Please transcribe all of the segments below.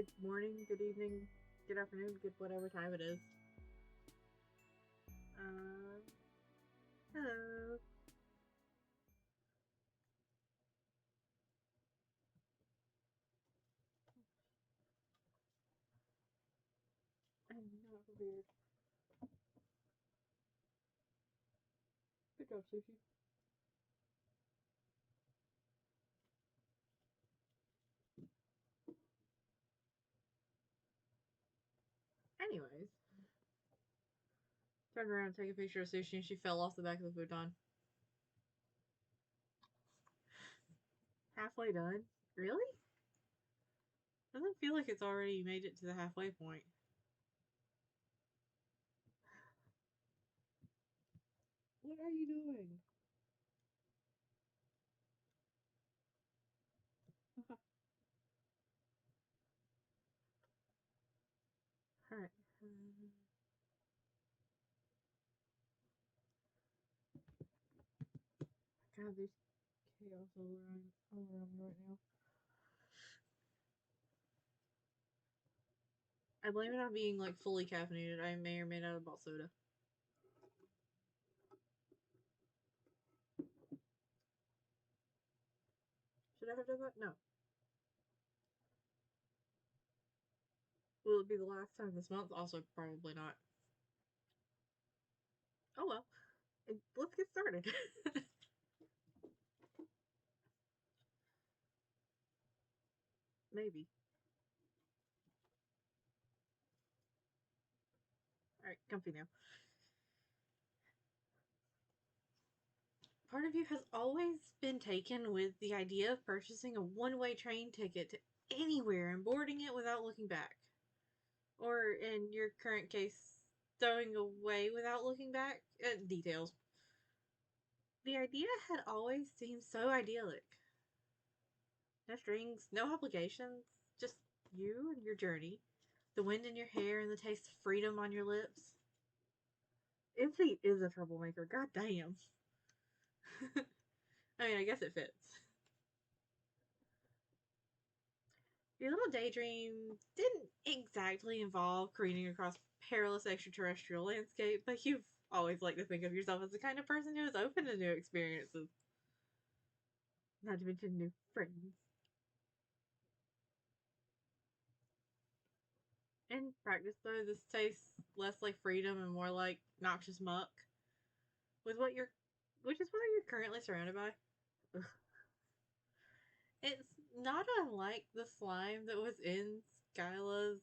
good morning, good evening, good afternoon, good whatever time it is. Hello. I'm not prepared. Good job, Sushi. Anyways, turned around to take a picture of Sushi and she fell off the back of the futon. Halfway done? Really? Doesn't feel like it's already made it to the halfway point. What are you doing? Alright. God, there's chaos all around me right now. I blame it on being like fully caffeinated. I may or may not have bought soda. Should I have done that? No. Will it be the last time this month? Also, probably not. Oh well. Let's get started. Maybe. Alright, comfy now. Part of you has always been taken with the idea of purchasing a one-way train ticket to anywhere and boarding it without looking back. Or, in your current case, stowing away without looking back. Details. The idea had always seemed so idyllic. No strings, no obligations, just you and your journey, the wind in your hair and the taste of freedom on your lips. MC is a troublemaker, god damn. I mean, I guess it fits. Your little daydream didn't exactly involve careening across perilous extraterrestrial landscape, but you've always liked to think of yourself as the kind of person who is open to new experiences. Not to mention new friends. In practice, though, this tastes less like freedom and more like noxious muck. Which is what you're currently surrounded by. Ugh. It's not unlike the slime that was in Skyla's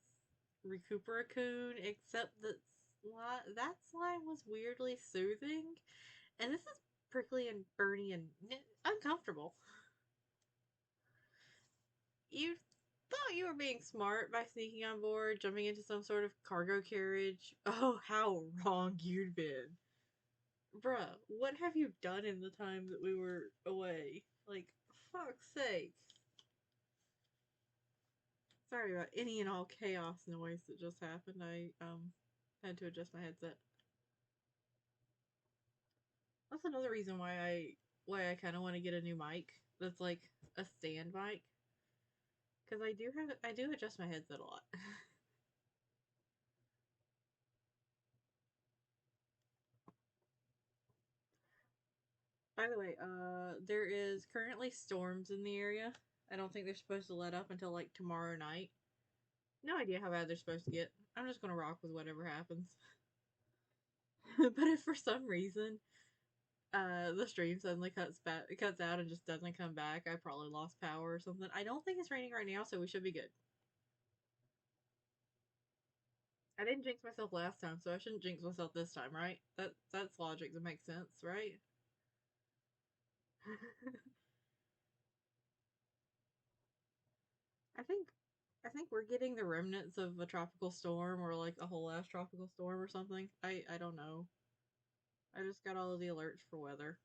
Recuperacoon, except that that slime was weirdly soothing, and this is prickly and burny and uncomfortable. You thought you were being smart by sneaking on board, jumping into some sort of cargo carriage. Oh, how wrong you'd been. Bruh, what have you done in the time that we were away? Like, fuck's sake. Sorry about any and all chaos noise that just happened. I had to adjust my headset. That's another reason why I kind of want to get a new mic that's like a stand mic, because I do adjust my headset a lot. By the way, there is currently storms in the area. I don't think they're supposed to let up until like tomorrow night. No idea how bad they're supposed to get. I'm just gonna rock with whatever happens. But if for some reason the stream suddenly cuts out and just doesn't come back, I probably lost power or something. I don't think it's raining right now, so we should be good. I didn't jinx myself last time, so I shouldn't jinx myself this time, right? That's logic that makes sense, right? I think I think we're getting the remnants of a tropical storm or like a whole ass tropical storm or something. I don't know. I just got all of the alerts for weather.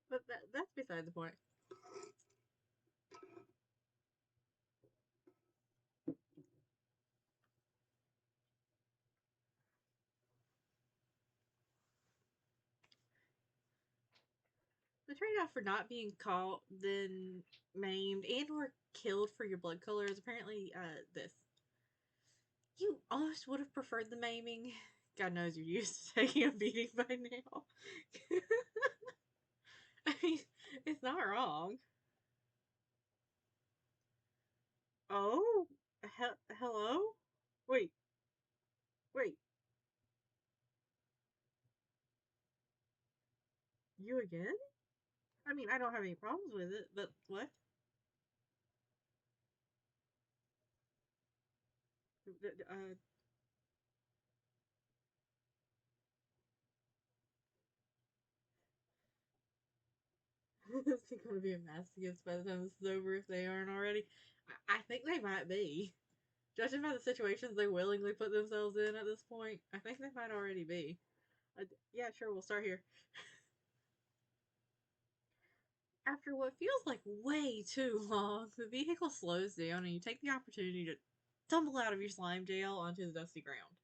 But that's beside the point. The trade off for not being caught, then maimed, and or killed for your blood color is apparently this. You almost would have preferred the maiming. God knows you're used to taking a beating by now. I mean, it's not wrong. Oh, hello? Wait, wait, you again? I mean, I don't have any problems with it, but what? Is it going to be a masochist by the time this is over if they aren't already? I think they might be. Judging by the situations they willingly put themselves in at this point, I think they might already be. Yeah, sure, we'll start here. After what feels like way too long, the vehicle slows down and you take the opportunity to tumble out of your slime jail onto the dusty ground,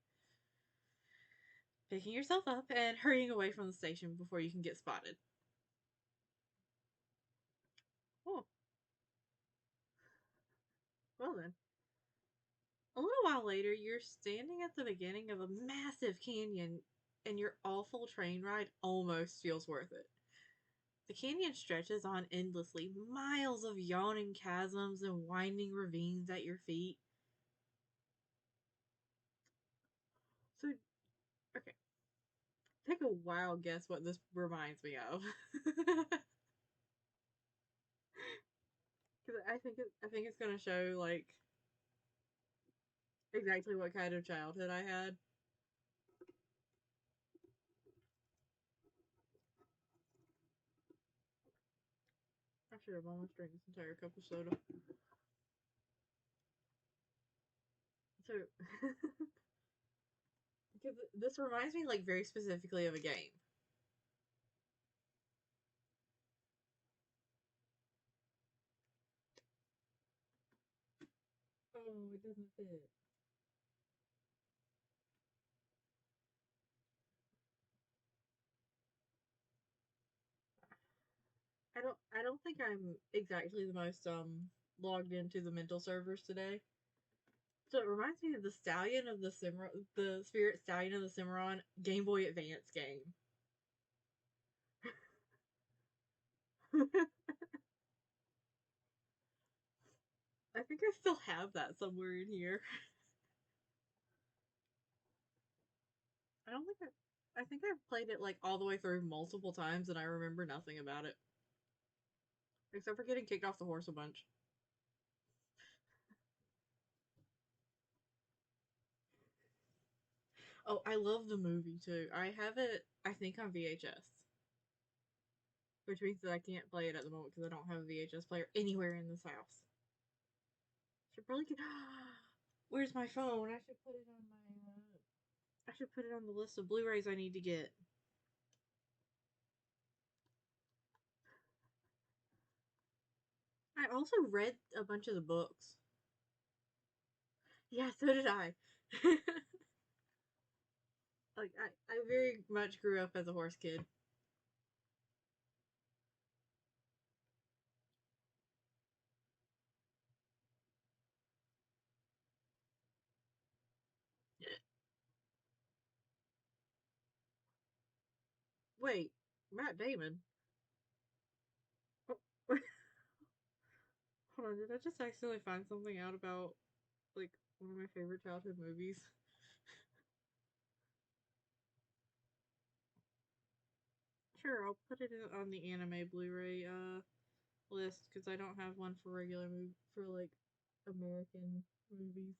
picking yourself up and hurrying away from the station before you can get spotted. Oh, well then. A little while later, you're standing at the beginning of a massive canyon, and your awful train ride almost feels worth it. The canyon stretches on endlessly, miles of yawning chasms and winding ravines at your feet. So, okay, take a wild guess what this reminds me of. Because I think it's gonna show like exactly what kind of childhood I had. I should have almost drank this entire cup of soda. So, because this reminds me like very specifically of a game. Oh, it doesn't fit. I don't think I'm exactly the most logged into the mental servers today. So it reminds me of the stallion of the spirit stallion of the Cimarron Game Boy Advance game. I think I still have that somewhere in here. I don't think I think I've played it like all the way through multiple times and I remember nothing about it. Except for getting kicked off the horse a bunch. Oh, I love the movie too. I have it, I think, on VHS. Which means that I can't play it at the moment because I don't have a VHS player anywhere in this house. Should probably get. Where's my phone? I should put it on my. I should put it on the list of Blu-rays I need to get. I also read a bunch of the books. Yeah, so did I. Like I very much grew up as a horse kid. Wait, Matt Damon. Oh, hold on, did I just accidentally find something out about like one of my favorite childhood movies? Sure, I'll put it on the anime Blu-ray list because I don't have one for regular movie for like American movies.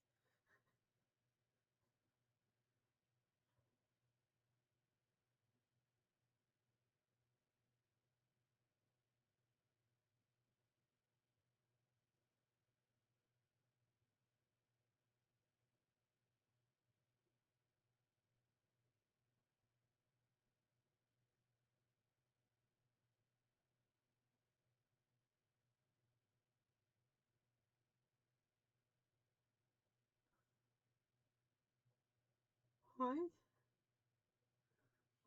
What?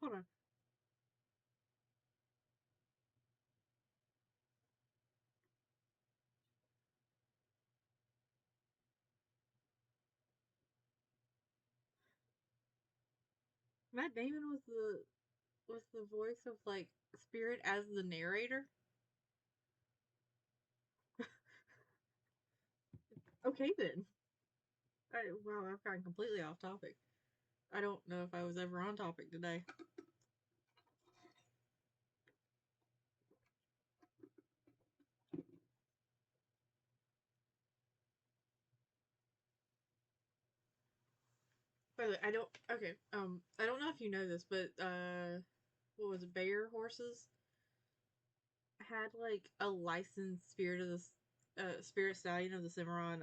Hold on. Matt Damon was the voice of like Spirit as the narrator. Okay then. Wow, I've gotten completely off topic. I don't know if I was ever on topic today. By the way, I don't. Okay. I don't know if you know this, but what was it? Bayer horses had like a licensed spirit stallion of the Cimarron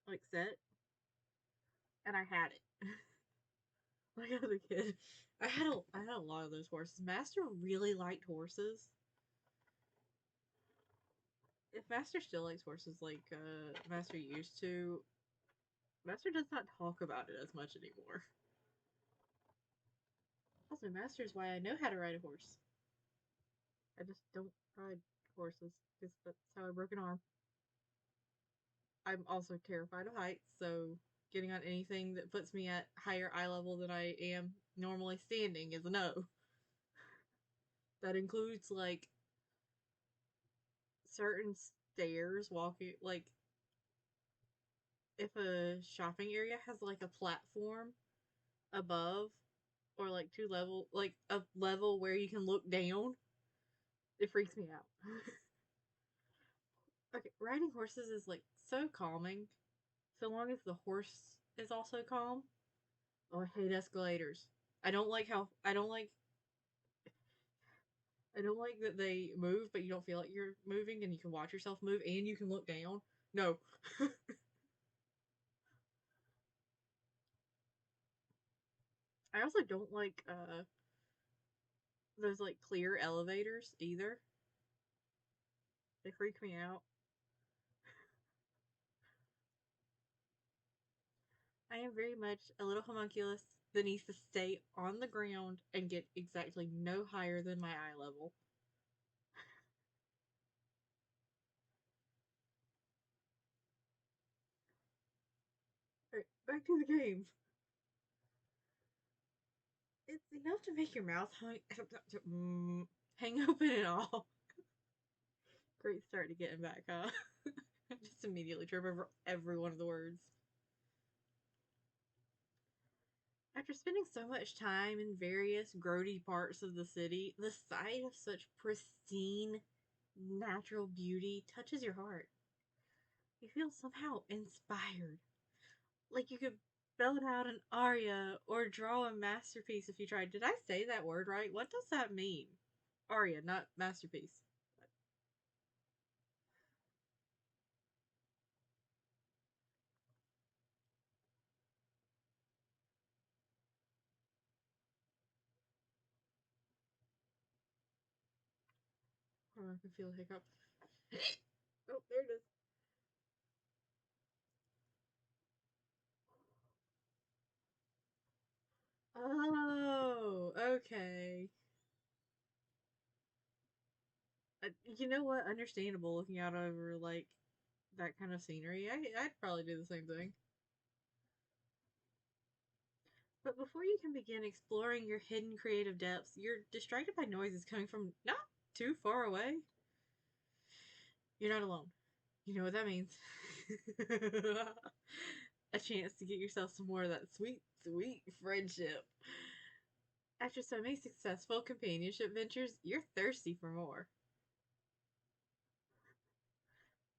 like set, and I had it. Like as a kid, I had a lot of those horses. Master really liked horses. If Master still likes horses like Master used to, Master does not talk about it as much anymore. Also, Master is why I know how to ride a horse. I just don't ride horses because that's how I broke an arm. I'm also terrified of heights, so getting on anything that puts me at higher eye level than I am normally standing is a no. That includes like certain stairs walking, like if a shopping area has like a platform above or like two level, like a level where you can look down, it freaks me out. Okay, riding horses is like so calming, so long as the horse is also calm. Oh, I hate escalators. I don't like how I don't like that they move, but you don't feel like you're moving, and you can watch yourself move, and you can look down. No. I also don't like those like clear elevators either. They freak me out. I am very much a little homunculus that needs to stay on the ground and get exactly no higher than my eye level. Alright, back to the game. It's enough to make your mouth hang open and all. Great start to getting back, huh? Just immediately trip over every one of the words. After spending so much time in various grody parts of the city, the sight of such pristine natural beauty touches your heart. You feel somehow inspired. Like you could belt out an aria or draw a masterpiece if you tried. Did I say that word right? What does that mean? Aria, not masterpiece. Oh, I can feel a hiccup. Oh, there it is. Oh, okay. You know what? Understandable looking out over like that kind of scenery. I'd probably do the same thing. But before you can begin exploring your hidden creative depths, you're distracted by noises coming from not too far away. You're not alone. You know what that means. A chance to get yourself some more of that sweet, sweet friendship. After so many successful companionship ventures, you're thirsty for more.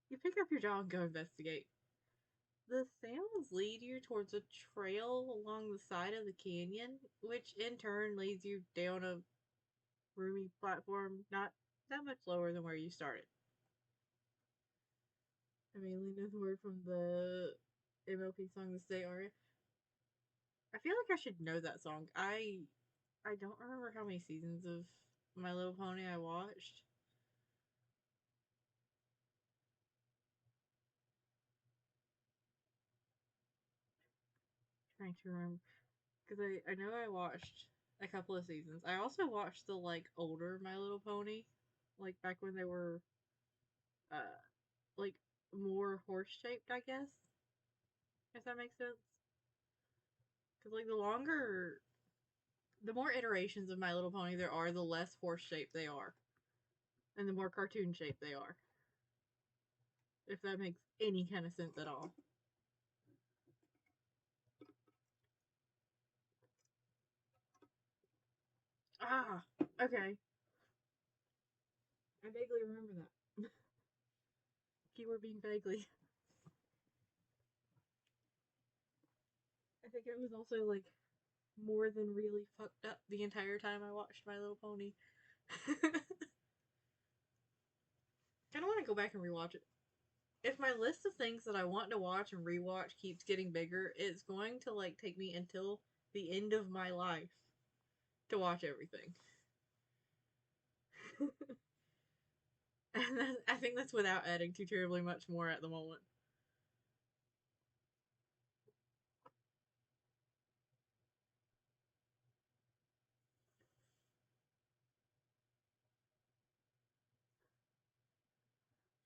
You pick up your jaw and go investigate. The sounds lead you towards a trail along the side of the canyon, which in turn leads you down a roomy platform not that much lower than where you started. I mainly know the word from the MLP song, The State Aria. I feel like I should know that song. I don't remember how many seasons of My Little Pony I watched. Trying to remember because I know I watched a couple of seasons. I also watched the like older My Little Pony, like back when they were uh like more horse shaped, I guess. If that makes sense. Because like the longer The more iterations of My Little Pony there are, the less horse shaped they are. And the more cartoon shaped they are. If that makes any kind of sense at all. Ah, okay. I vaguely remember that. Keyword being vaguely. I think it was also like more than really fucked up the entire time I watched My Little Pony. Kind of want to go back and rewatch it. If my list of things that I want to watch and rewatch keeps getting bigger, it's going to like take me until the end of my life to watch everything. And I think that's without adding too terribly much more at the moment.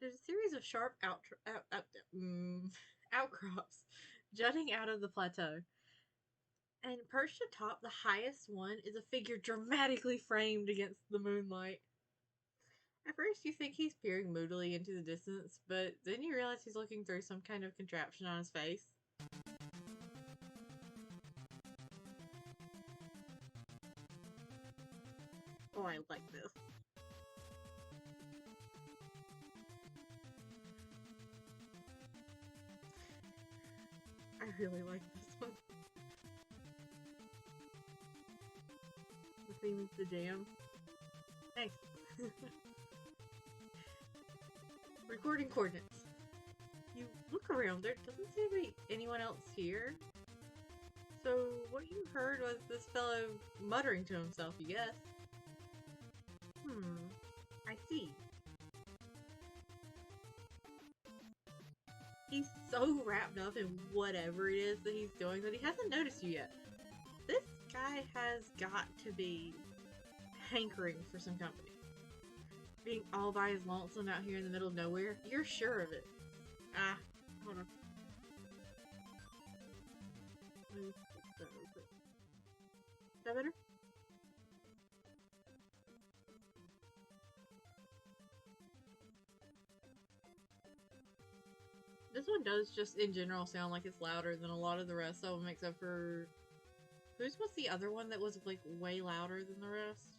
There's a series of sharp outcrops jutting out of the plateau. And perched atop the highest one is a figure dramatically framed against the moonlight. At first, you think he's peering moodily into the distance, but then you realize he's looking through some kind of contraption on his face. Oh, I like this. I really like this one. The theme is the jam. Thanks. Recording coordinates. You look around, there doesn't seem to be anyone else here. So, what you heard was this fellow muttering to himself, you guess. I see. He's so wrapped up in whatever it is that he's doing that he hasn't noticed you yet. This guy has got to be hankering for some company. Being all by his lonesome out here in the middle of nowhere, you're sure of it. Ah, hold on. Let me fix that real quick. Is that better? This one does just in general sound like it's louder than a lot of the rest of them, except for... Whose was the other one that was like way louder than the rest?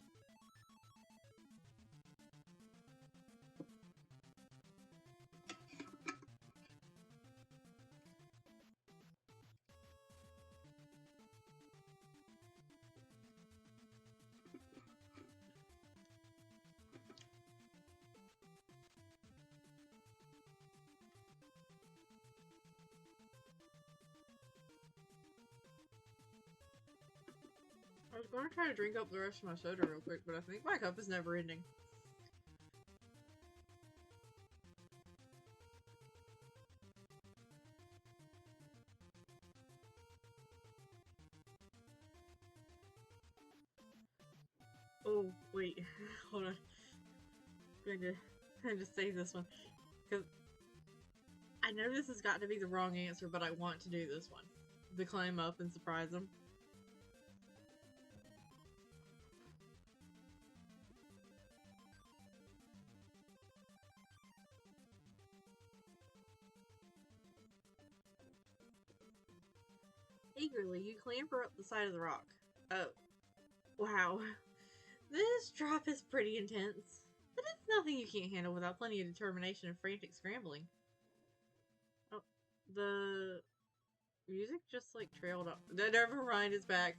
I was going to try to drink up the rest of my soda real quick, but I think my cup is never ending. Oh, wait. Hold on. I'm going to save this one. Because I know this has got to be the wrong answer, but I want to do this one. To climb up and surprise them. Eagerly, you clamber up the side of the rock. Oh. Wow. This drop is pretty intense. But it's nothing you can't handle without plenty of determination and frantic scrambling. Oh. The music just like trailed off. Never mind, it's back.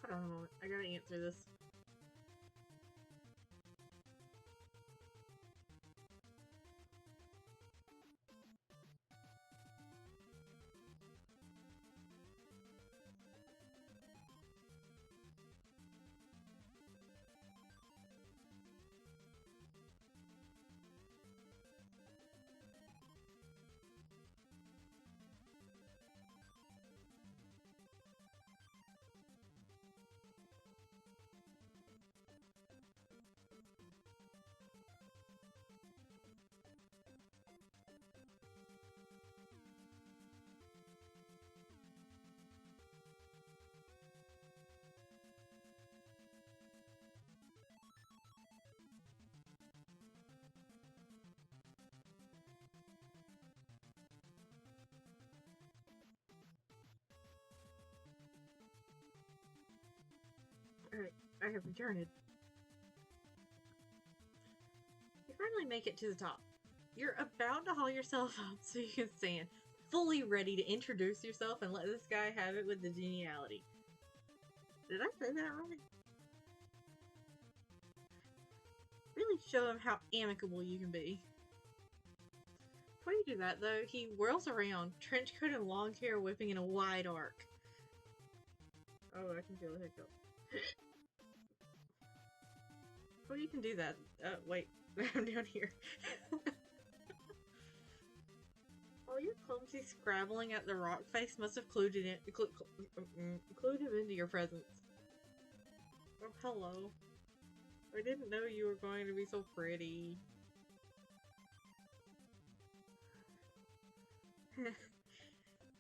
Hold on a moment. I gotta answer this. I have returned. You finally make it to the top. You're about to haul yourself up so you can stand, fully ready to introduce yourself and let this guy have it with the geniality. Did I say that right? Really show him how amicable you can be. Before you do that, though, he whirls around, trench coat and long hair whipping in a wide arc. Oh, I can feel the hiccup. Before you can do that, wait, I'm down here. All your clumsy scrabbling at the rock face must have clued him into your presence. Oh, hello. I didn't know you were going to be so pretty.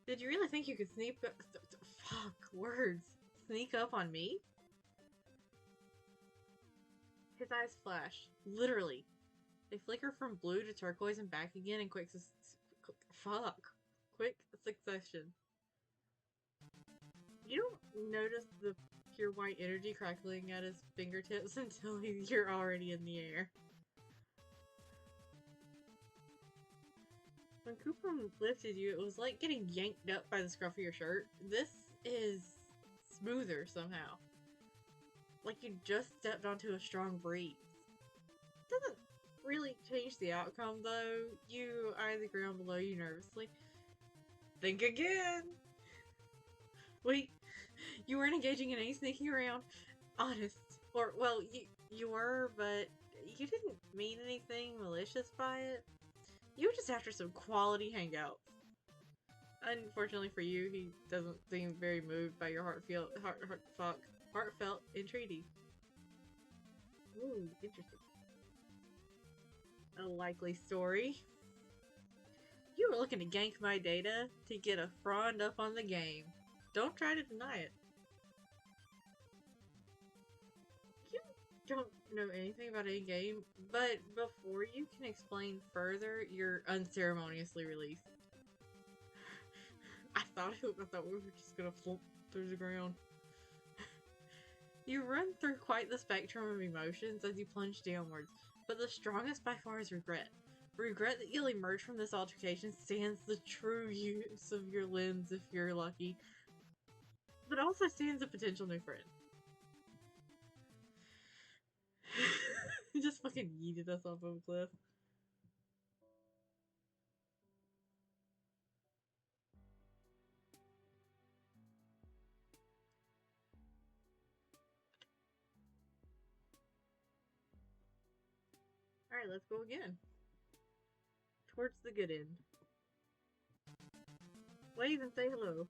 Did you really think you could sneak up? Fuck, words. Sneak up on me? His eyes flash. Literally. They flicker from blue to turquoise and back again in quick succession. You don't notice the pure white energy crackling at his fingertips until you're already in the air. When Cooper lifted you, it was like getting yanked up by the scruff of your shirt. This is smoother somehow. Like you just stepped onto a strong breeze. Doesn't really change the outcome though. You eye the ground below you nervously. Think again! Wait, you weren't engaging in any sneaking around. Honest. Or, well, you were, but you didn't mean anything malicious by it. You were just after some quality hangouts. Unfortunately for you, he doesn't seem very moved by your heartfelt entreaty. Ooh, interesting. A likely story. You were looking to gank my data to get a frond up on the game. Don't try to deny it. You don't know anything about any game, but before you can explain further, you're unceremoniously released. I thought we were just gonna flop through the ground. You run through quite the spectrum of emotions as you plunge downwards, but the strongest by far is regret. Regret that you'll emerge from this altercation stands the true use of your limbs if you're lucky, but also stands a potential new friend. He just fucking yeeted us off of a cliff. Alright, let's go again. Towards the good end. Wave and say hello.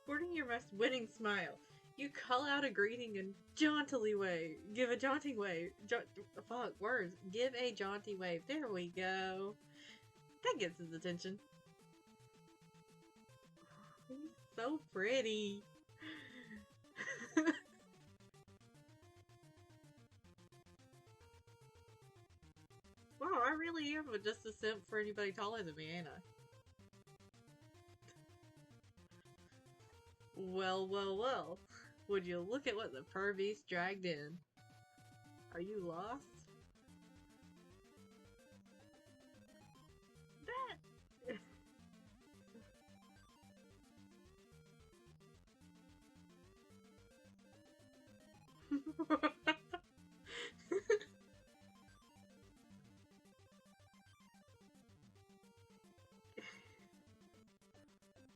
Sporting your most winning smile, you call out a greeting and jauntily wave. Give a jaunty wave. Fuck, words. Give a jaunty wave. There we go. That gets his attention. He's so pretty. Wow, I really am just a simp for anybody taller than me, ain't I? Well, well, well. Would you look at what the pervies dragged in? Are you lost? That...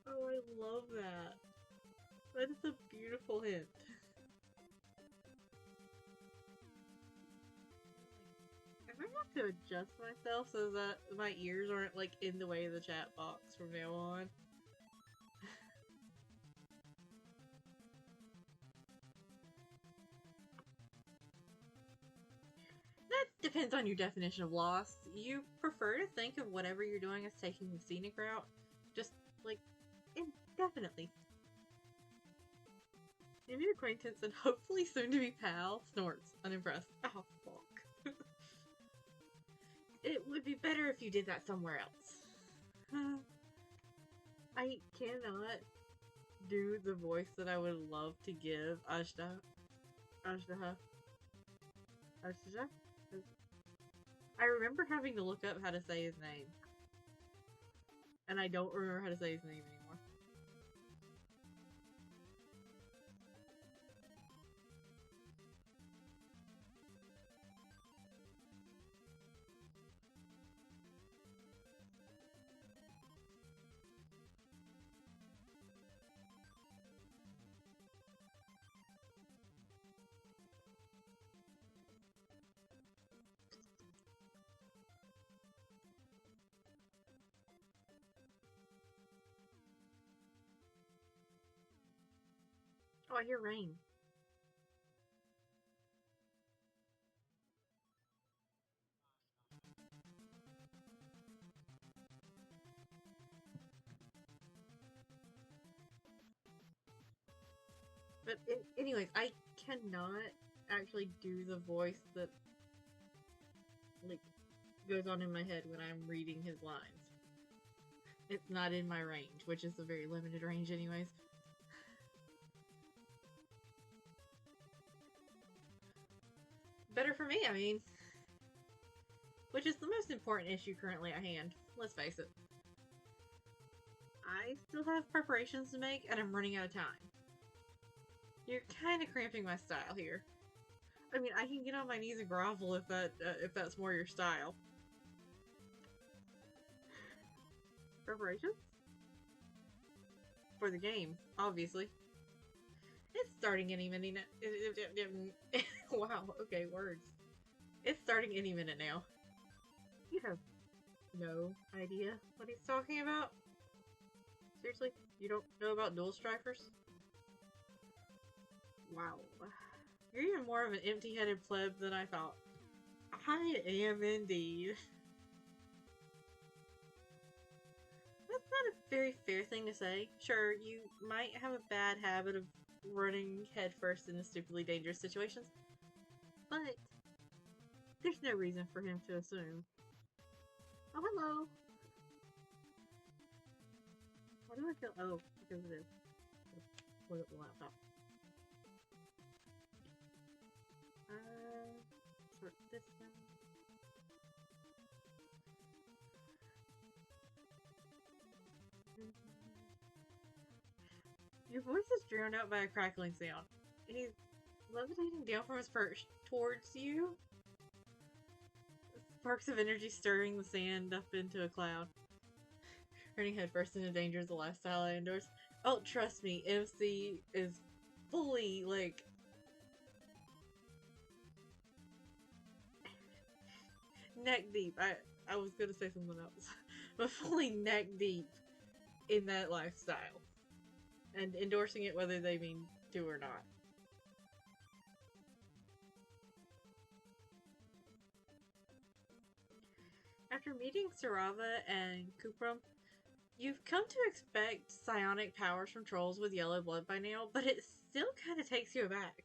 Oh, I love that. That is a beautiful hint. I might have to adjust myself so that my ears aren't like in the way of the chat box from now on. That depends on your definition of lost. You prefer to think of whatever you're doing as taking the scenic route, just like indefinitely. Your new acquaintance and hopefully soon to be pal snorts, unimpressed. Oh, fuck. It would be better if you did that somewhere else. I cannot do the voice that I would love to give Ajda. Ajda. Ajda? I remember having to look up how to say his name. And I don't remember how to say his name anymore. Oh, I hear rain. But anyways, I cannot actually do the voice that like goes on in my head when I'm reading his lines. It's not in my range, which is a very limited range anyways. Better for me, I mean. Which is the most important issue currently at hand, let's face it. I still have preparations to make, and I'm running out of time. You're kind of cramping my style here. I mean, I can get on my knees and grovel if that's more your style. Preparations? For the game, obviously. It's starting any minute. Wow, okay, words. It's starting any minute now. You have no idea what he's talking about? Seriously? You don't know about dual strikers? Wow. You're even more of an empty-headed pleb than I thought. I am indeed. That's not a very fair thing to say. Sure, you might have a bad habit of running headfirst into stupidly dangerous situations, but there's no reason for him to assume. Oh, hello! Why do I feel- oh, because of this. Pull up the laptop. Sort this down. Your voice is drowned out by a crackling sound. He's levitating down from his perch towards you. Sparks of energy stirring the sand up into a cloud. Running headfirst into danger is the lifestyle I endorse. Oh, trust me, MC is fully, like... neck deep. I was gonna say something else. But fully neck deep in that lifestyle. And endorsing it whether they mean to or not. After meeting Sarava and Kupram, you've come to expect psionic powers from trolls with yellow blood by now, but it still kind of takes you aback.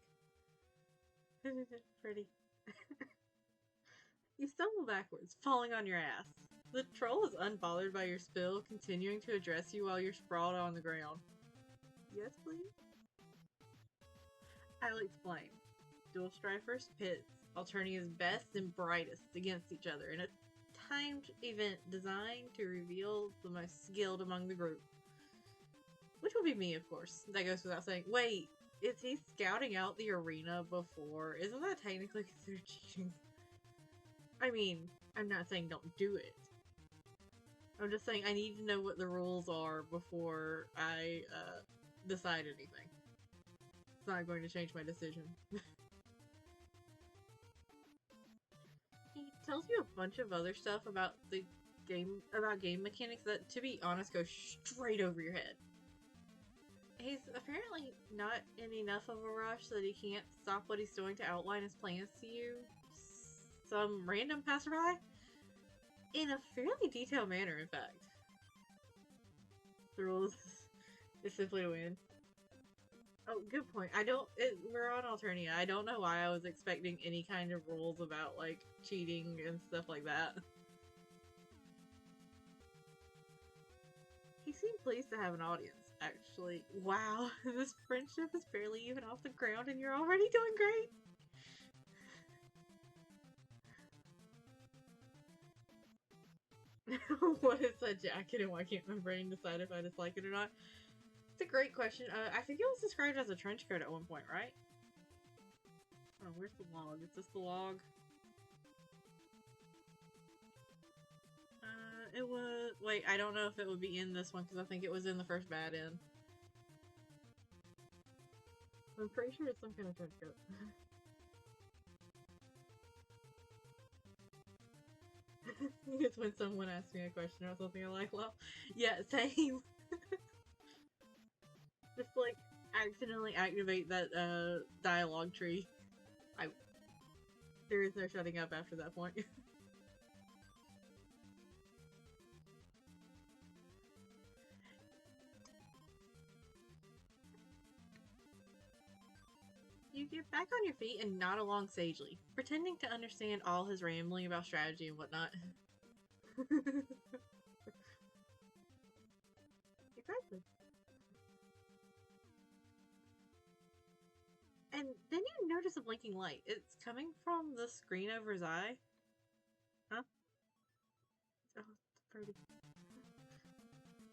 Pretty. You stumble backwards, falling on your ass. The troll is unbothered by your spill, continuing to address you while you're sprawled on the ground. Yes, please? I'll explain. Dual strifers pits Alternia's best and brightest against each other in a timed event designed to reveal the most skilled among the group. Which will be me, of course. That goes without saying. Wait, is he scouting out the arena before? Isn't that technically considered cheating? I mean, I'm not saying don't do it. I'm just saying I need to know what the rules are before I decide anything. It's not going to change my decision. He tells you a bunch of other stuff about the game mechanics that, to be honest, go straight over your head. He's apparently not in enough of a rush that he can't stop what he's doing to outline his plans to you. Some random passerby? In a fairly detailed manner, in fact. The rules is simply to win. Oh, good point. We're on Alternia. I don't know why I was expecting any kind of rules about, like, cheating and stuff like that. He seemed pleased to have an audience, actually. Wow, this friendship is barely even off the ground and you're already doing great! What is that jacket and why can't my brain decide if I dislike it or not? It's a great question. I think it was described as a trench coat at one point, right? Oh, where's the log? Is this the log? It was... Wait, I don't know if it would be in this one because I think it was in the first bad end. I'm pretty sure it's some kind of trench coat. It's when someone asks me a question or something, I'm like, well, yeah, same. Just like accidentally activate that dialogue tree. There is no shutting up after that point. You get back on your feet and nod along sagely, pretending to understand all his rambling about strategy and whatnot. Exactly. And then you notice a blinking light. It's coming from the screen over his eye. Huh? Oh, it's pretty.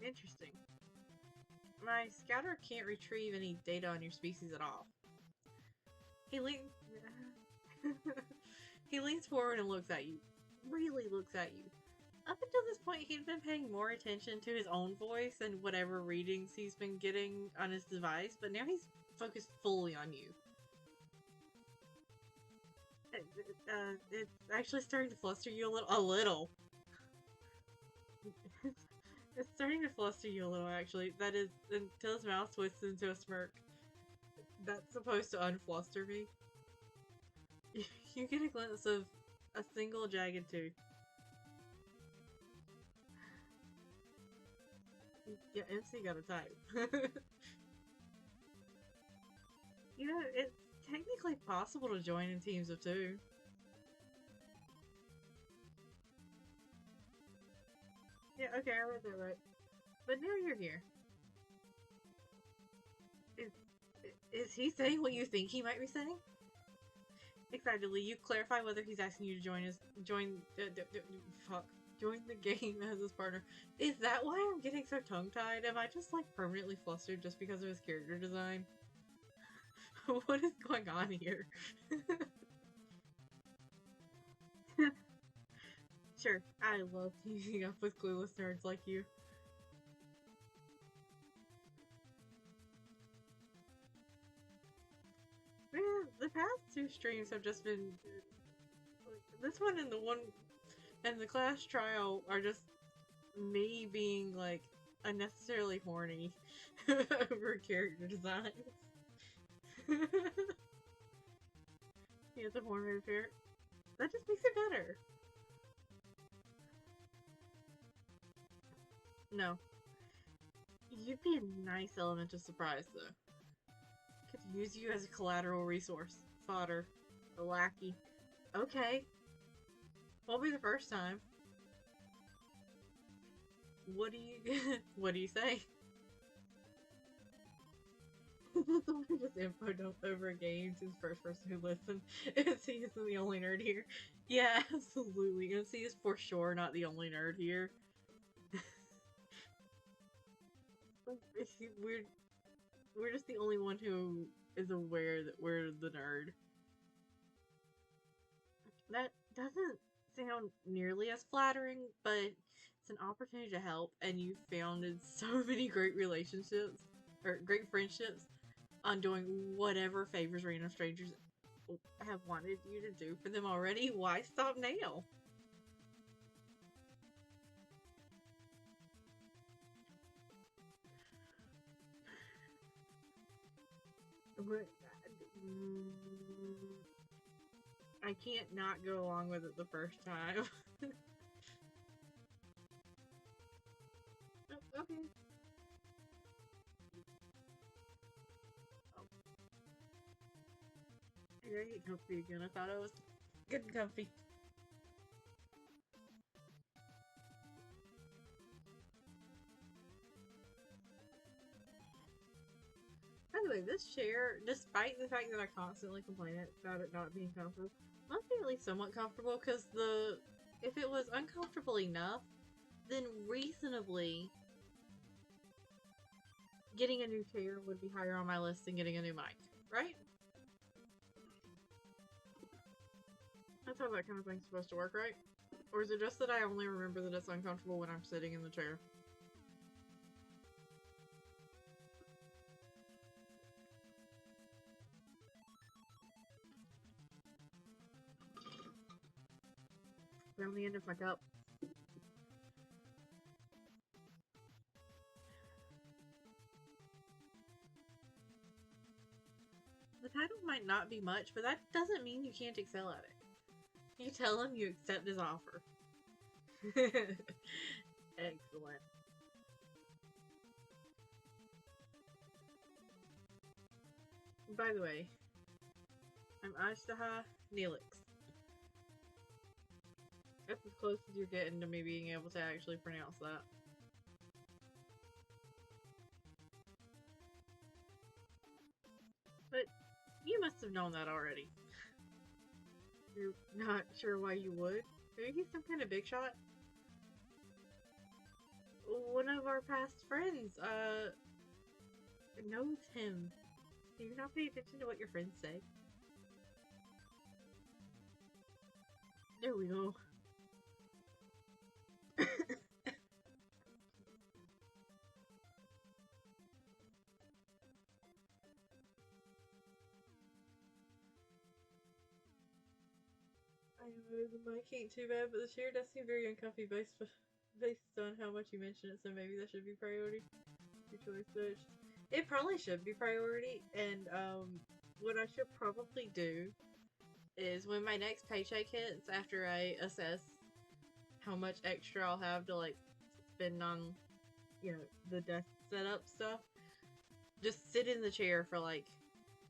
Interesting. My scouter can't retrieve any data on your species at all. He leans... He leans forward and looks at you. Really looks at you. Up until this point, he'd been paying more attention to his own voice and whatever readings he's been getting on his device, but now he's focused fully on you. It's actually starting to fluster you a little. It's starting to fluster you a little, actually. That is, until his mouth twists into a smirk. That's supposed to unfluster me. You get a glimpse of a single jagged tooth. Yeah, MC got a type. You know, it's technically possible to join in teams of two. Yeah, okay, I read that right. But now you're here. Is he saying what you think he might be saying? Excitedly, you clarify whether he's asking you to join the game as his partner. Is that why I'm getting so tongue-tied? Am I just like permanently flustered just because of his character design? What is going on here? Sure, I love teaming up with clueless nerds like you. Man, the past two streams have just been... This one and the one... And the class trial are just me being, like, unnecessarily horny over character designs. Yeah, the horn repair. That just makes it better. No. You'd be a nice element of surprise, though. Could use you as a collateral resource. Fodder. A lackey. Okay. Won't be the first time. What do you say? Someone just info dumped over a game to the first person who listened. MC isn't the only nerd here. Yeah, absolutely. MC is for sure not the only nerd here. We're just the only one who is aware that we're the nerd. That doesn't sound nearly as flattering, but it's an opportunity to help, and you founded so many great relationships, or great friendships, on doing whatever favors random strangers have wanted you to do for them already. Why stop now? I can't not go along with it the first time. Oh, okay. Oh. I gotta get comfy again. I thought I was getting comfy. the way, this chair, despite the fact that I constantly complain about it not being comfortable, must be at least somewhat comfortable, because if it was uncomfortable enough, then reasonably getting a new chair would be higher on my list than getting a new mic, right? That's how that kind of thing's supposed to work, right? Or is it just that I only remember that it's uncomfortable when I'm sitting in the chair? Found the end of my cup. The title might not be much, but that doesn't mean you can't excel at it. You tell him you accept his offer. Excellent. By the way, I'm Ashtaha Neelix. That's as close as you're getting to me being able to actually pronounce that. But you must have known that already. You're not sure why you would? Maybe he's some kind of big shot? One of our past friends, knows him. Do you not pay attention to what your friends say? There we go. I know the mic ain't too bad, but the chair does seem very uncomfy based on how much you mention it, so maybe that should be priority. Your choice switched. It probably should be priority, and what I should probably do is when my next paycheck hits, after I assess how much extra I'll have to like spend on, you know, the desk setup stuff, just sit in the chair for like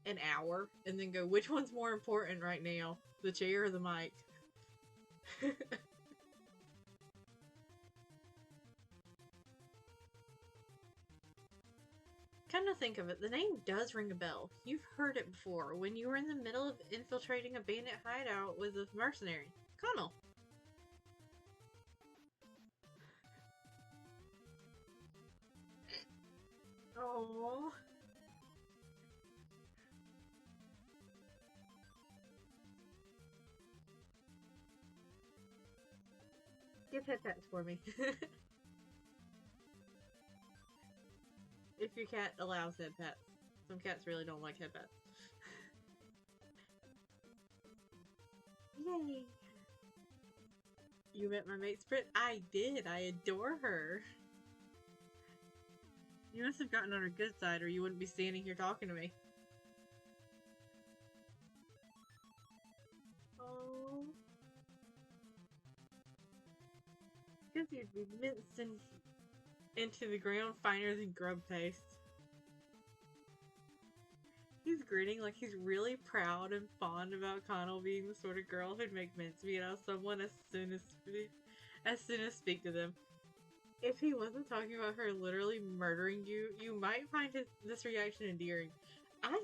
an hour and then go, which one's more important right now, the chair or the mic? Come to think of it, the name does ring a bell. You've heard it before when you were in the middle of infiltrating a bandit hideout with a mercenary. Connell. Oh. Give head pats for me. If your cat allows head pats. Some cats really don't like head pats. Yay! You met my mate Sprint? I did. I adore her. You must have gotten on her good side or you wouldn't be standing here talking to me. Oh. Because you'd be minced into the ground finer than grub paste. He's grinning like he's really proud and fond about Connell being the sort of girl who'd make mincemeat out of someone as soon as speak to them. If he wasn't talking about her literally murdering you, you might find this reaction endearing. I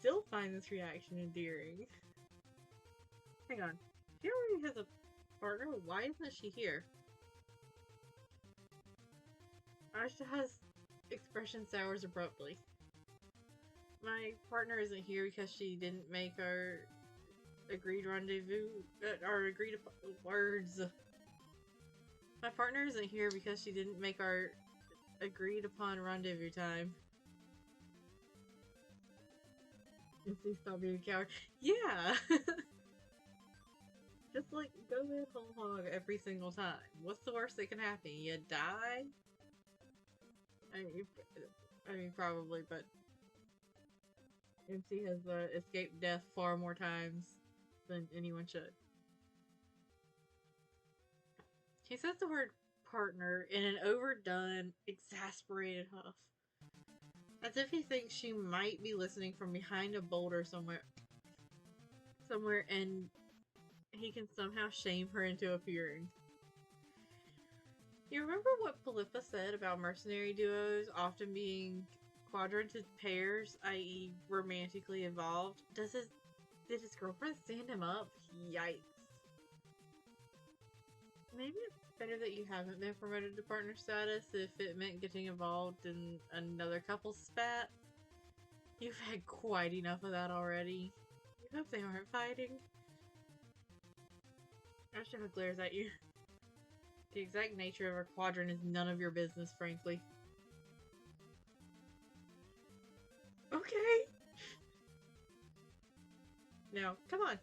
still find this reaction endearing. Hang on. She already has a partner? Why isn't she here? Ashta's expression sours abruptly. My partner isn't here because she didn't make our agreed rendezvous, our agreed words. My partner isn't here because she didn't make our agreed upon rendezvous time. And please stop being a coward. Yeah! Just like, go in whole hog every single time. What's the worst that can happen? You die? I mean, probably, but MC has escaped death far more times than anyone should. He says the word partner in an overdone, exasperated huff. As if he thinks she might be listening from behind a boulder somewhere and he can somehow shame her into appearing. You remember what Philippa said about mercenary duos often being quadranted pairs, i.e. romantically involved, did his girlfriend stand him up? Yikes. Maybe it's better that you haven't been promoted to partner status if it meant getting involved in another couple's spat. You've had quite enough of that already. You hope they aren't fighting. Ashton glares at you. The exact nature of our quadrant is none of your business, frankly. Okay! Now, come on.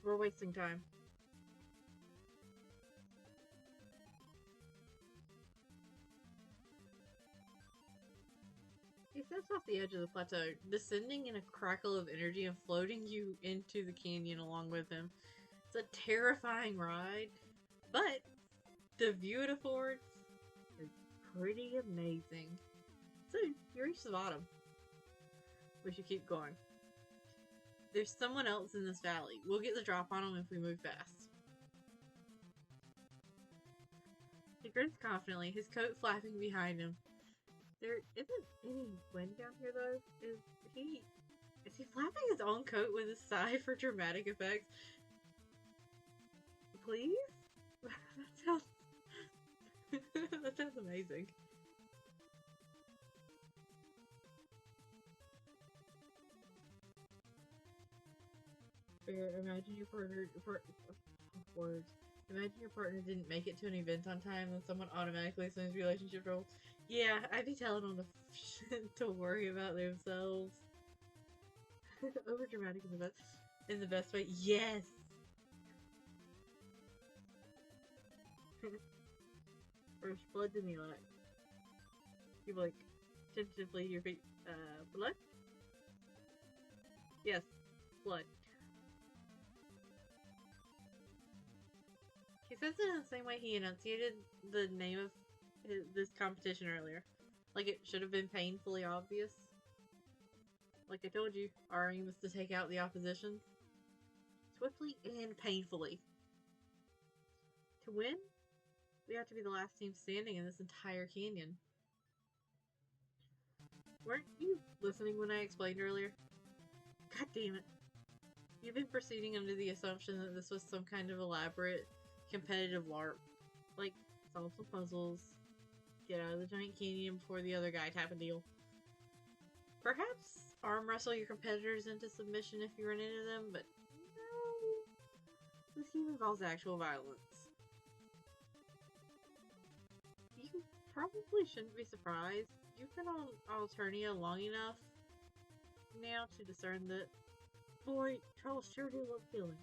We're wasting time. He sets off the edge of the plateau, descending in a crackle of energy and floating you into the canyon along with him. It's a terrifying ride, but the view it affords is pretty amazing. So, you reach the bottom. We should keep going. There's someone else in this valley. We'll get the drop on him if we move fast. He grins confidently, his coat flapping behind him. There isn't any wind down here, though. Is he flapping his own coat with a sigh for dramatic effect? Please? That sounds amazing. Imagine your partner Imagine your partner didn't make it to an event on time and someone automatically assumes relationship roles. Yeah, I'd be telling them to worry about themselves. Over dramatic in the best way. Yes. Fresh blood to me, like. You blink. Tentatively your feet. Blood? Yes, blood. He says it in the same way he enunciated the name of this competition earlier. Like it should have been painfully obvious. Like I told you, our aim is to take out the opposition. Swiftly and painfully. To win, we have to be the last team standing in this entire canyon. Weren't you listening when I explained earlier? God damn it. You've been proceeding under the assumption that this was some kind of elaborate competitive LARP. Like, solve some puzzles, get out of the giant canyon before the other guy type of deal. Perhaps arm wrestle your competitors into submission if you run into them, but no. This game involves actual violence. You probably shouldn't be surprised. You've been on Alternia long enough now to discern that, boy, trolls sure do look killing.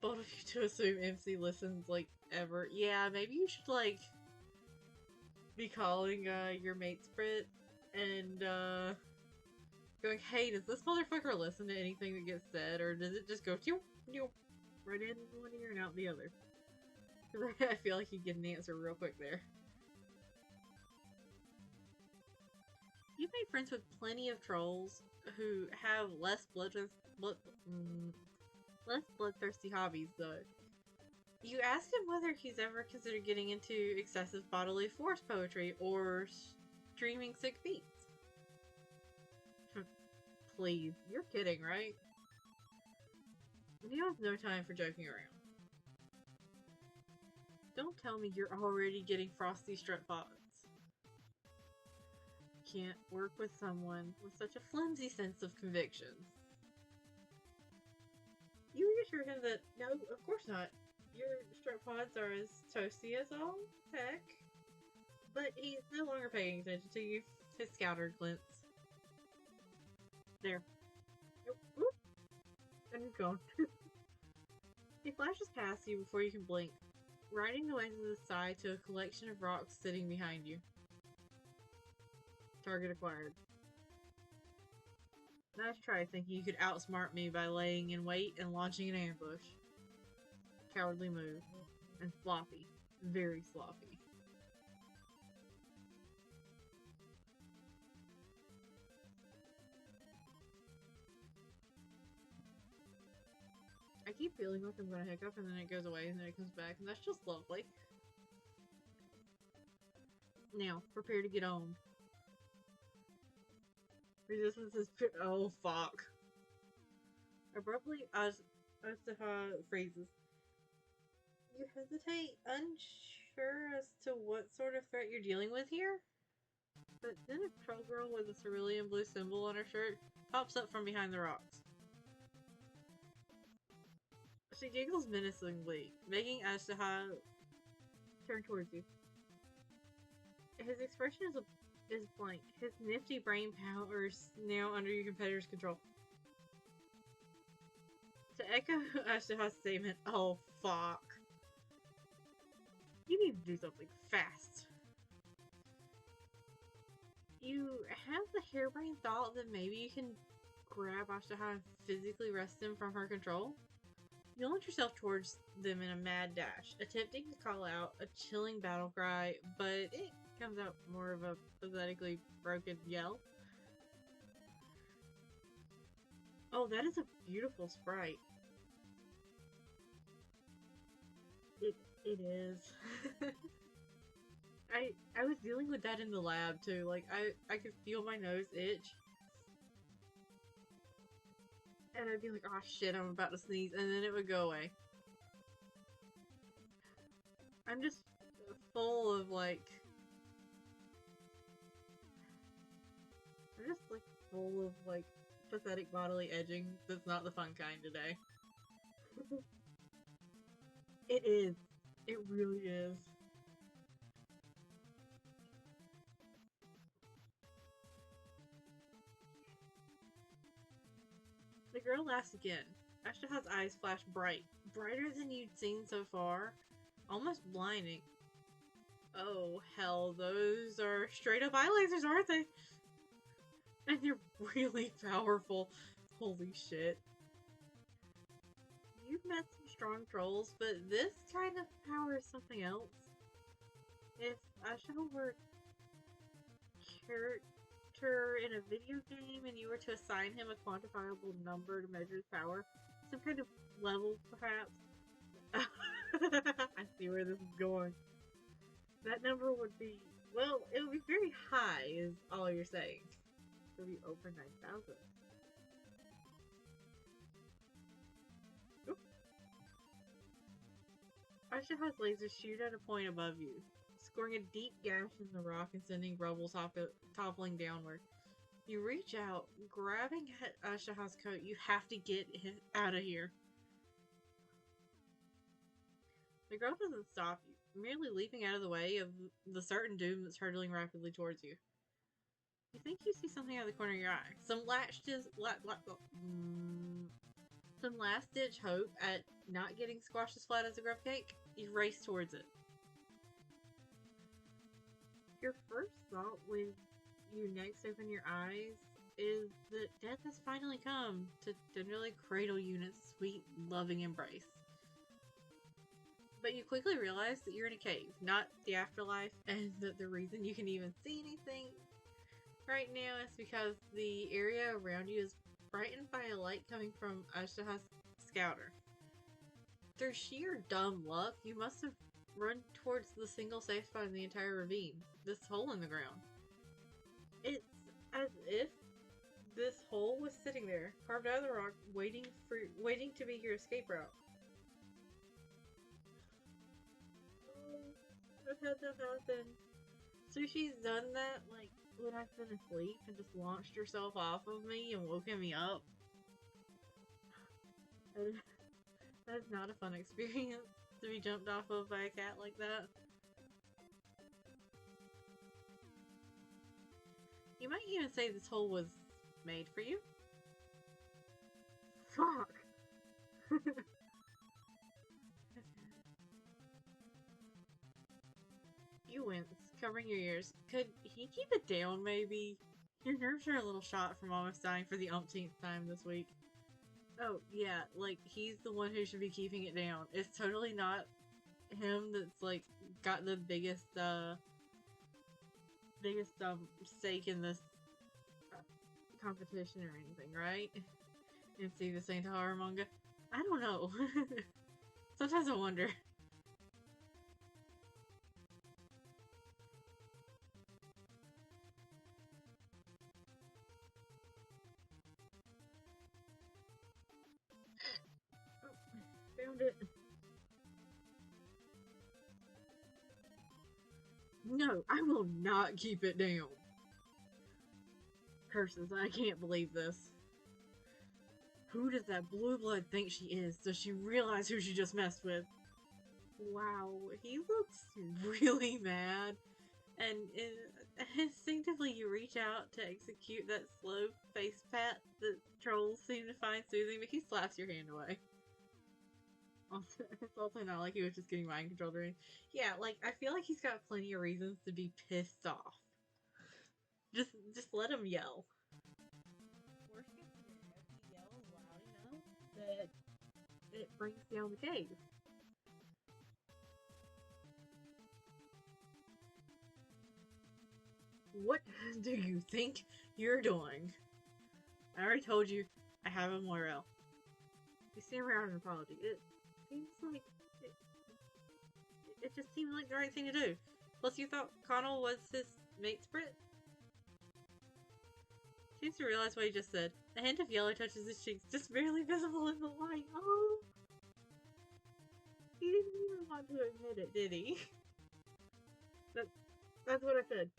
Both of you to assume MC listens, like, ever. Yeah, maybe you should, like, be calling, your mate's Brit and, going, hey, does this motherfucker listen to anything that gets said, or does it just go, right in one ear and out the other? Because I feel like you get an answer real quick there. You've made friends with plenty of trolls who have less bloodthirsty hobbies, though. You asked him whether he's ever considered getting into excessive bodily force poetry or streaming sick beats. Please, you're kidding, right? You have no time for joking around. Don't tell me you're already getting frosty strut pods. Can't work with someone with such a flimsy sense of conviction. You reassure him that, no, of course not. Your strut pods are as toasty as all heck. But he's no longer paying attention to you. His scouter glints. There. Oop. And he's gone. He flashes past you before you can blink, riding away to the side to a collection of rocks sitting behind you. Target acquired. Nice try thinking you could outsmart me by laying in wait and launching an ambush. Cowardly move. And sloppy. Very sloppy. I keep feeling like I'm gonna hiccup and then it goes away and then it comes back and that's just lovely. Now, prepare to get owned. Resistance is oh fuck. Abruptly, Astaha freezes. You hesitate, unsure as to what sort of threat you're dealing with here? But then a troll girl with a cerulean blue symbol on her shirt pops up from behind the rocks. She giggles menacingly, making Astaha turn towards you. His expression is blank. His nifty brain power is now under your competitor's control. To echo Astaha's statement, oh fuck. You need to do something fast. You have the harebrained thought that maybe you can grab Astaha and physically wrest him from her control. You launch yourself towards them in a mad dash, attempting to call out a chilling battle cry, but it comes out more of a pathetically broken yell. Oh, that is a beautiful sprite. It is. I was dealing with that in the lab too. Like I could feel my nose itch. And I'd be like, oh shit, I'm about to sneeze, and then it would go away. I'm just full of like full of like pathetic bodily edging that's not the fun kind today. It is. It really is. The girl laughs again. Ashtaha's eyes flash bright. Brighter than you'd seen so far. Almost blinding. Oh, hell, those are straight up eye lasers, aren't they? And they're really powerful. Holy shit. You've met some strong trolls, but this kind of power is something else. If Ashtaha were a character in a video game and you were to assign him a quantifiable number to measure his power, some kind of level, perhaps. I see where this is going. That number would be, well, it would be very high, is all you're saying. It would be over 9,000. Ashtaha's lasers shoot at a point above you, scoring a deep gash in the rock and sending rubble toppling downward. You reach out, grabbing at Ashtaha's coat. You have to get out of here. The girl doesn't stop you, merely leaping out of the way of the certain doom that's hurtling rapidly towards you. You think you see something out of the corner of your eye. Some last-ditch hope at not getting squashed as flat as a grub cake. You race towards it. Your first thought when you next open your eyes is that death has finally come to tenderly cradle you in its sweet, loving embrace. But you quickly realize that you're in a cave, not the afterlife, and that the reason you can even see anything right now is because the area around you is brightened by a light coming from Ashtaha's scouter. Through sheer dumb luck, you must have run towards the single safe spot in the entire ravine, this hole in the ground. It's as if this hole was sitting there, carved out of the rock, waiting to be your escape route. I've had that happen. Sushi's done that, like, when I've been asleep and just launched herself off of me and woken me up. That's not a fun experience, to be jumped off of by a cat like that. You might even say this hole was made for you. Fuck! You wince, covering your ears. Could he keep it down, maybe? Your nerves are a little shot from almost dying for the umpteenth time this week. Oh, yeah, like, he's the one who should be keeping it down. It's totally not him that's, like, got the biggest stake in this competition or anything, right? And see the Saint Horror manga? I don't know. Sometimes I wonder. No, I will not keep it down. Curses, I can't believe this. Who does that blue blood think she is? Does she realize who she just messed with? Wow, he looks really mad. And instinctively you reach out to execute that slow face pat that trolls seem to find soothing, but he slaps your hand away. Also, it's also not like he was just getting mind controlled or anything. Yeah, like, I feel like he's got plenty of reasons to be pissed off. Just let him yell. Worst case scenario, he yells loud enough that it brings down the cave. What do you think you're doing? I already told you I have a moral. You stand around an apology. It seems like it just seemed like the right thing to do. Plus, you thought Connell was his mate Sprit? Seems to realize what he just said. A hint of yellow touches his cheeks, just barely visible in the light. Oh! He didn't even want to admit it, did he? That's what I said.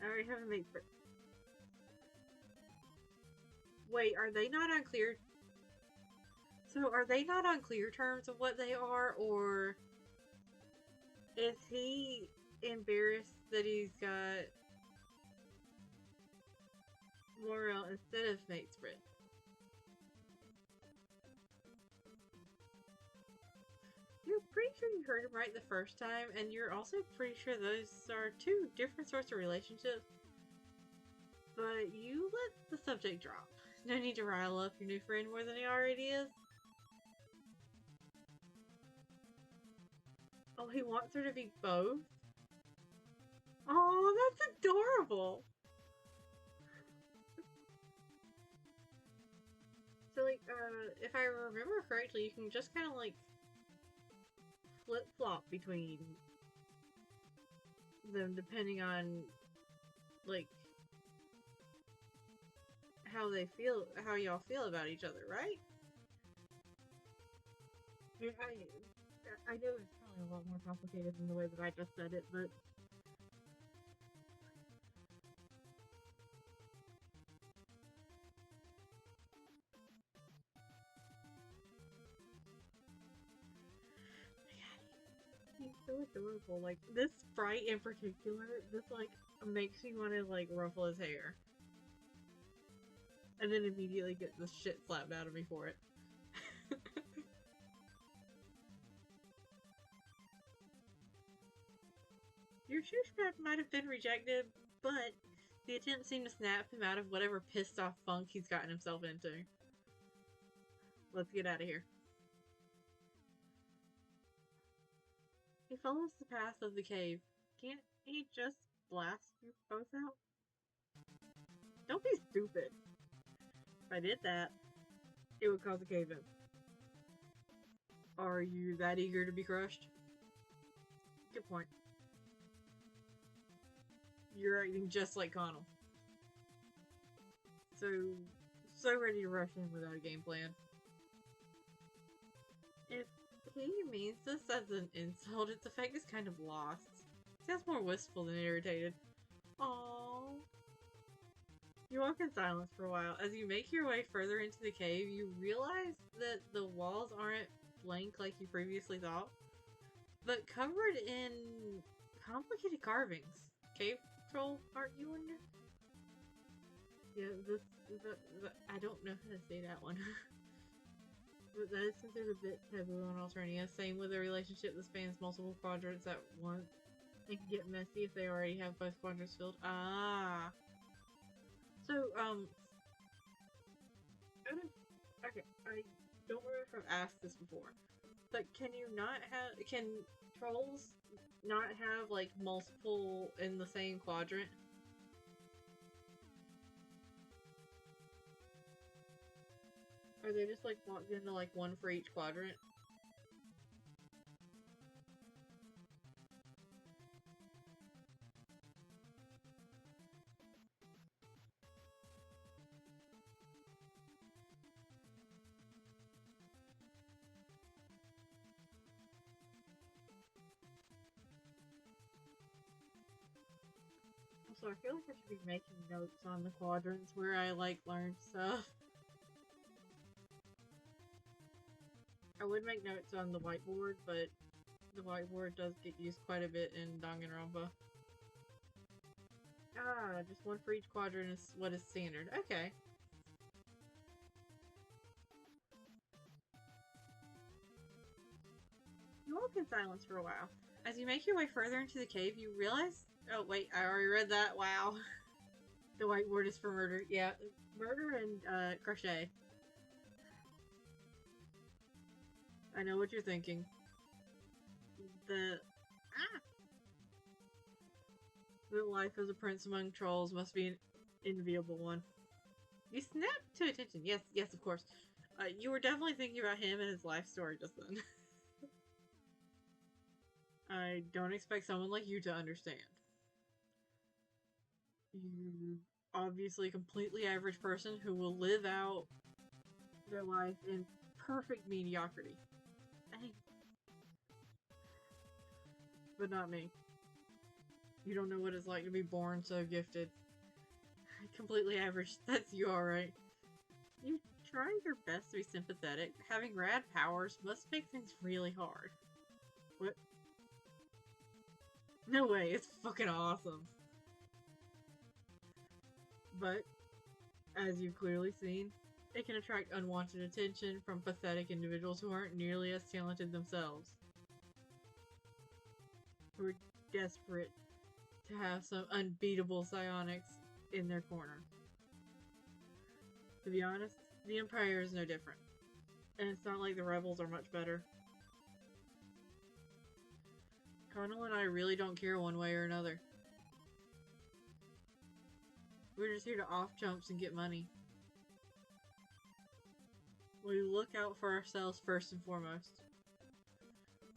I already have a mate Sprit. Wait, are they not on clear... So, are they not on clear terms of what they are, or... is he embarrassed that he's got... Morel instead of mate Sprit? You're pretty sure you heard him right the first time, and you're also pretty sure those are two different sorts of relationships. But you let the subject drop. No need to rile up your new friend more than he already is. Oh, he wants her to be both? Oh, that's adorable! So, like, if I remember correctly, you can just kind of, like, flip-flop between them depending on, like, how y'all feel about each other, right? I know it's probably a lot more complicated than the way that I just said it, but... He's so adorable. Like, this sprite in particular, this, like, makes me want to, like, ruffle his hair. And then immediately get the shit slapped out of me for it. Your shoe strap might have been rejected, but the attempt seemed to snap him out of whatever pissed off funk he's gotten himself into. Let's get out of here. He follows the path of the cave. Can't he just blast you both out? Don't be stupid. If I did that, it would cause a cave-in. Are you that eager to be crushed? Good point. You're acting just like Connell. So ready to rush in without a game plan. If he means this as an insult, its effect is kind of lost. Sounds more wistful than irritated. Aww. You walk in silence for a while. As you make your way further into the cave, you realize that the walls aren't blank like you previously thought, but covered in complicated carvings. Cave troll, aren't you wonder? Yeah, I don't know how to say that one. But that is considered a bit taboo on Alternia. Same with a relationship that spans multiple quadrants at once. It can get messy if they already have both quadrants filled. Ah. So, okay, I don't remember if I've asked this before, but can trolls not have, like, multiple in the same quadrant? Are they just, like, locked into, like, one for each quadrant? Also, I feel like I should be making notes on the quadrants where I, like, learned stuff. I would make notes on the whiteboard, but the whiteboard does get used quite a bit in Danganronpa. Ah, just one for each quadrant is what is standard. Okay. You walk in silence for a while. As you make your way further into the cave, you realize... Oh, wait, I already read that. Wow. The whiteboard is for murder. Yeah, murder and crochet. I know what you're thinking. The life as a prince among trolls must be an enviable one. You snap to attention. Yes, yes, of course. You were definitely thinking about him and his life story just then. I don't expect someone like you to understand. You obviously a completely average person who will live out their life in perfect mediocrity. But not me. You don't know what it's like to be born so gifted. Completely average. That's you, alright. You try your best to be sympathetic. Having rad powers must make things really hard. What? No way, it's fucking awesome. But, as you've clearly seen, it can attract unwanted attention from pathetic individuals who aren't nearly as talented themselves. Who are desperate to have some unbeatable psionics in their corner. To be honest, the Empire is no different. And it's not like the rebels are much better. Connell and I really don't care one way or another. We're just here to off jumps and get money. We look out for ourselves first and foremost.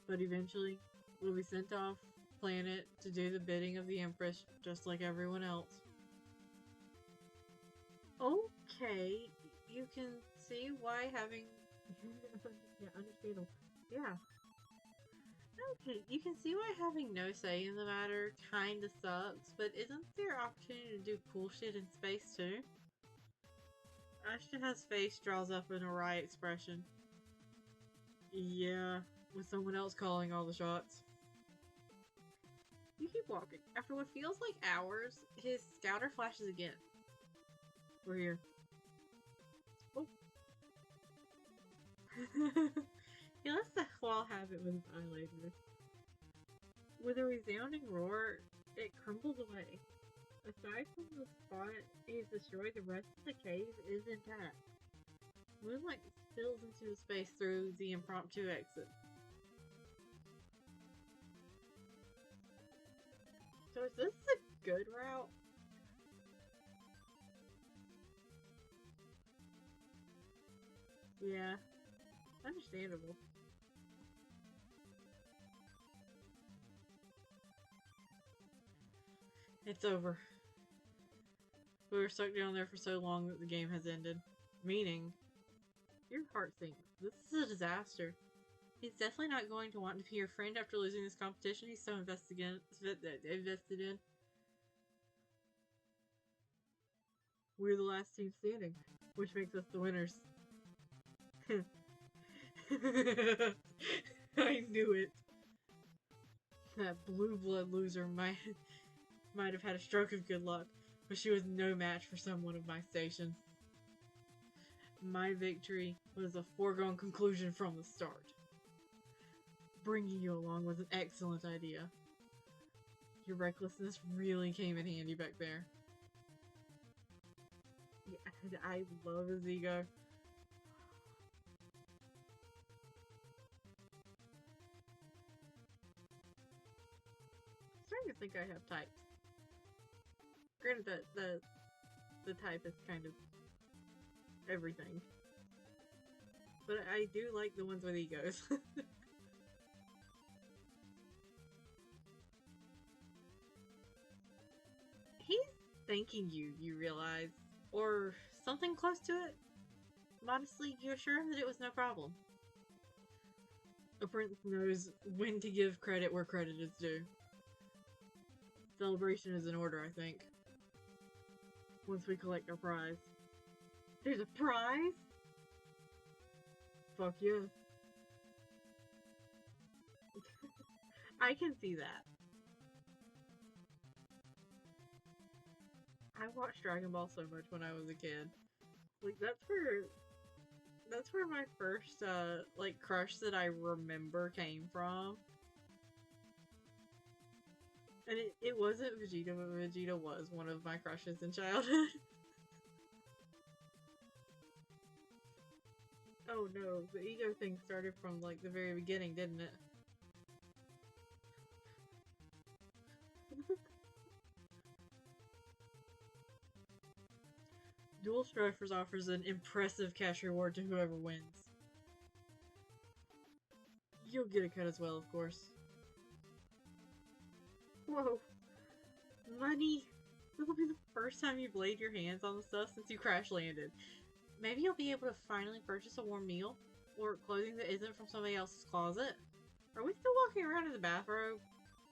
But eventually, we'll be sent off planet to do the bidding of the Empress, just like everyone else. Okay, you can see why having... yeah, understandable. Yeah. Okay, you can see why having no say in the matter kinda sucks, but isn't there opportunity to do cool shit in space too? Ashton's face draws up an awry expression. Yeah, with someone else calling all the shots. You keep walking. After what feels like hours, his scouter flashes again. We're here. Oh. He lets the wall have it with his eyeliner. With a resounding roar, it crumbles away. Aside from the spot he's destroyed, the rest of the cave is intact. Moonlight spills into space through the impromptu exit. So is this a good route? Yeah. Understandable. It's over. We were stuck down there for so long that the game has ended. Meaning, your heart sinks. This is a disaster. He's definitely not going to want to be your friend after losing this competition he's so invested in. We're the last team standing, which makes us the winners. I knew it. That blue blood loser might have had a stroke of good luck, but she was no match for someone of my station. My victory was a foregone conclusion from the start. Bringing you along was an excellent idea. Your recklessness really came in handy back there. Yeah, I love his ego. I'm starting to think I have types. Granted that the type is kind of everything. But I do like the ones with egos. He's thanking you, you realize. Or something close to it. Modestly, you assure him that it was no problem. A prince knows when to give credit where credit is due. Celebration is in order, I think. Once we collect our prize. There's a prize? Fuck yeah. I can see that. I watched Dragon Ball so much when I was a kid. Like, that's where my first, like, crush that I remember came from. And it wasn't Vegeta, but Vegeta was one of my crushes in childhood. Oh no, the ego thing started from, like, the very beginning, didn't it? Dual Strikers offers an impressive cash reward to whoever wins. You'll get a cut as well, of course. Whoa. Money! This'll be the first time you blade your hands on the stuff since you crash landed. Maybe you'll be able to finally purchase a warm meal, or clothing that isn't from somebody else's closet. Are we still walking around in the bathrobe?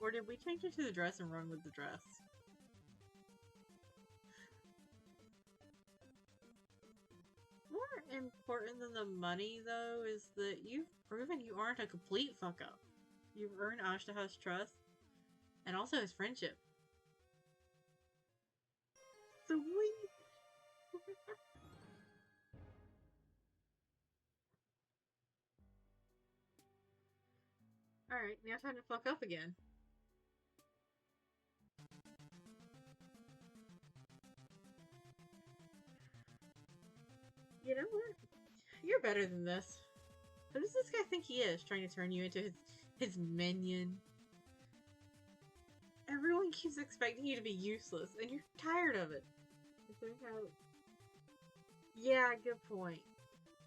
Or did we change into the dress and run with the dress? More important than the money, though, is that you've proven you aren't a complete fuck-up. You've earned Ashtaha's trust, and also his friendship. Sweet! Alright, now time to fuck up again. You know what? You're better than this. Who does this guy think he is, trying to turn you into his minion? Everyone keeps expecting you to be useless, and you're tired of it. Yeah, good point.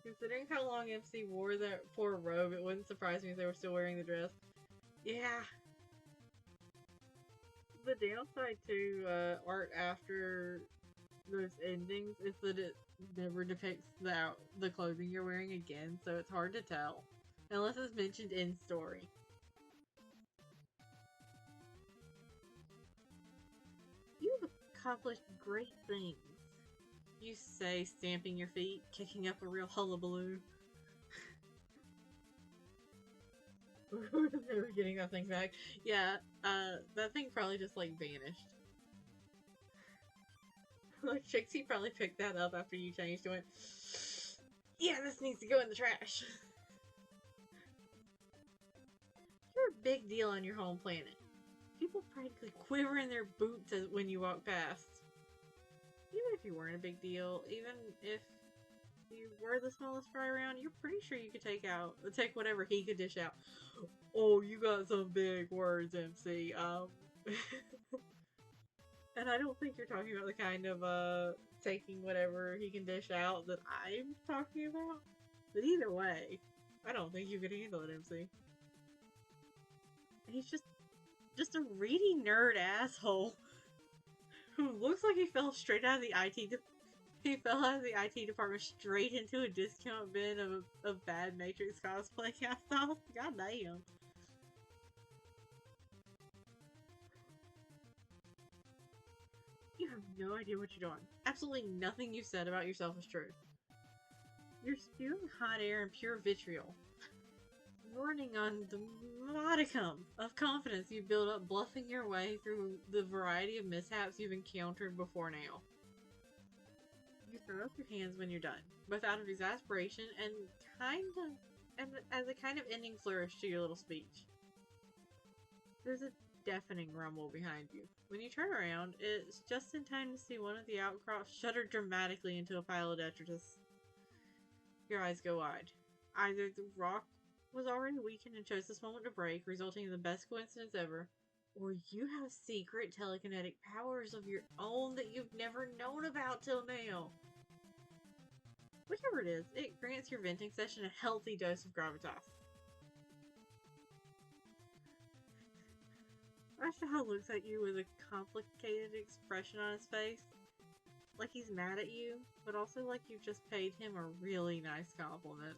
Considering how long MC wore that poor robe, it wouldn't surprise me if they were still wearing the dress. Yeah. The downside to art after those endings is that it never depicts the clothing you're wearing again, so it's hard to tell. Unless it's mentioned in story. You've accomplished great things. You say, stamping your feet, kicking up a real hullabaloo. We're never getting that thing back. Yeah, that thing probably just, like, vanished. Like, Trixie probably picked that up after you changed and went, yeah, this needs to go in the trash. You're a big deal on your home planet. People practically quiver in their boots when you walk past. Even if you weren't a big deal, even if you were the smallest fry around, you're pretty sure you could take whatever he could dish out. Oh, you got some big words, MC. And I don't think you're talking about the kind of, taking whatever he can dish out that I'm talking about. But either way, I don't think you could handle it, MC. He's just a reedy nerd asshole who looks like he fell straight out of the he fell out of the IT department straight into a discount bin of bad Matrix cosplay cast off. God damn. You have no idea what you're doing. Absolutely nothing you said about yourself is true. You're spewing hot air and pure vitriol. Running on the modicum of confidence you build up bluffing your way through the variety of mishaps you've encountered before now. You throw up your hands when you're done, both out of exasperation and as a kind of ending flourish to your little speech. There's a deafening rumble behind you. When you turn around, it's just in time to see one of the outcrops shudder dramatically into a pile of detritus. Your eyes go wide. Either the rock was already weakened and chose this moment to break, resulting in the best coincidence ever, or you have secret telekinetic powers of your own that you've never known about till now. Whichever it is, it grants your venting session a healthy dose of gravitas. Ashtaha looks at you with a complicated expression on his face. Like he's mad at you, but also like you've just paid him a really nice compliment.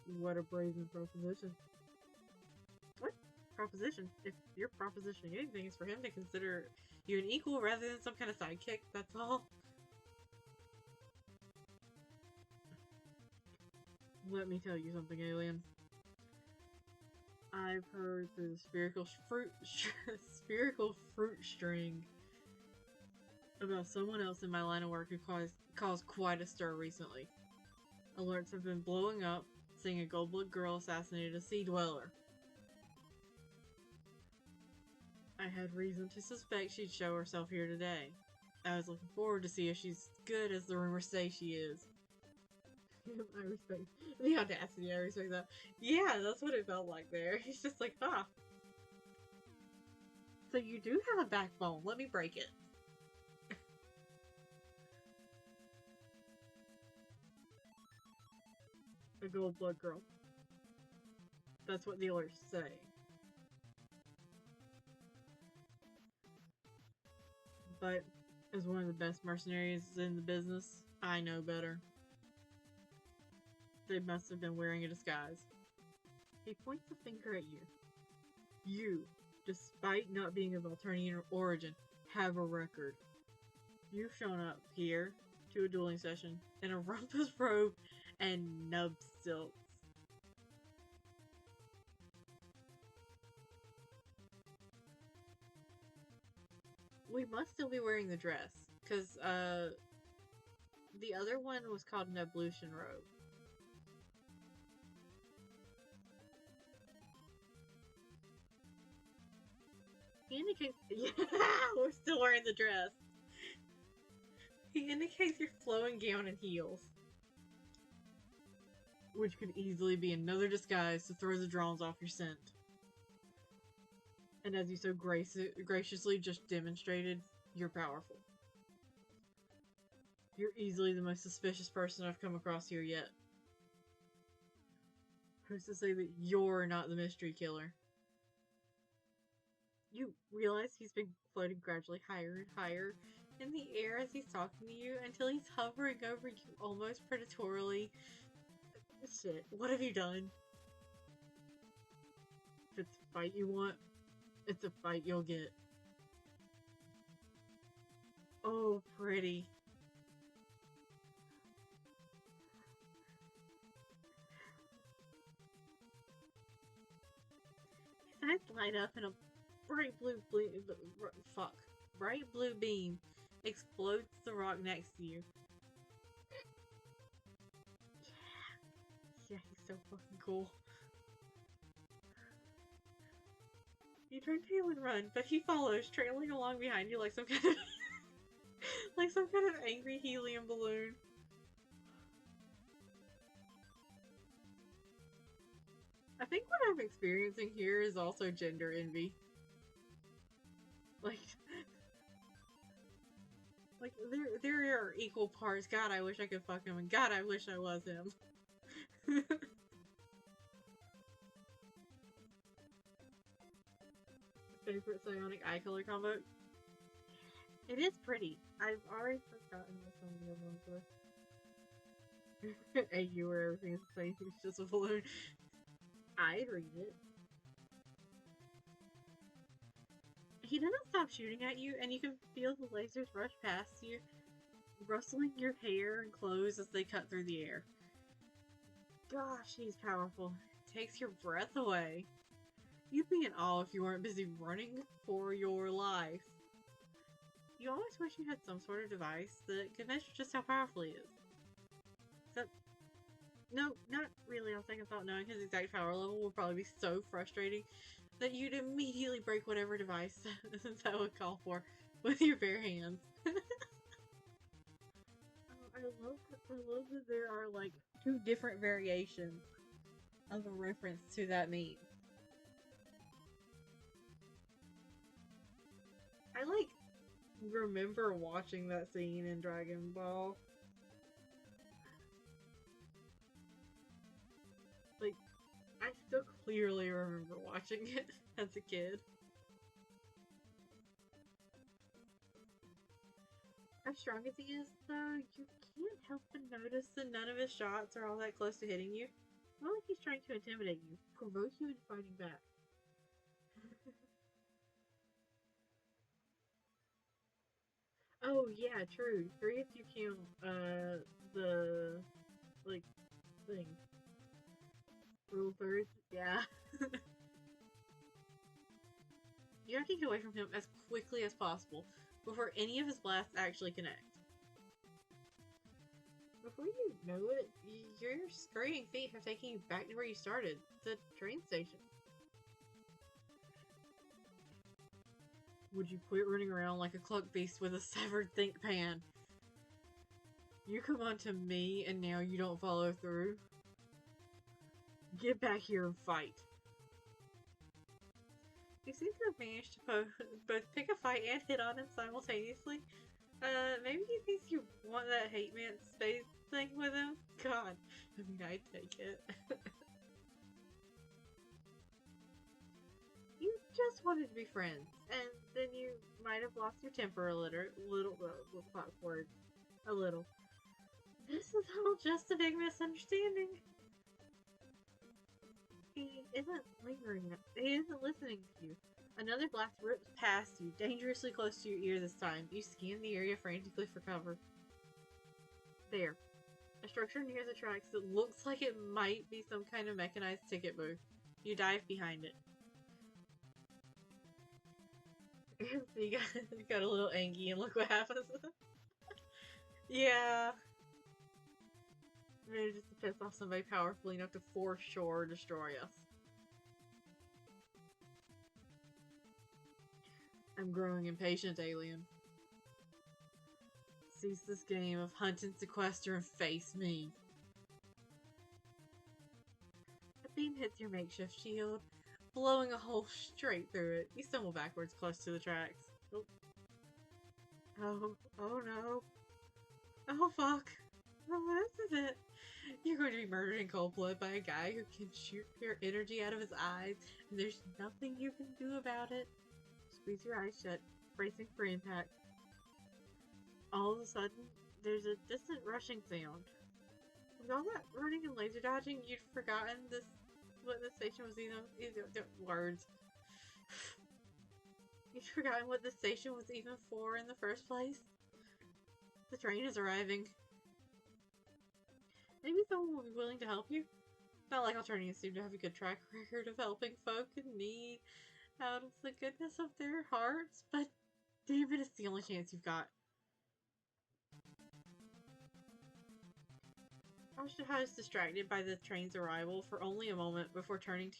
What a brazen proposition. What? proposition. If you're propositioning anything, it's for him to consider you an equal rather than some kind of sidekick, that's all. Let me tell you something, alien. I've heard the spherical fruit string about someone else in my line of work who caused quite a stir recently. Alerts have been blowing up, saying a gold-blood girl assassinated a sea dweller. I had reason to suspect she'd show herself here today. I was looking forward to see if she's good as the rumors say she is. I respect the audacity, I respect that. Yeah, that's what it felt like there. He's just like, ah. So you do have a backbone, let me break it. A gold blood girl. That's what the alerts say. But as one of the best mercenaries in the business, I know better. They must have been wearing a disguise. He points a finger at you. You, despite not being of Alternian origin, have a record. You've shown up here to a dueling session in a rumpus robe and nub silks. We must still be wearing the dress, because the other one was called an ablution robe. He indicates, yeah, we're still wearing the dress. He indicates your flowing gown and heels, which could easily be another disguise to throw the drones off your scent. And as you so graciously just demonstrated, you're powerful. You're easily the most suspicious person I've come across here yet. Who's to say that you're not the mystery killer? You realize he's been floating gradually higher and higher in the air as he's talking to you until he's hovering over you almost predatorily. Shit, what have you done? If it's a fight you want, it's a fight you'll get. Oh, pretty. His eyes light up in a bright blue beam explodes the rock next to you. Yeah, he's so fucking cool. You turn tail and run, but he follows, trailing along behind you like some kind of like some kind of angry helium balloon. I think what I'm experiencing here is also gender envy. Like there are equal parts. God, I wish I could fuck him, and God, I wish I was him. Favorite psionic eye color combo? It is pretty. I've already forgotten what some of the other ones were. AU where everything is the same, it's just a balloon. I'd read it. He doesn't stop shooting at you, and you can feel the lasers rush past you, rustling your hair and clothes as they cut through the air. Gosh, he's powerful. Takes your breath away. You'd be in awe if you weren't busy running for your life. You always wish you had some sort of device that could measure just how powerful he is. Except, no, not really on second thought. Knowing his exact power level will probably be so frustrating that you'd immediately break whatever device that would call for with your bare hands. I love that there are like 2 different variations of a reference to that meme. I like remember watching that scene in Dragon Ball. Like, I still clearly remember watching it as a kid. As strong as he is, though, you can't help but notice that none of his shots are all that close to hitting you. It's not like he's trying to intimidate you, provoke you into fighting back. Oh yeah, true. 3 if you count the like thing. Rule thirds. Yeah. You have to get away from him as quickly as possible before any of his blasts actually connect. Before you know it, your scurrying feet have taken you back to where you started, the train station. Would you quit running around like a cluck beast with a severed think pan? You come on to me and now you don't follow through? Get back here and fight. You seem to have managed to both pick a fight and hit on him simultaneously. Maybe he thinks you want that hate man space thing with him? God, I mean, I'd take it. You just wanted to be friends, and then you might have lost your temper a little, words, a little. This is all just a big misunderstanding. He isn't listening to you. Another blast rips past you, dangerously close to your ear this time. You scan the area frantically for cover. There. A structure near the tracks that looks like it might be some kind of mechanized ticket booth. You dive behind it. So you got a little angry and look what happens. Yeah. Maybe just to piss off somebody powerful enough to force sure destroy us. I'm growing impatient, alien. Cease this game of hunt and sequester and face me. A beam hits your makeshift shield, blowing a hole straight through it. You stumble backwards close to the tracks. Oh no. Oh fuck. Oh, this is it. You're going to be murdered in cold blood by a guy who can shoot pure energy out of his eyes, and there's nothing you can do about it. Squeeze your eyes shut, bracing for impact. All of a sudden, there's a distant rushing sound. With all that running and laser dodging, you'd forgotten what this station was even words. You'd forgotten what this station was even for in the first place. The train is arriving. Maybe someone will be willing to help you. Not like Alternians seem to have a good track record of helping folk in need out of the goodness of their hearts, but damn it, it's the only chance you've got. Ashtaha is distracted by the train's arrival for only a moment before turning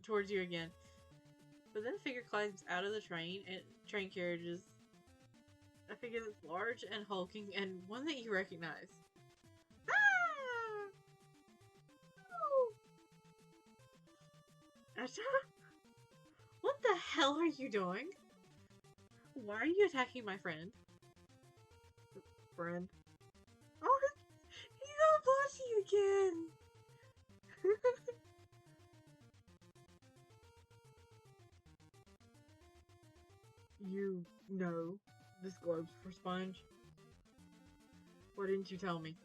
towards you again. But then a figure climbs out of the train carriages. A figure that's large and hulking, and one that you recognize. Ah! Oh! Ashtaha? What the hell are you doing? Why are you attacking my friend? Friend? Oh, he's all blushy again! You know this globe's for Sponge? Why didn't you tell me?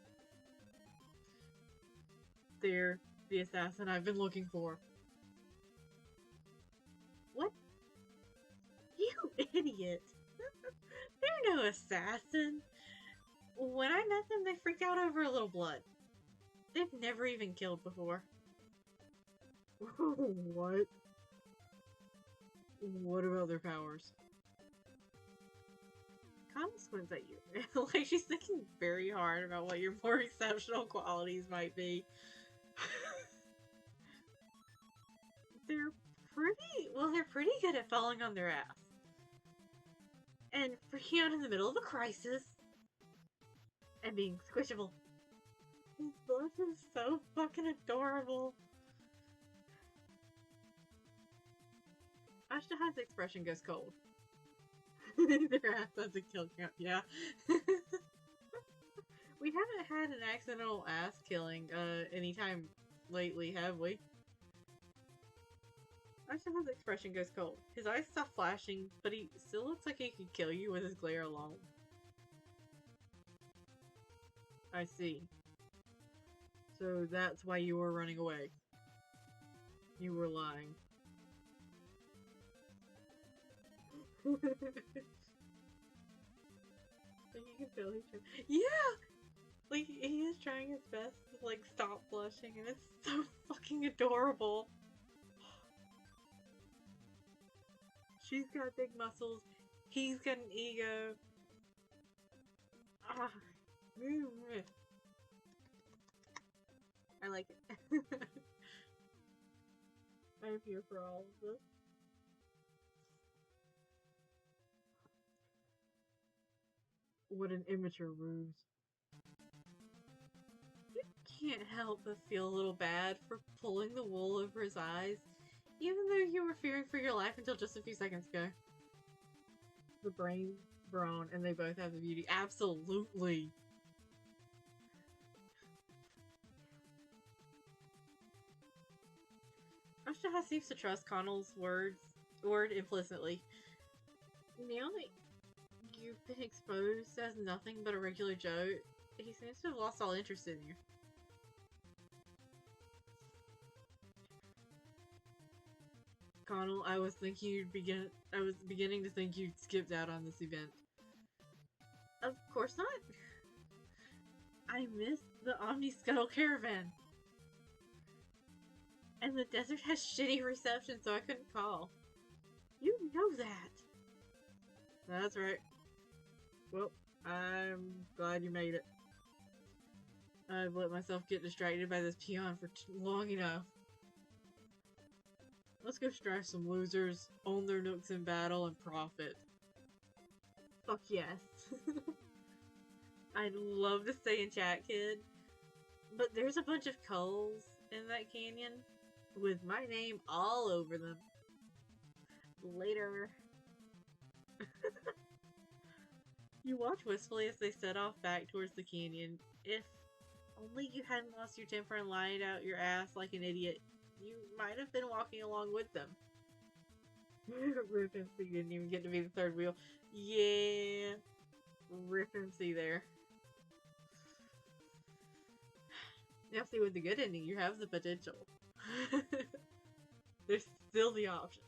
They're the assassin I've been looking for. What? You idiot! They're no assassin. When I met them, they freaked out over a little blood. They've never even killed before. What? What about their powers? Kama squints at you. Like she's thinking very hard about what your more exceptional qualities might be. They're pretty good at falling on their ass. And freaking out in the middle of a crisis. And being squishable. His blush is so fucking adorable. Ashtaha's expression goes cold. Their ass doesn't kill count, yeah. We haven't had an accidental ass killing anytime lately, have we? Ashtaha's expression goes cold. His eyes stop flashing, but he still looks like he could kill you with his glare alone. I see. So that's why you were running away. You were lying. Like, you can feel he's trying. Yeah! Like, he is trying his best to, like, stop blushing, and it's so fucking adorable. She's got big muscles. He's got an ego. Ah. I like it. I'm here for all of this. What an immature ruse. You can't help but feel a little bad for pulling the wool over his eyes, even though you were fearing for your life until just a few seconds ago. The brain's grown, and they both have the beauty. Absolutely. Ashtaha seems to trust Connell's word implicitly. Now that you've been exposed as nothing but a regular Joe, he seems to have lost all interest in you. Connell, I was beginning to think you'd skipped out on this event. Of course not. I missed the Omni Scuttle Caravan. And the desert has shitty reception, so I couldn't call. You know that. That's right. Well, I'm glad you made it. I've let myself get distracted by this peon for long enough. Let's go strife some losers, own their nooks in battle, and profit. Fuck yes. I'd love to stay in chat, kid. But there's a bunch of culls in that canyon with my name all over them. Later. You watch wistfully as they set off back towards the canyon. If only you hadn't lost your temper and lied out your ass like an idiot, you might have been walking along with them. Rip MC didn't even get to be the third wheel. Yeah. Rip MC there. Now see, with the good ending, you have the potential. There's still the option.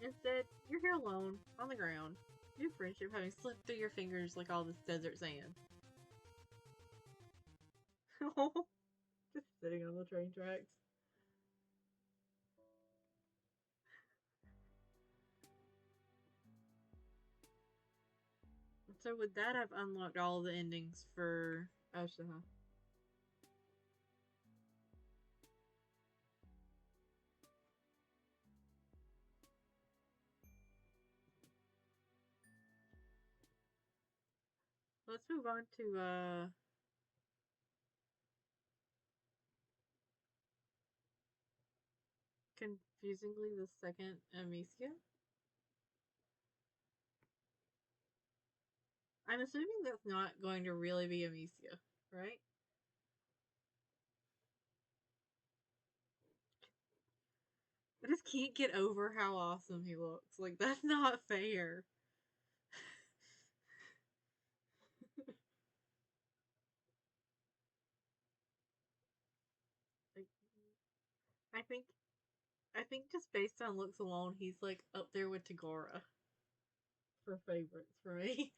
Instead, you're here alone, on the ground. Your friendship having slipped through your fingers like all this desert sand. Just sitting on the train tracks. So with that, I've unlocked all the endings for Ashtaha. Let's move on to, confusingly, the second Amicia. I'm assuming that's not going to really be Amicia, right? I just can't get over how awesome he looks. Like, that's not fair. Like, I think just based on looks alone, he's like up there with Tagora for favorites for me.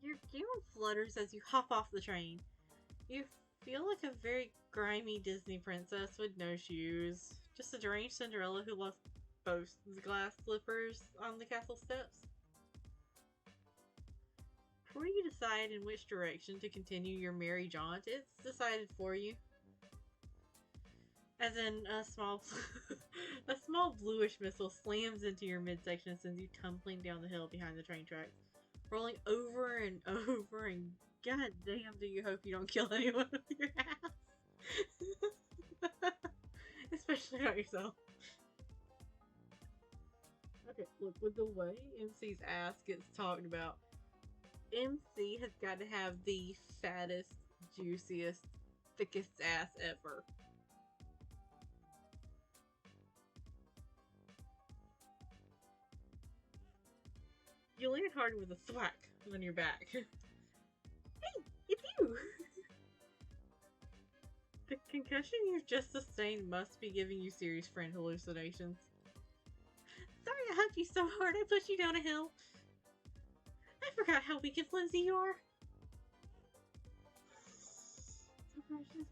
Your gown flutters as you hop off the train. You feel like a very grimy Disney princess with no shoes. Just a deranged Cinderella who left both glass slippers on the castle steps. Before you decide in which direction to continue your merry jaunt, it's decided for you. As in, a small bluish missile slams into your midsection and sends you tumbling down the hill behind the train tracks, rolling over and over, and goddamn do you hope you don't kill anyone with your ass. Especially not yourself. Okay, look, with the way MC's ass gets talked about, MC has got to have the fattest, juiciest, thickest ass ever. You land hard with a thwack on your back. Hey, it's you! The concussion you've just sustained must be giving you serious friend hallucinations. Sorry I hugged you so hard I pushed you down a hill. I forgot how weak and flimsy you are. So precious.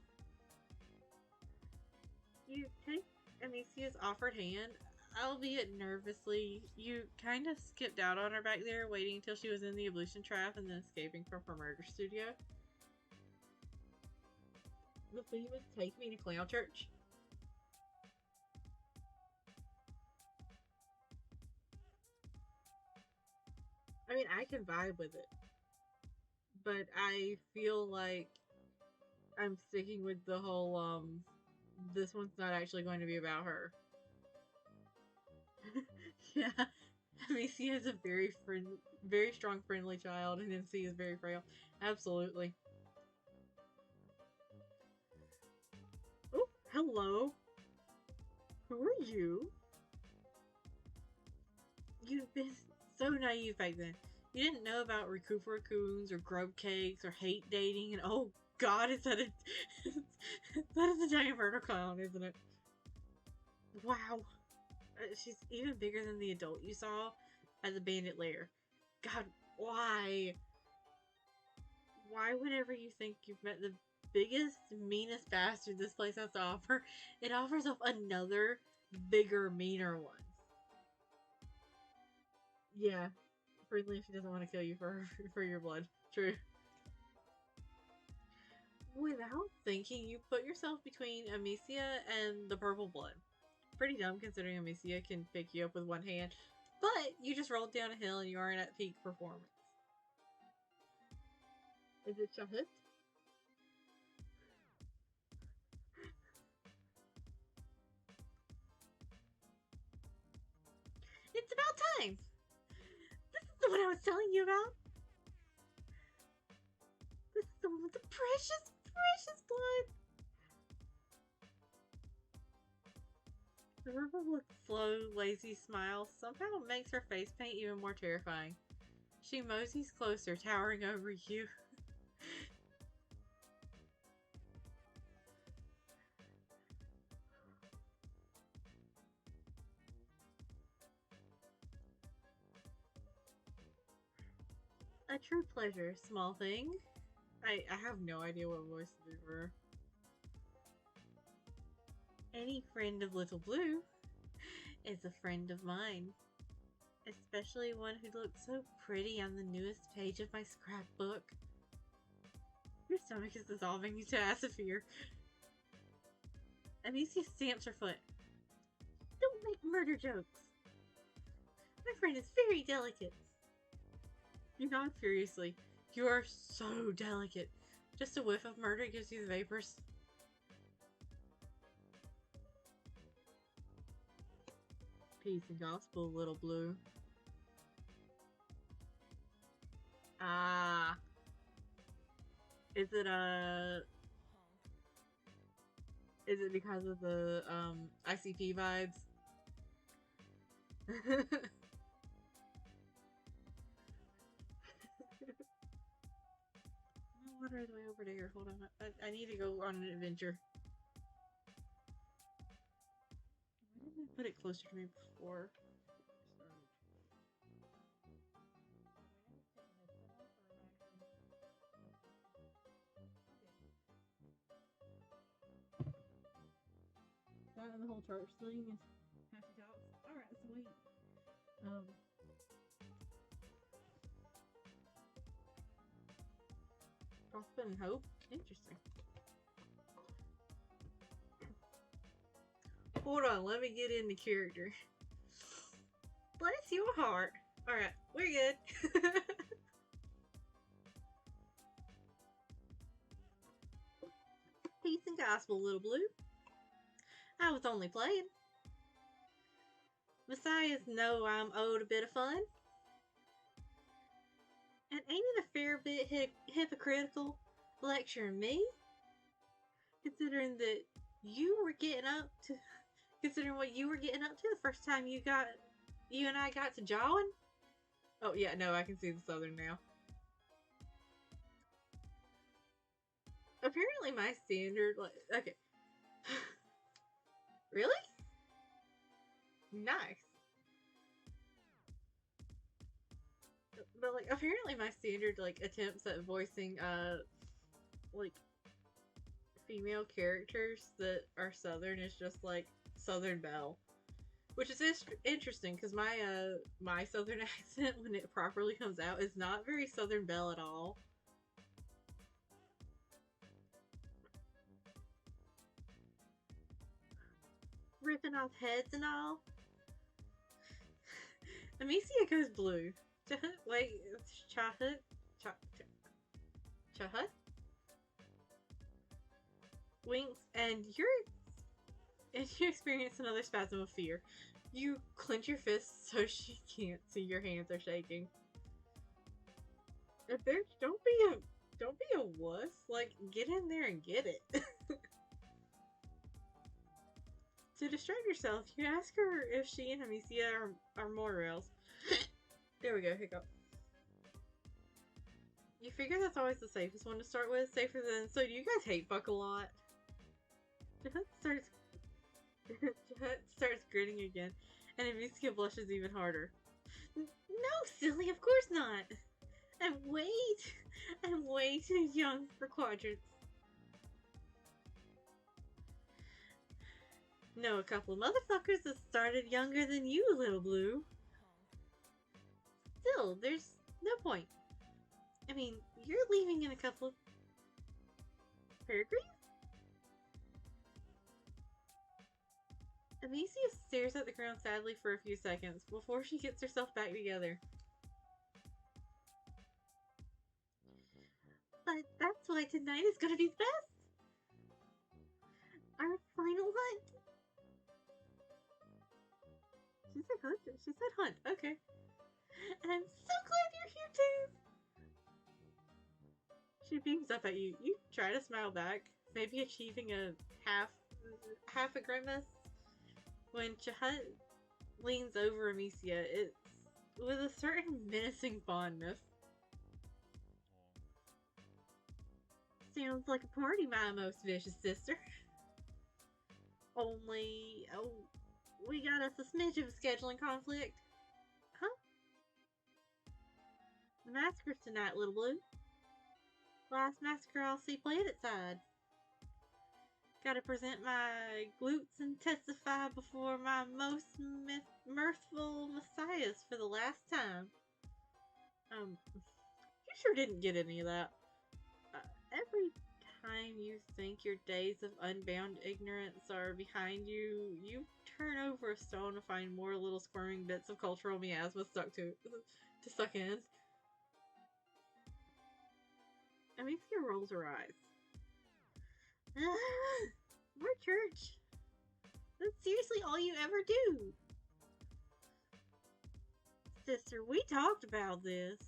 You take Amicia's offered hand, albeit nervously. You kind of skipped out on her back there, waiting until she was in the ablution trap and then escaping from her murder studio. The famous Take Me to Clown Church. I mean, I can vibe with it, but I feel like I'm sticking with the whole, this one's not actually going to be about her. Yeah, Amicia is a very strong, friendly child, and MC is very frail. Absolutely. Oh, hello. Who are you? You've been so naive back then. You didn't know about recupera raccoons or grub cakes or hate dating, and oh god, is that a that is a giant murder clown, isn't it? Wow. She's even bigger than the adult you saw at the bandit lair. God, why? Why, whenever you think you've met the biggest, meanest bastard this place has to offer, it offers up another, bigger, meaner one? Yeah, friendly if she doesn't want to kill you for your blood. True. Without thinking, you put yourself between Amicia and the purple blood. Pretty dumb considering Amicia can pick you up with one hand, but you just rolled down a hill and you aren't at peak performance. Is it Shahid? It's about time! This is the one I was telling you about! This is the one with the precious, precious blood! The Riverwood's slow, lazy smile somehow makes her face paint even more terrifying. She moseys closer, towering over you. A true pleasure, small thing. I have no idea what voice to do for her. Any friend of Little Blue is a friend of mine. Especially one who looks so pretty on the newest page of my scrapbook. Your stomach is dissolving into asphere. Amicia stamps her foot. Don't make murder jokes. My friend is very delicate. You nod furiously. You are so delicate. Just a whiff of murder gives you the vapors. Peace and gospel, Little Blue. Ah. Is it because of the ICP vibes? Water is way over there. Hold on. I need to go on an adventure. Why didn't I put it closer to me before? That and the whole church thing is happy talks. Alright, sweet. Prospect and hope? Interesting. Hold on, let me get into character. Bless your heart. Alright, we're good. Peace and gospel, Little Blue. I was only playing. Messiahs know I'm owed a bit of fun. And ain't it a fair bit hypocritical lecturing me? Considering that you were getting up to, considering what you were getting up to the first time you and I got to jawing. Oh yeah, no, I can see the southern now. apparently my standard, like, okay. Really? Nice. But, like, apparently my standard, like, attempts at voicing, like, female characters that are Southern is just, like, Southern Belle. Which is interesting, because my Southern accent, when it properly comes out, is not very Southern Belle at all. Ripping off heads and all. Amicia goes blue. Wait, Chahut? Chahut? Winks, and you experience another spasm of fear. You clench your fists so she can't see your hands are shaking. If there's don't be a wuss. Like, get in there and get it. To distract yourself, you ask her if she and Amicia are morals. There we go, hiccup. You figure that's always the safest one to start with, safer than, so do you guys hate fuck a lot? Starts grinning again, and Amicia blushes even harder. No, silly, of course not. I'm way too young for quadrants. Know a couple of motherfuckers that started younger than you, little blue. Still, there's no point. I mean, you're leaving in a couple of paragraphs? Amicia stares at the ground sadly for a few seconds before she gets herself back together. But that's why tonight is gonna be the best! Our final hunt! She said hunt? She said hunt, okay. And I'm so glad you're here too! She beams up at you. You try to smile back, maybe achieving a half a grimace. When Chahut leans over Amicia, it's with a certain menacing fondness. Sounds like a party, my most vicious sister. Only, oh, we got us a smidge of a scheduling conflict. Huh? The massacre's tonight, little blue. Last massacre I'll see planet-side. Gotta present my glutes and testify before my most mirthful messiahs for the last time. You sure didn't get any of that. Every time you think your days of unbound ignorance are behind you, you turn over a stone to find more little squirming bits of cultural miasma stuck to suck in. Amicia rolls her eyes. More church. That's seriously all you ever do. Sister, we talked about this.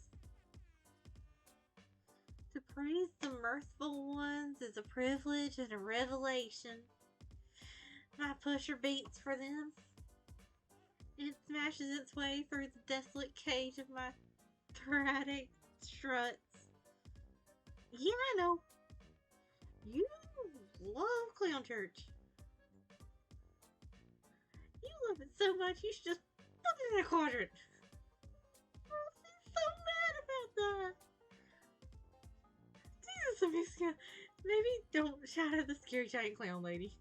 To praise the mirthful ones is a privilege and a revelation. My pusher beats for them. It smashes its way through the desolate cage of my thoracic struts. Yeah, I know. You love clown church. You love it so much you should just put it in a quadrant. Oh, she's so mad about that. Jesus, Amicia, maybe don't shout at the scary giant clown lady.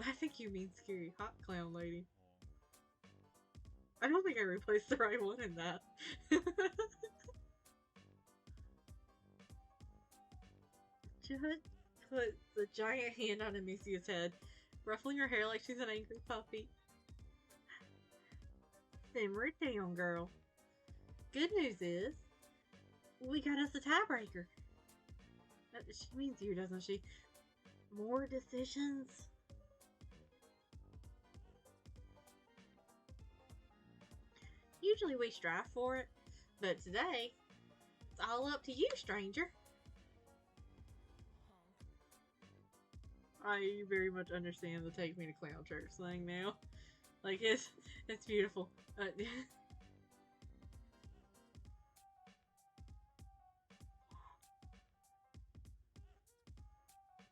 I think you mean scary hot clown lady. I don't think I replaced the right one in that. Chahut puts a giant hand on Amicia's head, ruffling her hair like she's an angry puppy. Simmer it down, girl. Good news is, we got us a tiebreaker. She means you, doesn't she? More decisions? Usually we strive for it, but today, it's all up to you, stranger. I very much understand the take me to clown church thing now. Like, it's beautiful.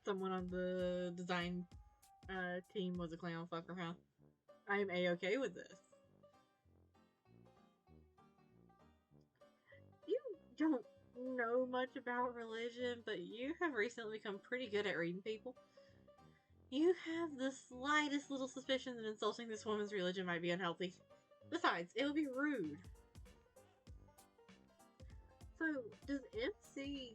someone on the design team was a clown fucker, huh? I'm a-okay with this. You don't know much about religion, but you have recently become pretty good at reading people. You have the slightest little suspicion that insulting this woman's religion might be unhealthy. Besides, it would be rude. So, does MC...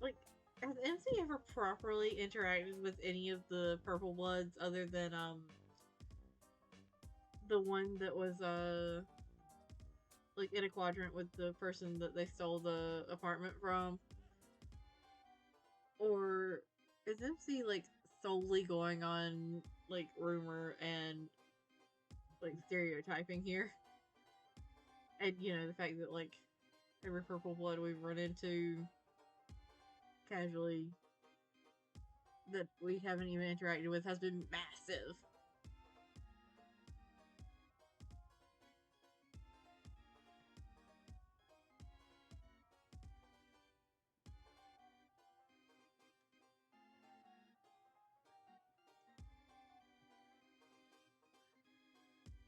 Like, has MC ever properly interacted with any of the Purple Bloods other than, the one that was, like, in a quadrant with the person that they stole the apartment from? Or is MC, like, solely going on, like, rumor and, like, stereotyping here? And, you know, the fact that, like, every Purple Blood we've run into casually that we haven't even interacted with has been massive.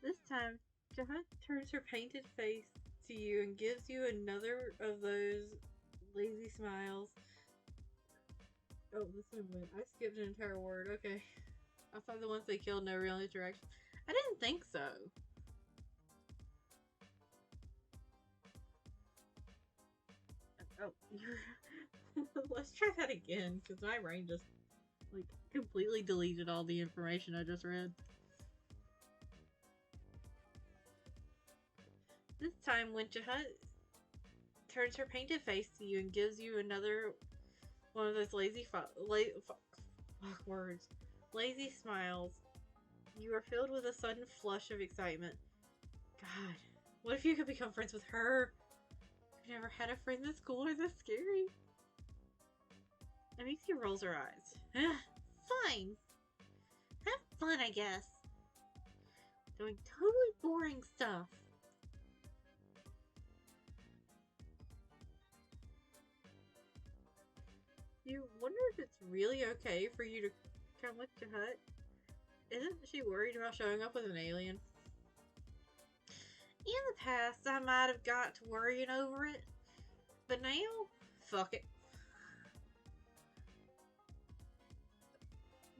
This time, Jahat turns her painted face to you and gives you another of those lazy smiles. Oh, this one went. I skipped an entire word. Okay. Outside the ones they killed, no real interaction. I didn't think so. Oh, let's try that again, because my brain just, like, completely deleted all the information I just read. This time, when Jahat turns her painted face to you and gives you another one of those lazy smiles, you are filled with a sudden flush of excitement. God, what if you could become friends with her? I've never had a friend this cool or this scary. Amixia rolls her eyes. Fine. Have fun, I guess. Doing totally boring stuff. You wonder if it's really okay for you to come with Jahat? Isn't she worried about showing up with an alien? In the past, I might have got to worrying over it. But now, fuck it.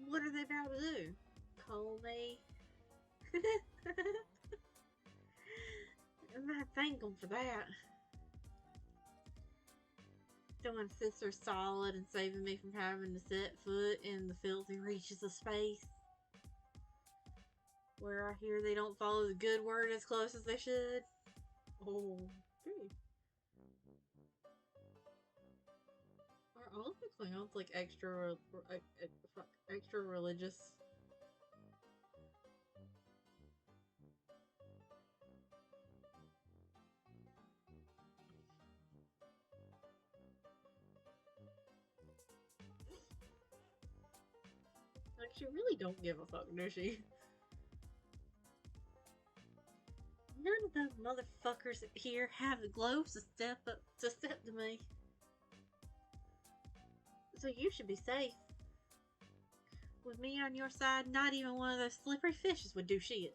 What are they about to do? Call me? I might thank them for that. Doing sister solid and saving me from having to set foot in the filthy reaches of space. Where I hear they don't follow the good word as close as they should. Oh, okay. Are all of the clowns like extra religious? Like, she really don't give a fuck, does she? None of those motherfuckers here have the globes to step to me. So you should be safe. With me on your side, not even one of those slippery fishes would do shit.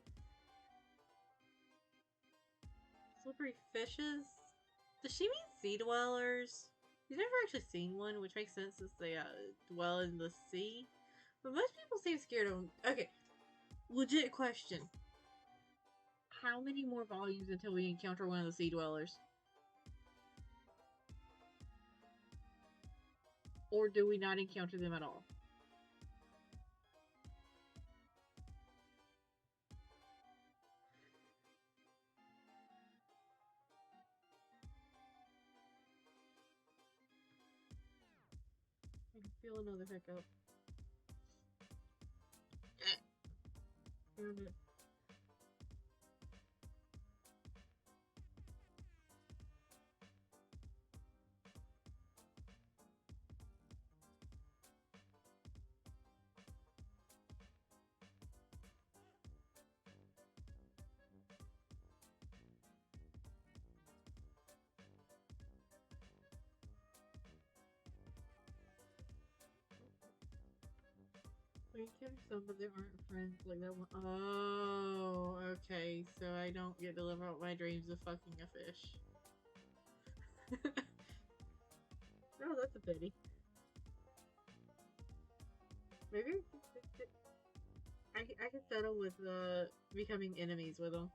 Slippery fishes? Does she mean sea dwellers? You've never actually seen one, which makes sense since they dwell in the sea. But most people seem scared of them. Okay, legit question. How many more volumes until we encounter one of the sea dwellers? Or do we not encounter them at all? I can feel another hiccup. Found it. We can some, but they aren't friends like that one. Oh, okay. So I don't get to live out my dreams of fucking a fish. Oh, that's a pity. Maybe I could settle with becoming enemies with them.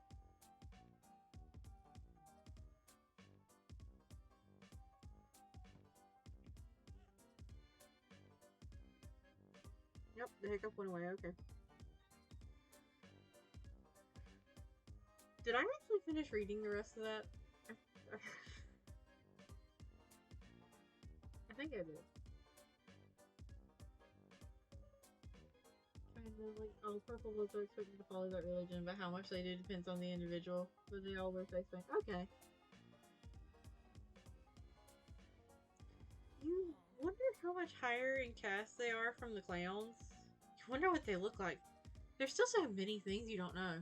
Yep, the hiccup went away. Okay. Did I actually finish reading the rest of that? I think I did. Kind of like, all purple bloods are expected to follow that religion, but how much they do depends on the individual. But they all wear face paint. Okay. You wonder how much higher in caste they are from the clowns? You wonder what they look like. There's still so many things you don't know.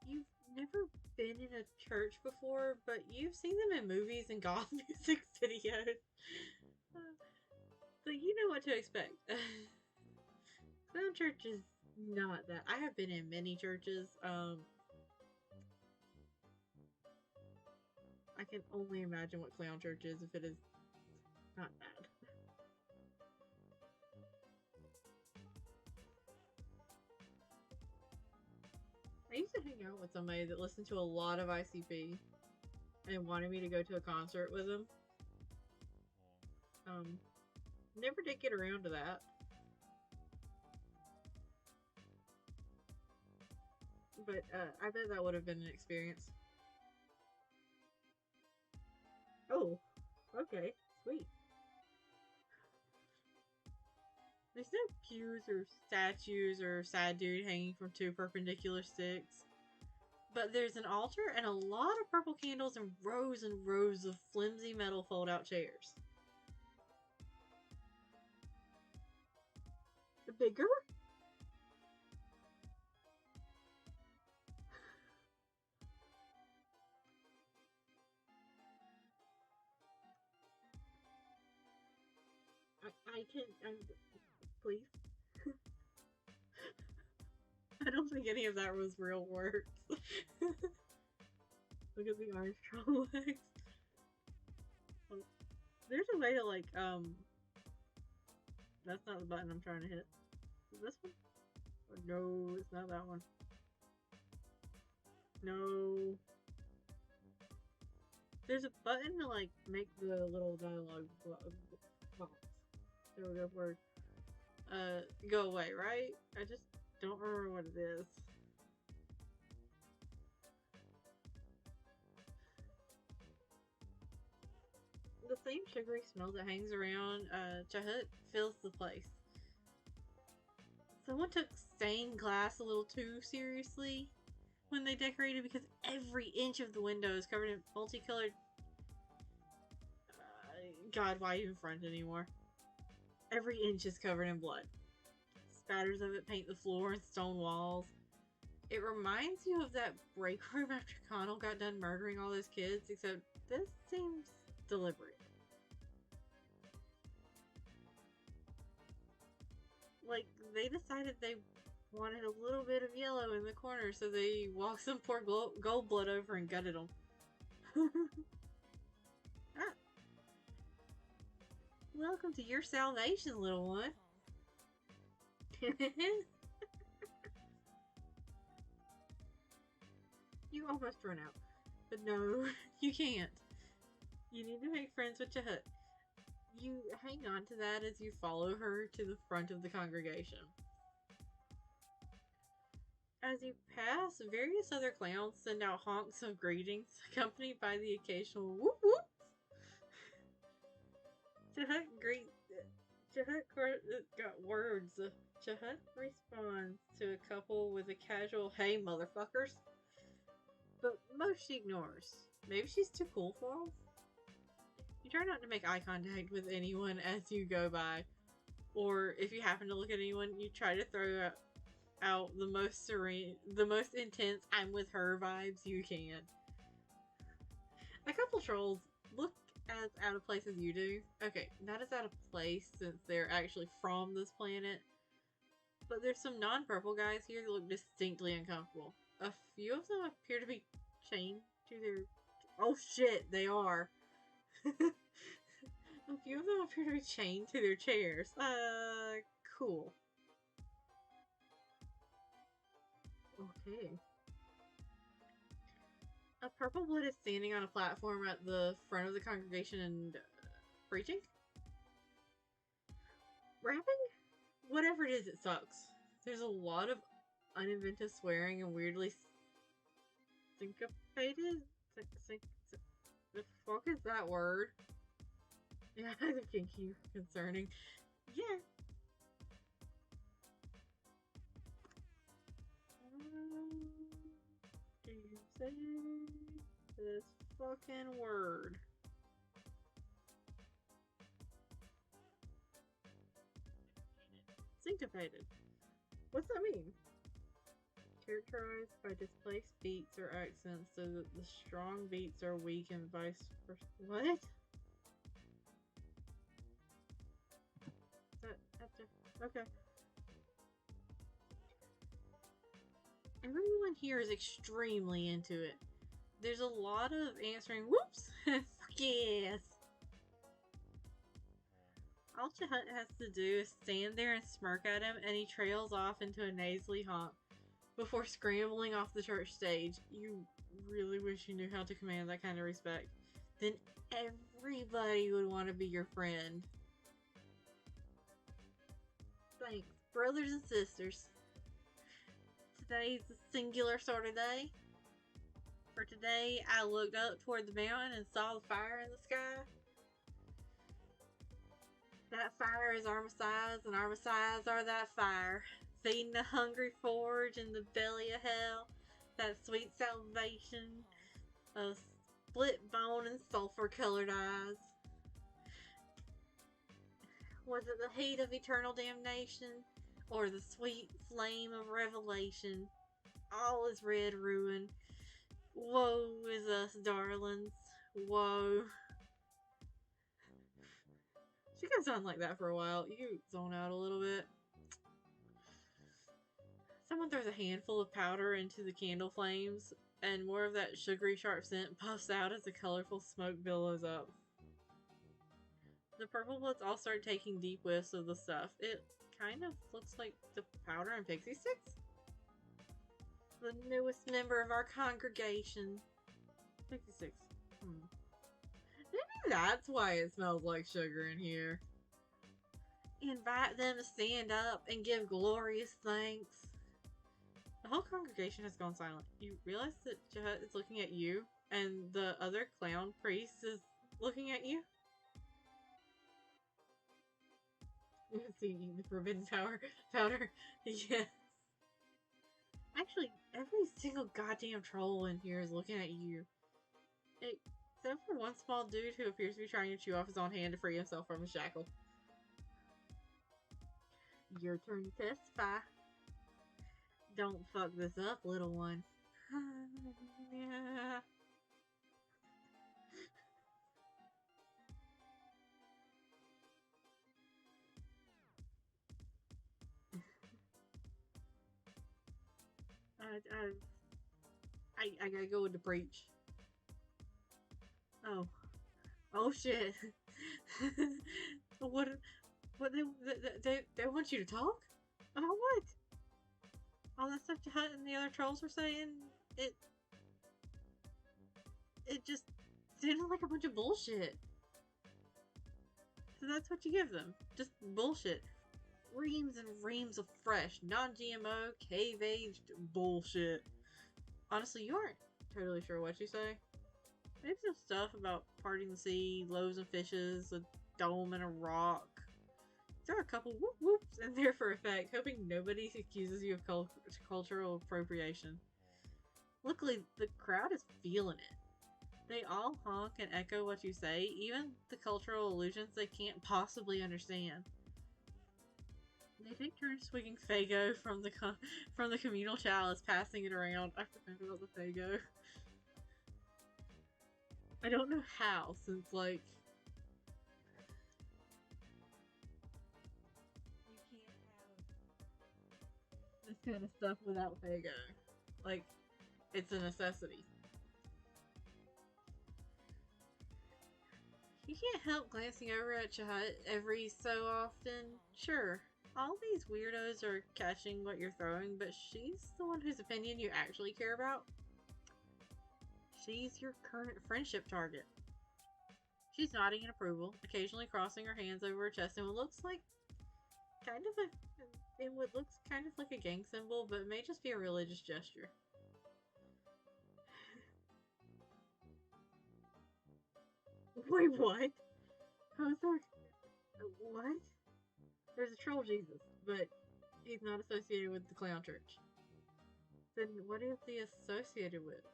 You've never been in a church before, but you've seen them in movies and goth music videos. So you know what to expect. Clown church is not that. I have been in many churches. I can only imagine what clown church is if it is not bad. I used to hang out with somebody that listened to a lot of ICP and wanted me to go to a concert with them. Never did get around to that. But I bet that would have been an experience. Oh, okay, sweet. There's no pews or statues or sad dude hanging from two perpendicular sticks. But there's an altar and a lot of purple candles and rows of flimsy metal fold-out chairs. Bigger? I can, please. I don't think any of that was real words. Look at the orange troll legs. There's a way to like, that's not the button I'm trying to hit. Is this one? Oh, no, it's not that one. No. There's a button to like make the little dialogue box. There we go, word. Go away, right? I just don't remember what it is. The same sugary smell that hangs around Chahut fills the place. Someone took stained glass a little too seriously when they decorated because every inch of the window is covered in multicolored. God, why even front anymore? Every inch is covered in blood. Spatters of it paint the floor and stone walls. It reminds you of that break room after Connell got done murdering all those kids, except this seems deliberate. Like, they decided they wanted a little bit of yellow in the corner, so they walked some poor gold blood over and gutted them. Ah. Welcome to your salvation, little one. You almost run out. But no, you can't. You need to make friends with Chahut. You hang on to that as you follow her to the front of the congregation. As you pass, various other clowns send out honks of greetings, accompanied by the occasional whoop whoop. Chahut got words. Chahut responds to a couple with a casual, "Hey, motherfuckers." But most she ignores. Maybe she's too cool for them? You try not to make eye contact with anyone as you go by. Or if you happen to look at anyone, you try to throw out the most serene, the most intense "I'm with her" vibes you can. A couple trolls look as out of place as you do. Okay, not as out of place since they're actually from this planet. But there's some non-purple guys here that look distinctly uncomfortable. A few of them appear to be chained to their... Oh shit, they are. A few of them appear to be chained to their chairs. Cool. Okay. A purple blood is standing on a platform at the front of the congregation and preaching? Rapping? Whatever it is, it sucks. There's a lot of uninventive swearing and weirdly syncopated? The fuck is that word? Yeah, I think you concerning. Yeah. You say this fucking word. Syncopated. What's that mean? Characterized by displaced beats or accents so that the strong beats are weak and vice versa. What? Okay. Everyone here is extremely into it. There's a lot of answering whoops. Fuck yes. All Chahut has to do is stand there and smirk at him, and he trails off into a nasally honk before scrambling off the church stage. You really wish you knew how to command that kind of respect. Then everybody would want to be your friend. Thanks, brothers and sisters. Today's a singular sort of day. For today, I looked up toward the mountain and saw the fire in the sky. That fire is Armasize, and Armasize are that fire. Feeding the hungry forge in the belly of hell. That sweet salvation of split bone and sulfur-colored eyes. Was it the heat of eternal damnation, or the sweet flame of revelation? All is red ruin. Woe is us, darlings. Woe. She can sound like that for a while. You zone out a little bit. Someone throws a handful of powder into the candle flames, and more of that sugary sharp scent puffs out as the colorful smoke billows up. The purple bloods all start taking deep whiffs of the stuff. It kind of looks like the powder and pixie sticks? The newest member of our congregation. Pixie sticks. Maybe that's why it smells like sugar in here. Invite them to stand up and give glorious thanks. The whole congregation has gone silent. You realize that Chahut is looking at you, and the other clown priest is looking at you? See, the forbidden powder. Yes. Actually, every single goddamn troll in here is looking at you. Except for one small dude who appears to be trying to chew off his own hand to free himself from the shackle. Your turn to testify. Don't fuck this up, little one. Yeah. I gotta go with the breach. Oh shit. What they want you to talk? About what? All that stuff Chahut and the other trolls were saying, it just sounded like a bunch of bullshit. So that's what you give them. Just bullshit. Reams and reams of fresh, non-GMO, cave-aged bullshit. Honestly, you aren't totally sure what you say. Maybe some stuff about parting the sea, loaves and fishes, a dome and a rock. Throw a couple whoop whoops in there for effect, hoping nobody accuses you of cultural appropriation. Luckily, the crowd is feeling it. They all honk and echo what you say, even the cultural allusions they can't possibly understand. They take turns swigging Faygo from the communal chalice, passing it around. I forgot about the Faygo. I don't know how, since, like, you can't have this kind of stuff without Fago. Like, it's a necessity. You can't help glancing over at Chahat every so often. Sure, all these weirdos are catching what you're throwing, but she's the one whose opinion you actually care about. She's your current friendship target. She's nodding in approval, occasionally crossing her hands over her chest in what looks like kind of a gang symbol, but it may just be a religious gesture. Wait, what? How's there? What? There's a troll Jesus, but he's not associated with the clown church. Then what is he associated with?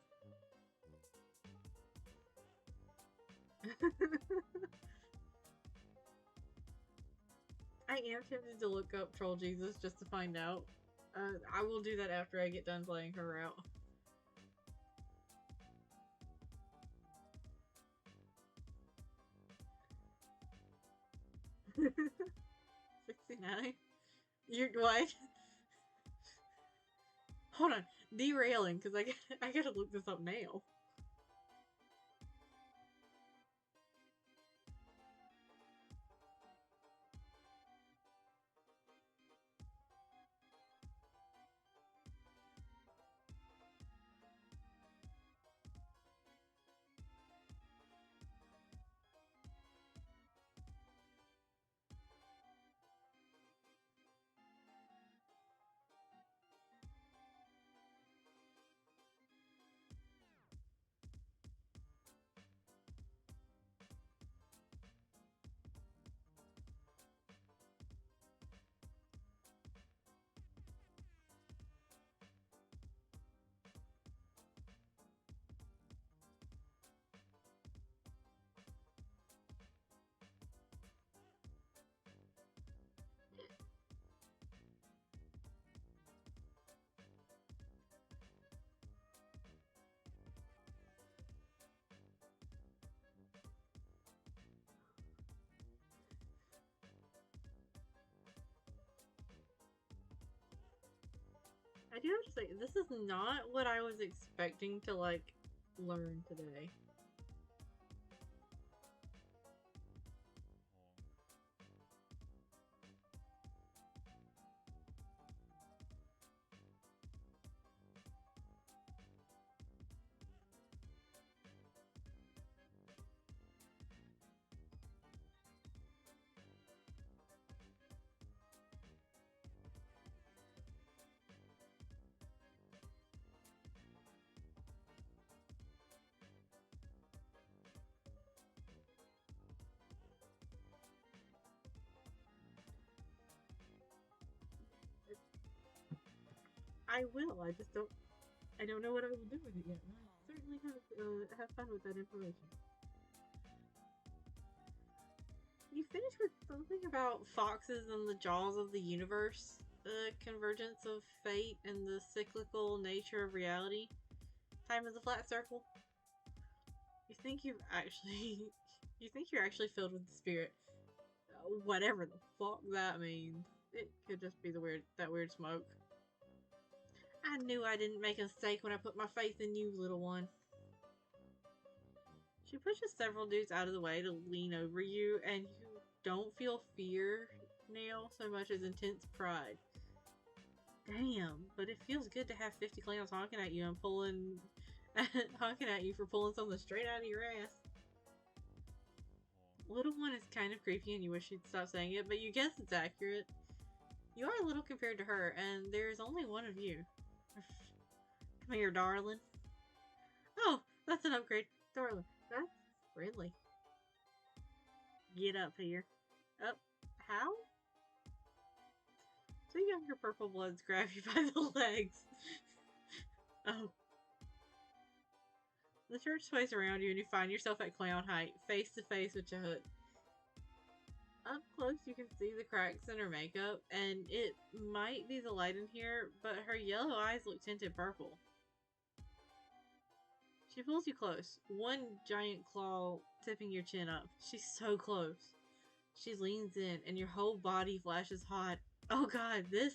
I am tempted to look up Troll Jesus just to find out. I will do that after I get done playing her out. 69? You're what? Hold on, derailing because I gotta look this up now. I do have to say, this is not what I was expecting to, like, learn today. I will, I don't know what I will do with it yet. I certainly have fun with that information. You finished with something about foxes and the jaws of the universe, the convergence of fate and the cyclical nature of reality. Time is a flat circle. You think you're actually filled with the spirit. Whatever the fuck that means. It could just be that weird smoke. I knew I didn't make a mistake when I put my faith in you, little one. She pushes several dudes out of the way to lean over you, and you don't feel fear now so much as intense pride. Damn, but it feels good to have 50 clowns honking at you and honking at you for pulling something straight out of your ass. Little one is kind of creepy and you wish she'd stop saying it, but you guess it's accurate. You are little compared to her, and there's only one of you. Come here, darling. Oh, that's an upgrade. Darling, that's friendly. Get up here. Up. How? Two younger purple bloods grab you by the legs. Oh. The church sways around you and you find yourself at clown height, face to face with Chahat. Up close you can see the cracks in her makeup, and it might be the light in here, but her yellow eyes look tinted purple. She pulls you close, one giant claw tipping your chin up. She's so close. She leans in, and your whole body flashes hot. Oh god, this.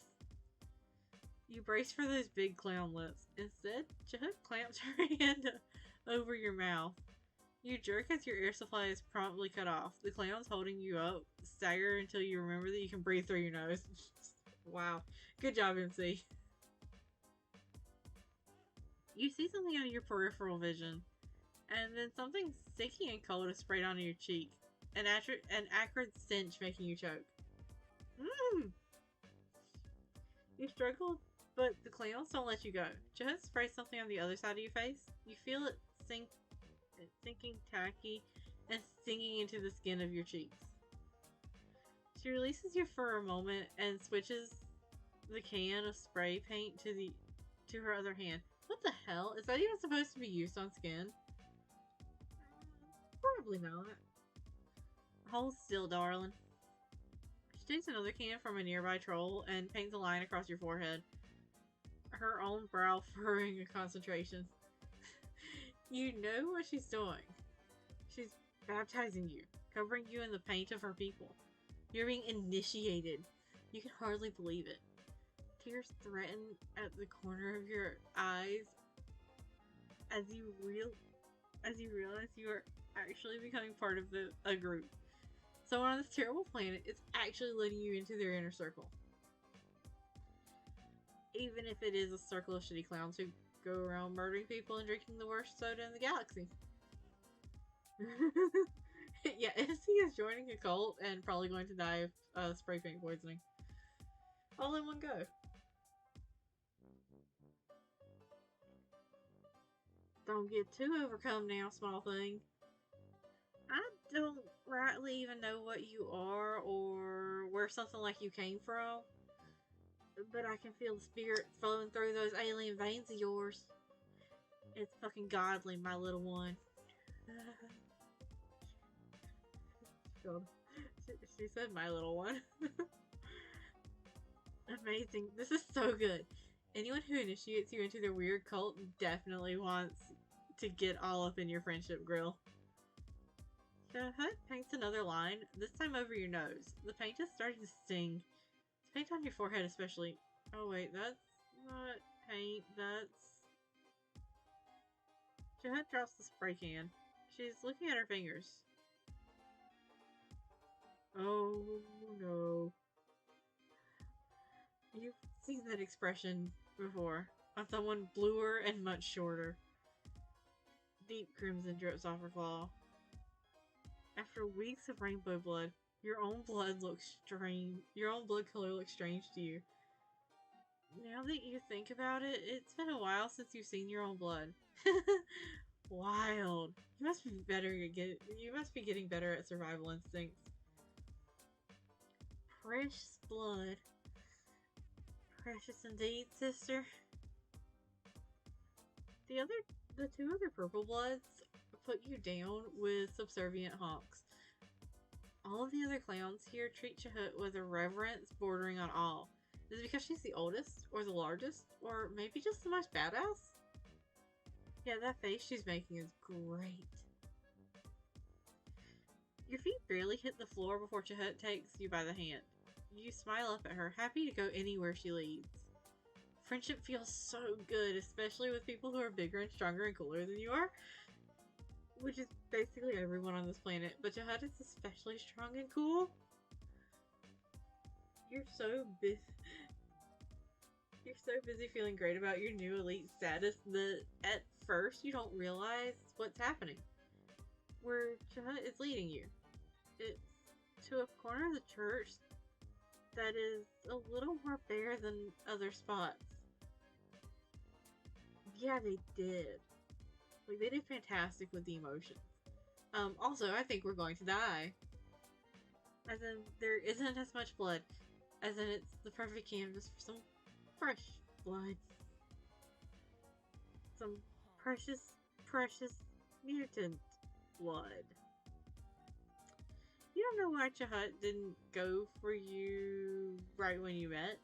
You brace for those big clown lips. Instead, Chihut clamps her hand over your mouth. You jerk as your air supply is promptly cut off. The clown's holding you up, stagger until you remember that you can breathe through your nose. Wow. Good job, MC. You see something out of your peripheral vision, and then something sticky and cold is sprayed onto your cheek. An acrid stench making you choke. Mmm! You struggle, but the clowns don't let you go. Just spray something on the other side of your face. You feel it sinking tacky and sinking into the skin of your cheeks. She releases you for a moment and switches the can of spray paint to her other hand. What the hell? Is that even supposed to be used on skin? Probably not. Hold still, darling. She takes another can from a nearby troll and paints a line across your forehead. Her own brow furrowing in concentration. You know what she's doing. She's baptizing you, covering you in the paint of her people. You're being initiated. You can hardly believe it. Tears threaten at the corner of your eyes as you realize you are actually becoming part of a group. Someone on this terrible planet is actually letting you into their inner circle. Even if it is a circle of shitty clowns who go around murdering people and drinking the worst soda in the galaxy. Yeah, MC is joining a cult and probably going to die of spray paint poisoning. All in one go. Don't get too overcome now, small thing. I don't rightly even know what you are or where something like you came from, but I can feel the spirit flowing through those alien veins of yours. It's fucking godly, my little one. She said my little one. Amazing. This is so good. Anyone who initiates you into their weird cult definitely wants to get all up in your friendship grill. Chihut paints another line, this time over your nose. The paint is starting to sting. It's paint on your forehead especially. Oh wait, that's not paint, that's... Chihut drops the spray can. She's looking at her fingers. Oh no. You've seen that expression before on someone bluer and much shorter. Deep crimson drips off her claw. After weeks of rainbow blood, your own blood looks strange. Your own blood color looks strange to you. Now that you think about it, it's been a while since you've seen your own blood. Wild. You must be getting better at survival instincts. Precious blood. Precious indeed, sister. The two other purple bloods put you down with subservient honks. All of the other clowns here treat Chihut with a reverence bordering on awe. Is it because she's the oldest, or the largest, or maybe just the most badass? Yeah, that face she's making is great. Your feet barely hit the floor before Chihut takes you by the hand. You smile up at her, happy to go anywhere she leads. Friendship feels so good, especially with people who are bigger and stronger and cooler than you are. Which is basically everyone on this planet, but Chihut is especially strong and cool. You're so busy feeling great about your new elite status that at first you don't realize what's happening. Where Chihut is leading you. It's to a corner of the church that is a little more bare than other spots. Yeah, they did. Like, they did fantastic with the emotions. Also, I think we're going to die. As in, there isn't as much blood. As in, it's the perfect canvas for some fresh blood. Some precious, precious mutant blood. You don't know why Chihut didn't go for you right when you met.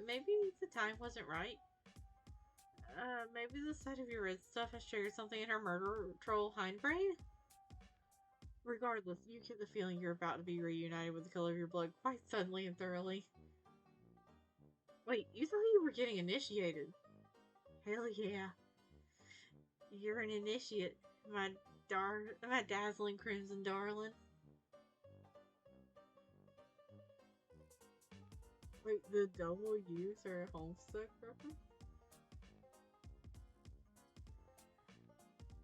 Maybe the time wasn't right. Maybe the sight of your red stuff has triggered something in her murder troll hindbrain? Regardless, you get the feeling you're about to be reunited with the color of your blood quite suddenly and thoroughly. Wait, you thought you were getting initiated? Hell yeah. You're an initiate, my dazzling crimson darling. Wait, the double use or a homesick reference?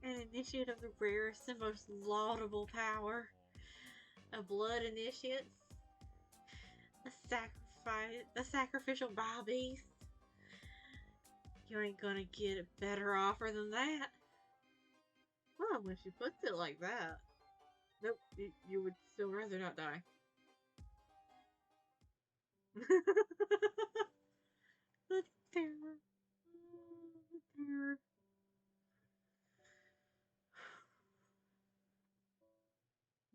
An initiate of the rarest and most laudable power. A blood initiate. A sacrificial beast. You ain't gonna get a better offer than that. Well, when she puts it like that. Nope, you would still rather not die. The terror. The terror.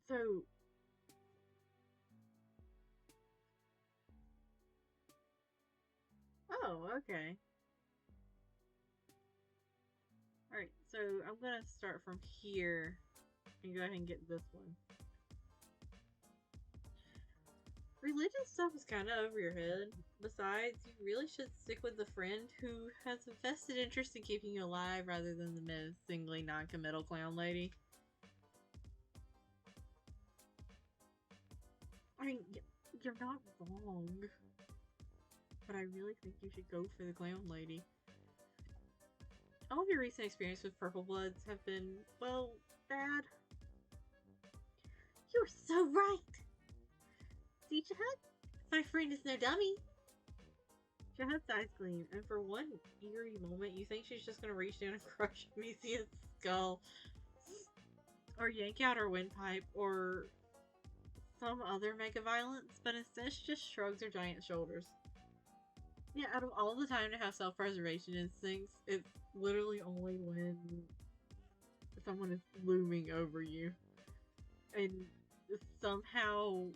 So, oh, okay. Alright, so I'm gonna start from here and go ahead and get this one. Religious stuff is kind of over your head. Besides, you really should stick with the friend who has a vested interest in keeping you alive rather than the menacingly non-committal clown lady. I mean, you're not wrong. But I really think you should go for the clown lady. All of your recent experience with Purple Bloods have been, well, bad. You're so right! See, Chahut? My friend is no dummy. Chahut's eyes gleam, and for one eerie moment, you think she's just gonna reach down and crush Amicia's skull. Or yank out her windpipe, or some other mega violence, but instead she just shrugs her giant shoulders. Yeah, out of all the time to have self-preservation instincts, it's literally only when someone is looming over you. And somehow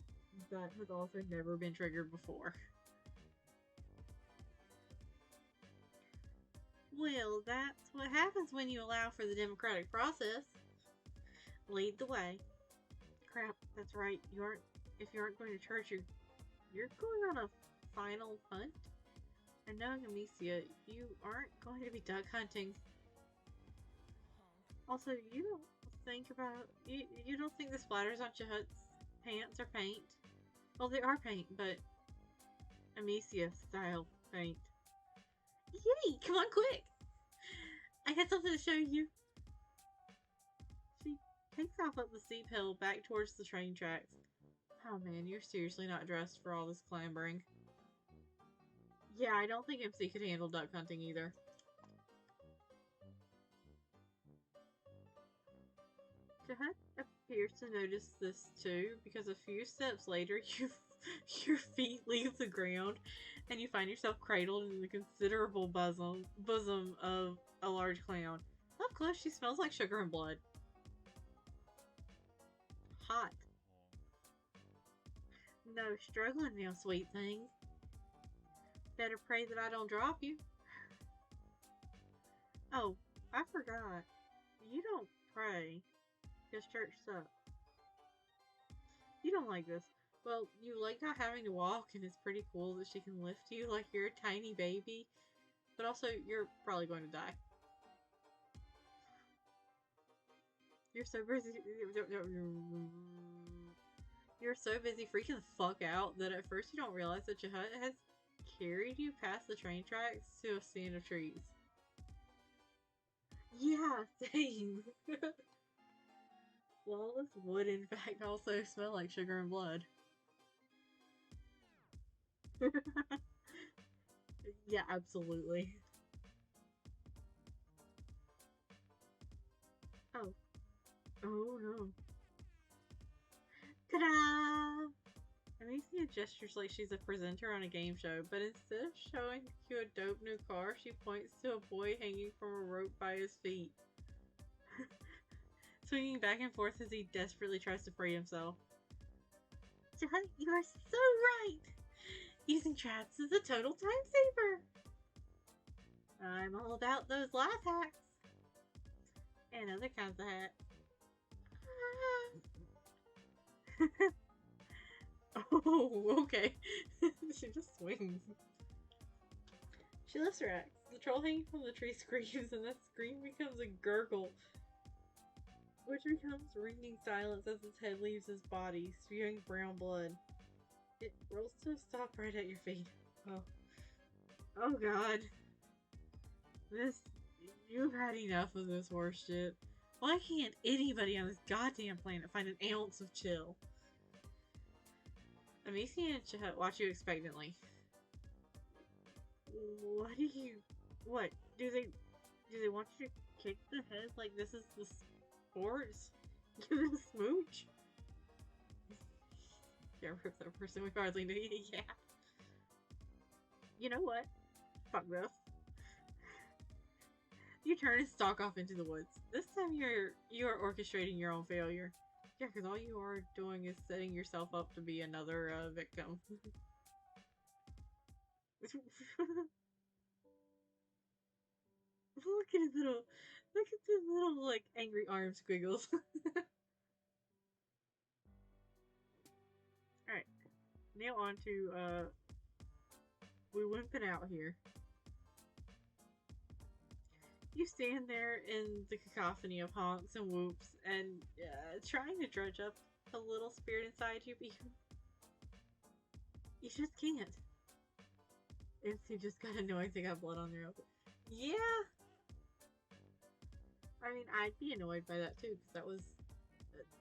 that has also never been triggered before. Well, that's what happens when you allow for the democratic process. Lead the way. Crap, that's right. If you aren't going to church, you're going on a final hunt? And knowing Amicia, you aren't going to be duck hunting. Also, you don't think the splatters on Chahut's pants are paint? Well, they are paint, but Amicia style paint. Yay! Come on, quick! I got something to show you. She takes off up the steep hill back towards the train tracks. Oh man, you're seriously not dressed for all this clambering. Yeah, I don't think MC could handle duck hunting either. Chahut appears to notice this too, because a few steps later, your feet leave the ground, and you find yourself cradled in the considerable bosom of a large clown. Up close, she smells like sugar and blood. Hot. No struggling now, sweet thing. Better pray that I don't drop you. Oh, I forgot. You don't pray. Because church sucks. You don't like this. Well, you like not having to walk, and it's pretty cool that she can lift you like you're a tiny baby. But also, you're probably going to die. You're so busy. You're so busy freaking the fuck out that at first you don't realize that Chahut has carried you past the train tracks to a stand of trees. Yeah, same. Flawless would in fact also smell like sugar and blood. Yeah, absolutely. Oh. Oh no. Ta-da! Amicia gestures like she's a presenter on a game show, but instead of showing you a dope new car, she points to a boy hanging from a rope by his feet. Swinging back and forth as he desperately tries to free himself. John, you are so right! Using traps is a total time saver! I'm all about those life hacks. And other kinds of hacks. Oh, okay. She just swings. She lifts her axe. The troll hanging from the tree screams, and that scream becomes a gurgle, which becomes ringing silence as its head leaves his body, spewing brown blood. It rolls to a stop right at your feet. Oh. Oh god. You've had enough of this horse shit. Why can't anybody on this goddamn planet find an ounce of chill? Amici and Chihut watch you expectantly. What do you... What? Do they want you to kick the head like this is the sports? Give it a smooch? Yeah, rip that person we hardly knew. Yeah. You know what? Fuck this. You turn and stalk off into the woods. This time you are orchestrating your own failure. Yeah, because all you are doing is setting yourself up to be another victim. Look at his little like angry arm squiggles. Alright, now on to we wimping out here. You stand there in the cacophony of honks and whoops and trying to dredge up a little spirit inside you, but you just can't. You just got annoyed they got blood on their open. Yeah! I mean, I'd be annoyed by that too, because that was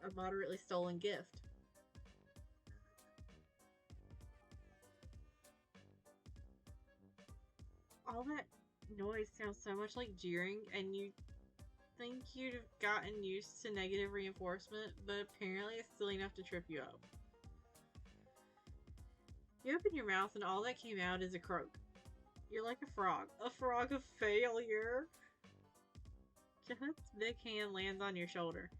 a moderately stolen gift. All that noise sounds so much like jeering, and you think you'd have gotten used to negative reinforcement, but apparently it's still enough to trip you up. You open your mouth and all that came out is a croak. You're like a frog of failure. Jehut's big hand lands on your shoulder.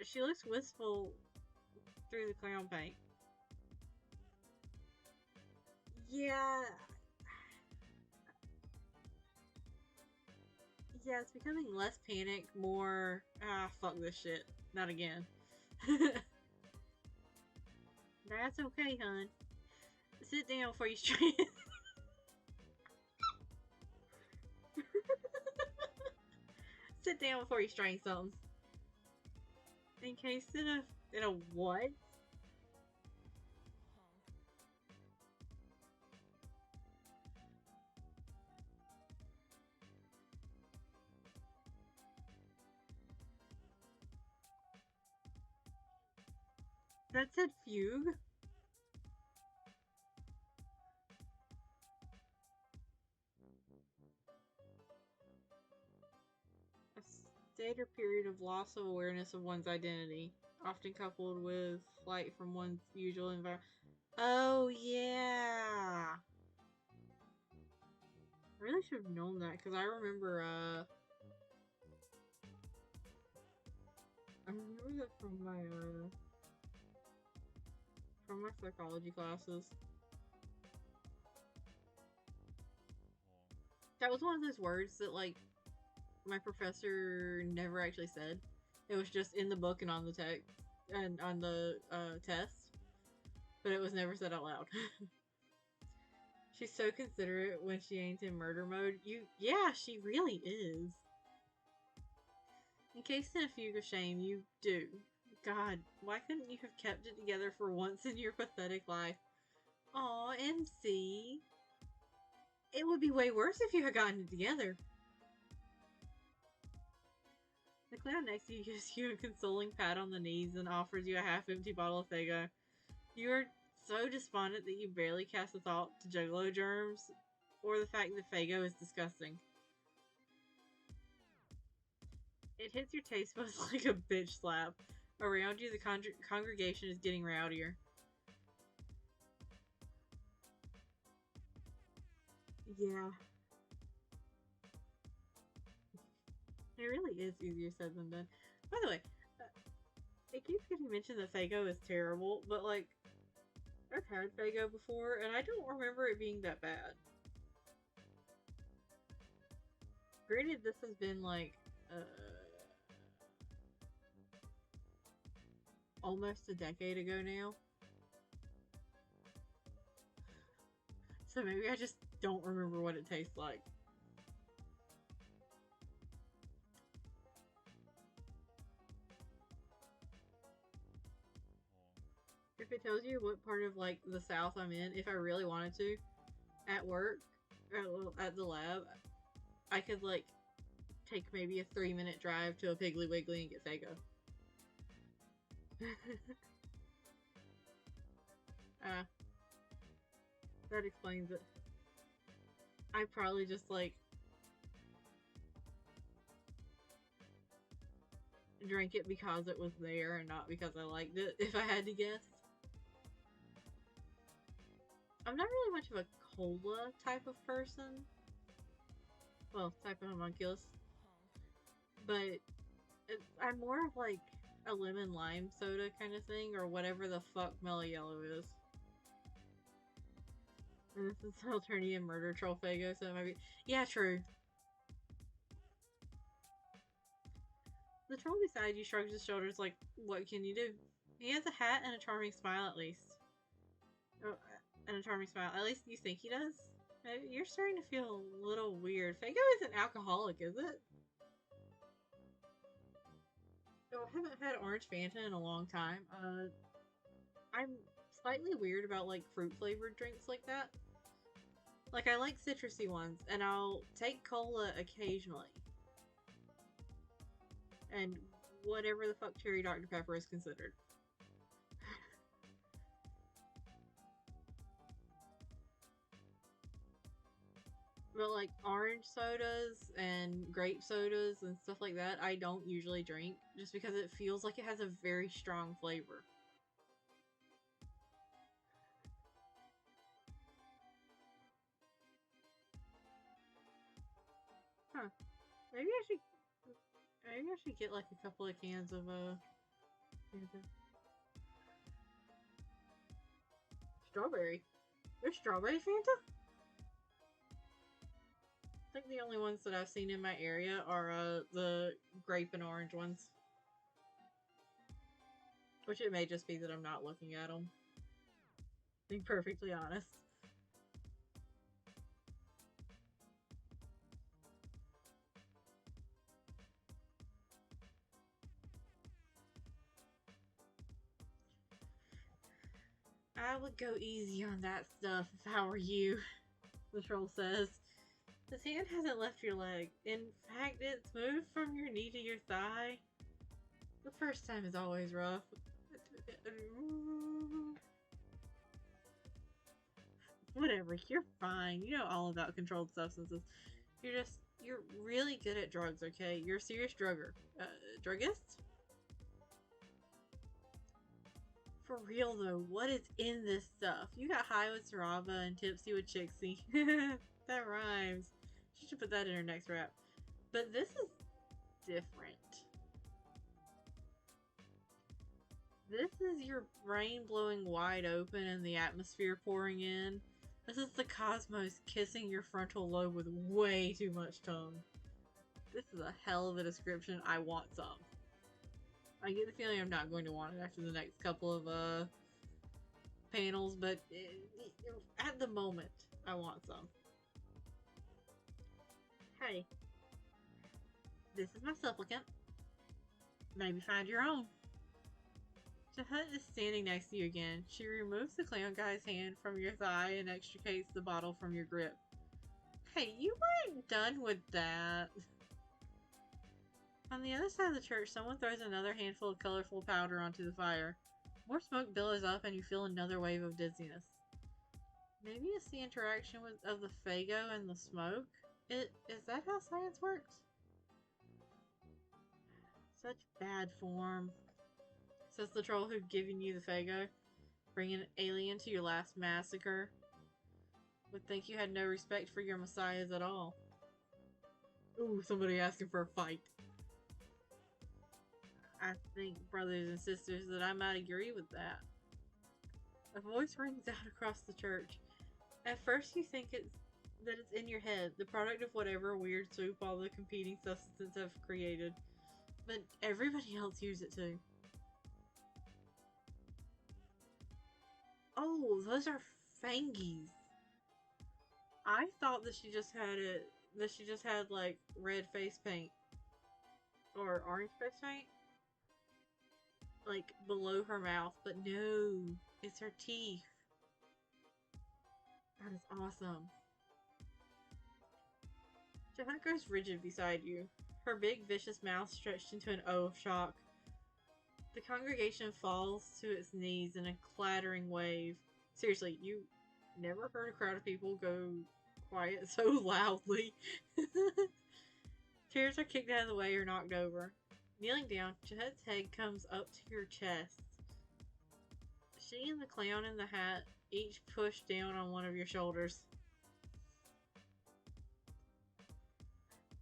She looks wistful through the clown paint. Yeah, it's becoming less panic, more, fuck this shit. Not again. That's okay, hun. Sit down before you strain. Sit down before you strain something. Encased in a what? That said fugue? A state or period of loss of awareness of one's identity, often coupled with flight from one's usual environment. Oh, yeah! I really should have known that, because I remember that from my psychology classes. That was one of those words that, like, my professor never actually said. It was just in the book and on the text, and on the test, but it was never said out loud. She's so considerate when she ain't in murder mode. Yeah, she really is. Encased in a fugue of shame, you do. God, why couldn't you have kept it together for once in your pathetic life? Aw, MC. It would be way worse if you had gotten it together. The clown next to you gives you a consoling pat on the knees and offers you a half-empty bottle of Faygo. You are so despondent that you barely cast a thought to juggalo germs, or the fact that Faygo is disgusting. It hits your taste buds like a bitch slap. Around you, the congregation is getting rowdier. Yeah. It really is easier said than done. By the way, it keeps getting mentioned that Faygo is terrible, but like, I've had Faygo before, and I don't remember it being that bad. Granted, this has been like almost a decade ago now. So maybe I just don't remember what it tastes like. If it tells you what part of like the South I'm in, if I really wanted to, at work, at the lab, I could like take maybe a 3-minute drive to a Piggly Wiggly and get Faygo. That explains it. I probably just like drank it because it was there and not because I liked it, if I had to guess. I'm not really much of a cola type of person. Well, type of homunculus. But I'm more of like a lemon lime soda kind of thing, or whatever the fuck Mellow Yellow is. And this is Alternia Murder Troll Faygo, so it might be. Yeah, true. The troll beside you shrugs his shoulders like, what can you do? He has a hat and a charming smile, at least. Oh, and a charming smile. At least you think he does? You're starting to feel a little weird. Faygo isn't alcoholic, is it? Oh, I haven't had orange Fanta in a long time. I'm slightly weird about, like, fruit-flavored drinks like that. Like, I like citrusy ones, and I'll take cola occasionally. And whatever the fuck cherry Dr. Pepper is considered. But like orange sodas and grape sodas and stuff like that, I don't usually drink just because it feels like it has a very strong flavor. Huh. Maybe I should get like a couple of cans of Fanta. Strawberry. There's strawberry Fanta? I think the only ones that I've seen in my area are the grape and orange ones. Which it may just be that I'm not looking at them. Being perfectly honest. I would go easy on that stuff if I were you, the troll says. His hand hasn't left your leg. In fact, it's moved from your knee to your thigh. The first time is always rough. Whatever, you're fine. You know all about controlled substances. You're really good at drugs, okay? You're a serious drugger. Druggist? For real though, what is in this stuff? You got high with Sarava and tipsy with Chixie. That rhymes. She should put that in her next rap. But this is different. This is your brain blowing wide open and the atmosphere pouring in. This is the cosmos kissing your frontal lobe with way too much tongue. This is a hell of a description. I want some. I get the feeling I'm not going to want it after the next couple of panels, but at the moment, I want some. Hey, this is my supplicant. Maybe find your own. Jahut is standing next to you again. She removes the clown guy's hand from your thigh and extricates the bottle from your grip. Hey, you weren't done with that. On the other side of the church, someone throws another handful of colorful powder onto the fire. More smoke billows up and you feel another wave of dizziness. Maybe it's the interaction of the Faygo and the smoke? Is that how science works? Such bad form. Says the troll who'd given you the Faygo. Bringing an alien to your last massacre. Would think you had no respect for your messiahs at all. Ooh, somebody asking for a fight. I think, brothers and sisters, that I might agree with that. A voice rings out across the church. At first you think it's that it's in your head, the product of whatever weird soup all the competing substances have created. But everybody else uses it too. Oh, those are fangies. I thought that she just had it. That she just had like red face paint or orange face paint, like below her mouth. But no, it's her teeth. That is awesome. Jahat grows rigid beside you, her big vicious mouth stretched into an O of shock. The congregation falls to its knees in a clattering wave. Seriously, you never heard a crowd of people go quiet so loudly. Chairs are kicked out of the way or knocked over. Kneeling down, Jahet's head comes up to your chest. She and the clown in the hat each push down on one of your shoulders.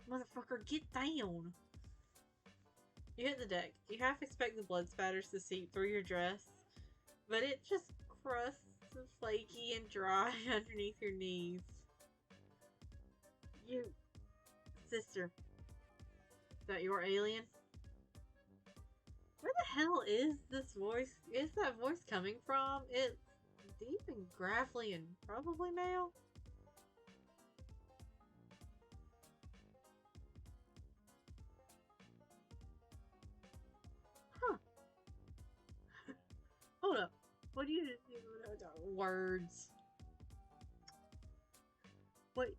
Motherfucker, get down! You hit the deck. You half expect the blood spatters to seep through your dress, but it just crusts and flaky and dry underneath your knees. You... Sister. Is that your alien? Where the hell is this voice? Is that voice coming from? It's deep and gravelly and probably male. Huh. Hold up. What do you... Words. What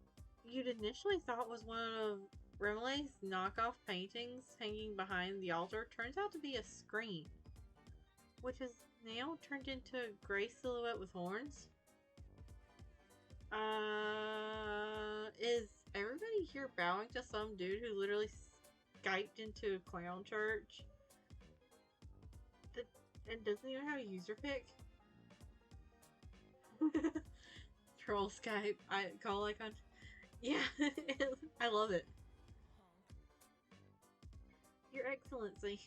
you'd initially thought was one of Remele's knockoff paintings hanging behind the altar turns out to be a screen, which is now turned into a gray silhouette with horns. Is everybody here bowing to some dude who literally Skyped into a clown church? And doesn't even have a user pic? Troll Skype, call icon. Yeah, I love it. Your Excellency.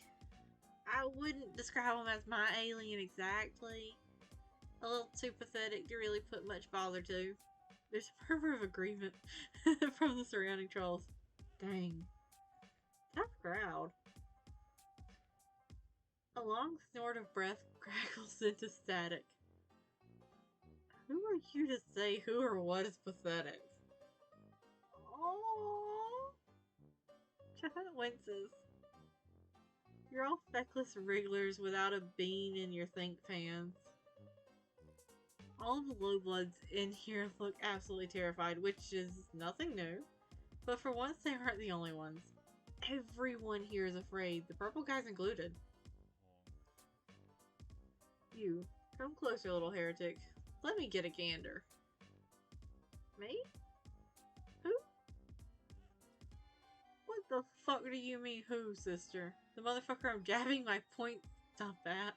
I wouldn't describe him as my alien exactly. A little too pathetic to really put much bother to. There's a murmur of agreement from the surrounding trolls. Dang. Tough crowd. A long snort of breath crackles into static. Who are you to say who or what is pathetic? Oh, Jahat winces. You're all feckless wrigglers without a bean in your think pans. All of the low bloods in here look absolutely terrified, which is nothing new. But for once, they aren't the only ones. Everyone here is afraid, the purple guys included. You, come closer, little heretic. Let me get a gander. Me? Who? What the fuck do you mean, who, sister? The motherfucker I'm jabbing my point. Stop that.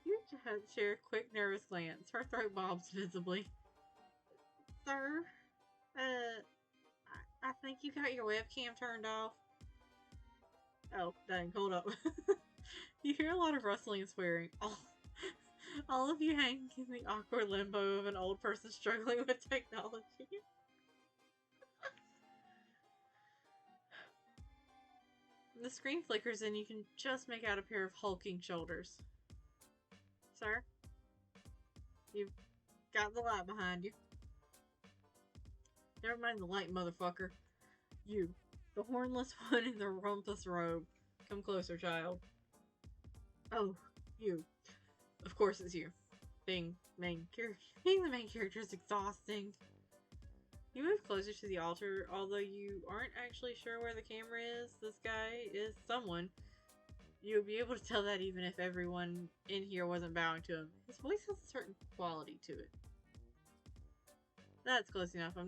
You just share a quick, nervous glance. Her throat bobs visibly. Sir? I think you got your webcam turned off. Oh, dang, hold up. You hear a lot of rustling and swearing. All of you hang in the awkward limbo of an old person struggling with technology. The screen flickers and you can just make out a pair of hulking shoulders. Sir? You've got the light behind you. Never mind the light, motherfucker. You, the hornless one in the rumpus robe. Come closer, child. Oh, you. Of course it's you. Being the main character is exhausting. You move closer to the altar, although you aren't actually sure where the camera is. This guy is someone. You'll be able to tell that even if everyone in here wasn't bowing to him. His voice has a certain quality to it. That's close enough. I'm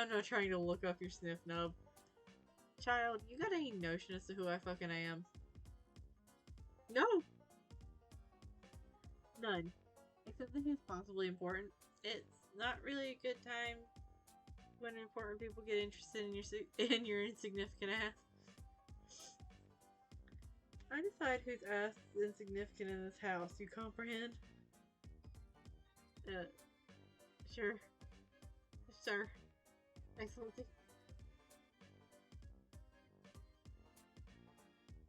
not trying to look up your sniff nub. Child, you got any notion as to who I fucking am? No! None. Except that he's possibly important. It's not really a good time when important people get interested in your insignificant ass. I decide whose ass is insignificant in this house, you comprehend? Sure. Sir. Excellency.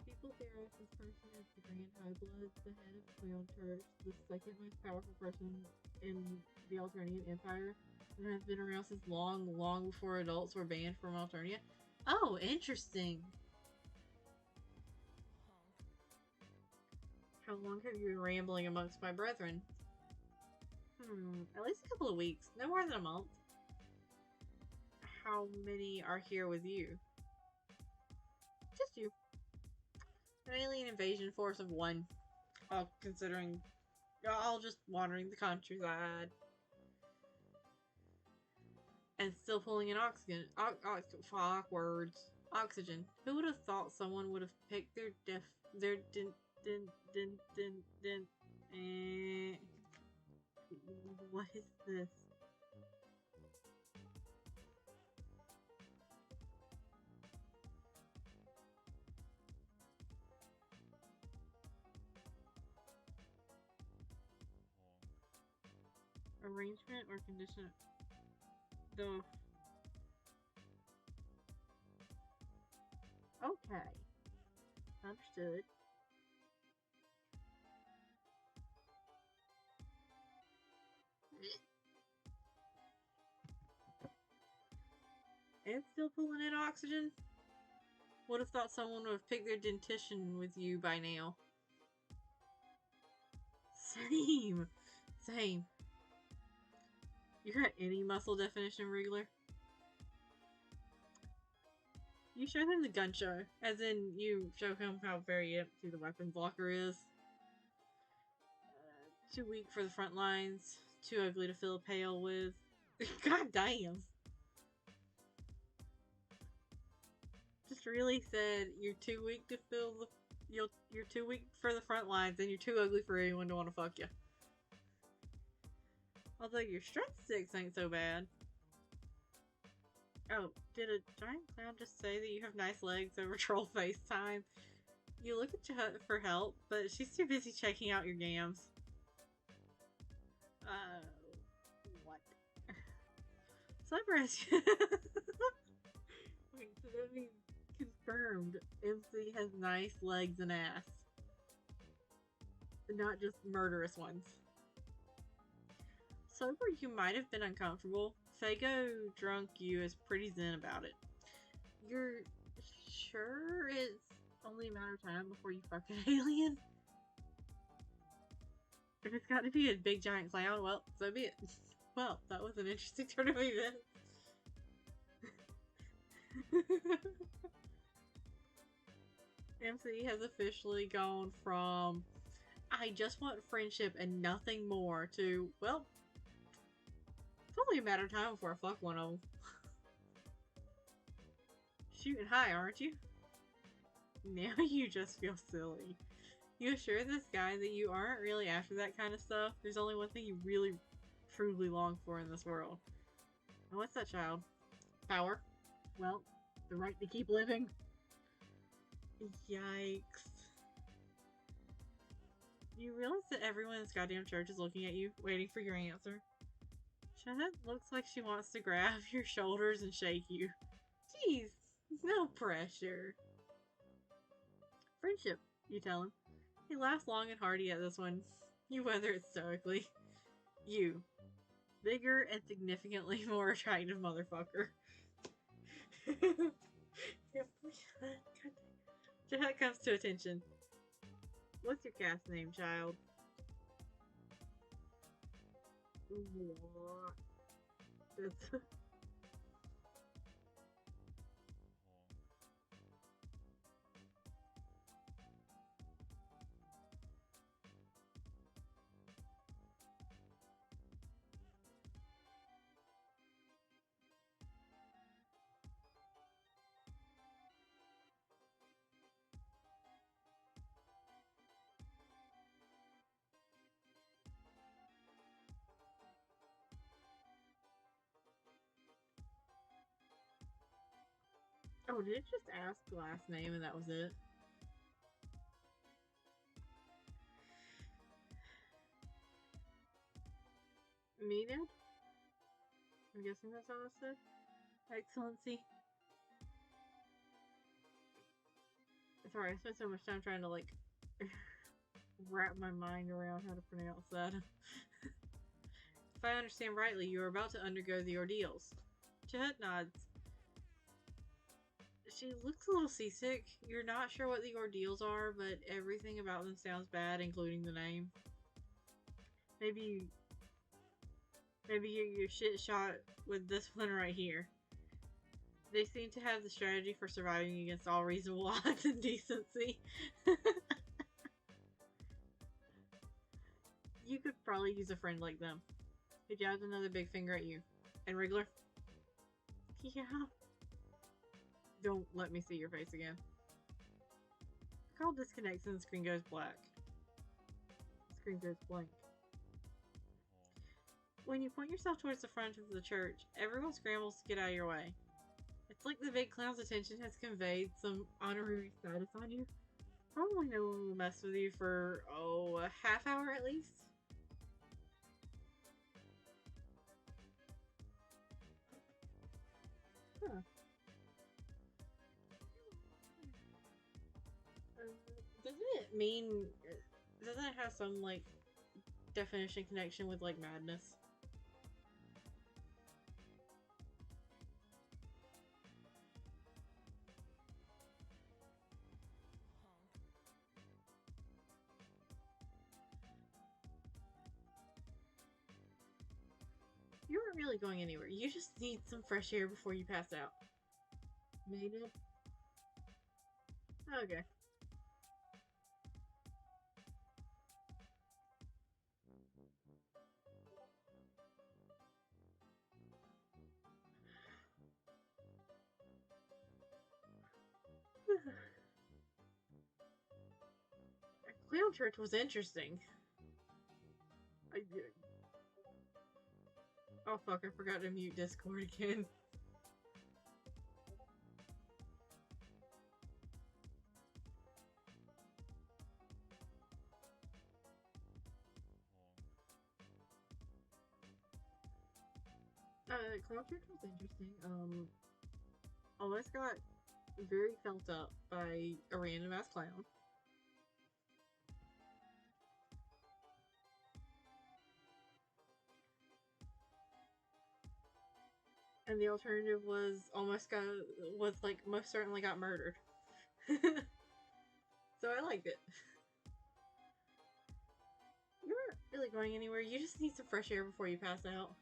People theorize this person as the Grand High Blood, the head of the Cleon Church, the second most powerful person in the Alternian Empire, and has been around since long, long before adults were banned from Alternia. Oh, interesting. How long have you been rambling amongst my brethren? At least a couple of weeks. No more than a month. How many are here with you? Just you. An alien invasion force of one. Considering all just wandering the countryside. And still pulling in oxygen. Fuck words. Oxygen. Who would have thought someone would have picked their what is this? Arrangement or condition? The okay. Understood. And still pulling in oxygen? Would have thought someone would have picked their dentition with you by now. Same. Same. You got any muscle definition, Wriggler? You show him the gun show. As in, you show him how very empty the weapons locker is. Too weak for the front lines. Too ugly to fill a pail with. God damn. Just really said you're too weak to fill the... You're too weak for the front lines and you're too ugly for anyone to want to fuck you. Although your strength sticks ain't so bad. Oh, did a giant clown just say that you have nice legs over troll FaceTime? You look at Chut for help, but she's too busy checking out your gams. What? Cyber Wait, so that means confirmed MC has nice legs and ass. Not just murderous ones. Sober, you might have been uncomfortable. Fago drunk you is pretty zen about it. You're sure it's only a matter of time before you fuck an alien? If it's got to be a big giant clown, well, so be it. Well, that was an interesting turn of events. MC has officially gone from I just want friendship and nothing more to, well, it's only a matter of time before I fuck one of them. Shooting high, aren't you? Now you just feel silly. You assure this guy that you aren't really after that kind of stuff. There's only one thing you really, truly long for in this world. And what's that, child? Power? Well, the right to keep living. Yikes. You realize that everyone in this goddamn church is looking at you, waiting for your answer? Shanette looks like she wants to grab your shoulders and shake you. Jeez, no pressure. Friendship, you tell him. He laughs long and hearty at this one. You weather it stoically. You. Bigger and significantly more attractive motherfucker. Jahat comes to attention. What's your cast name, child? What? That's... Oh, did it just ask the last name and that was it? Mina? I'm guessing that's how it's said. Excellency. Sorry, I spent so much time trying to, like, wrap my mind around how to pronounce that. If I understand rightly, you are about to undergo the ordeals. Chahut nods. She looks a little seasick. You're not sure what the ordeals are, but everything about them sounds bad, including the name. Maybe you're shit shot with this one right here. They seem to have the strategy for surviving against all reasonable odds and decency. You could probably use a friend like them. He jabs another big finger at you. And Wriggler? Yeah. Don't let me see your face again. The call disconnects and the screen goes black. The screen goes blank. When you point yourself towards the front of the church, everyone scrambles to get out of your way. It's like the big clown's attention has conveyed some honorary status on you. Probably no one will mess with you for, a half hour at least. Huh. Doesn't it mean... Doesn't it have some, like, definition connection with, like, madness? You aren't really going anywhere. You just need some fresh air before you pass out. Made it? Okay. Clown Church was interesting. Oh fuck, I forgot to mute Discord again. Clown Church was interesting. Almost got very felt up by a random ass clown. And the alternative was most certainly got murdered. So I liked it. You weren't really going anywhere. You just need some fresh air before you pass out.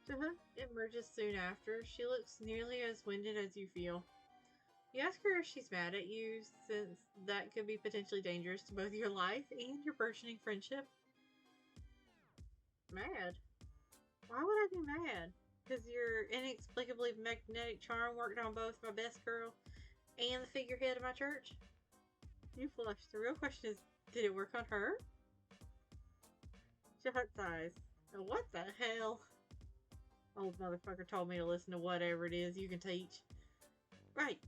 It emerges soon after. She looks nearly as winded as you feel. You ask her if she's mad at you, since that could be potentially dangerous to both your life and your burgeoning friendship. Mad? Why would I be mad? Because your inexplicably magnetic charm worked on both my best girl and the figurehead of my church? You flushed. The real question is, did it work on her? Shut sighs. What the hell? Old motherfucker told me to listen to whatever it is you can teach. Right,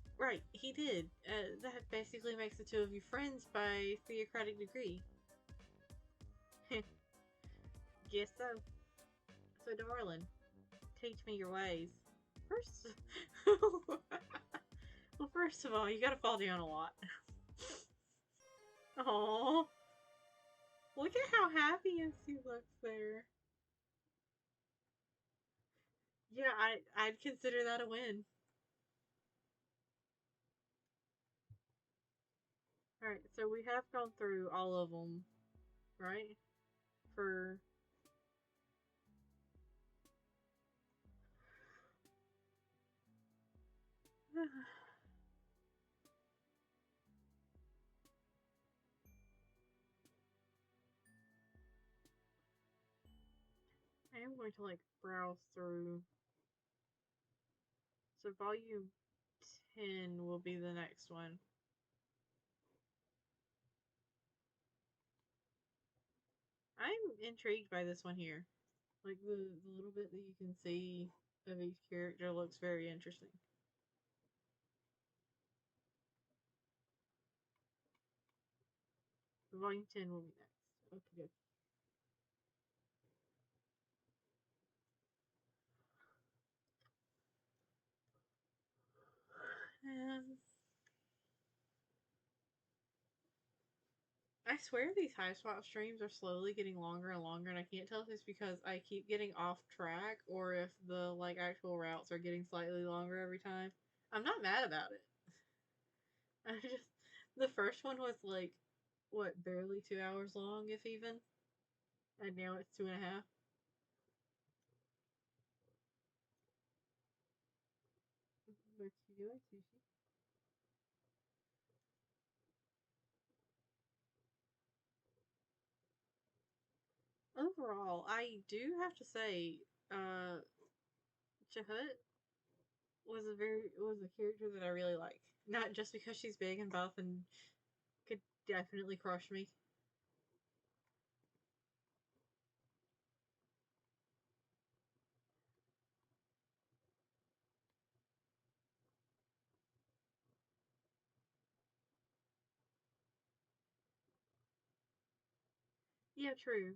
he did. That basically makes the two of you friends by theocratic degree. Guess so. So, darling, teach me your ways. First of all, you gotta fall down a lot. Aww. Look at how happy he looks there. Yeah, I'd consider that a win. Alright, so we have gone through all of them, right? For... I am going to, like, browse through. So volume 10 will be the next one. I'm intrigued by this one here. Like, the little bit that you can see of each character looks very interesting. Volume 10 will be next. Okay, good. Man, I swear these HIVESWAP streams are slowly getting longer and longer, and I can't tell if it's because I keep getting off track or if the like actual routes are getting slightly longer every time. I'm not mad about it. I just the first one was like what, barely 2 hours long, if even, and now it's 2.5. What you doing, Sushi? Overall, I do have to say, Chahut was a character that I really like. Not just because she's big and buff and could definitely crush me. Yeah, true.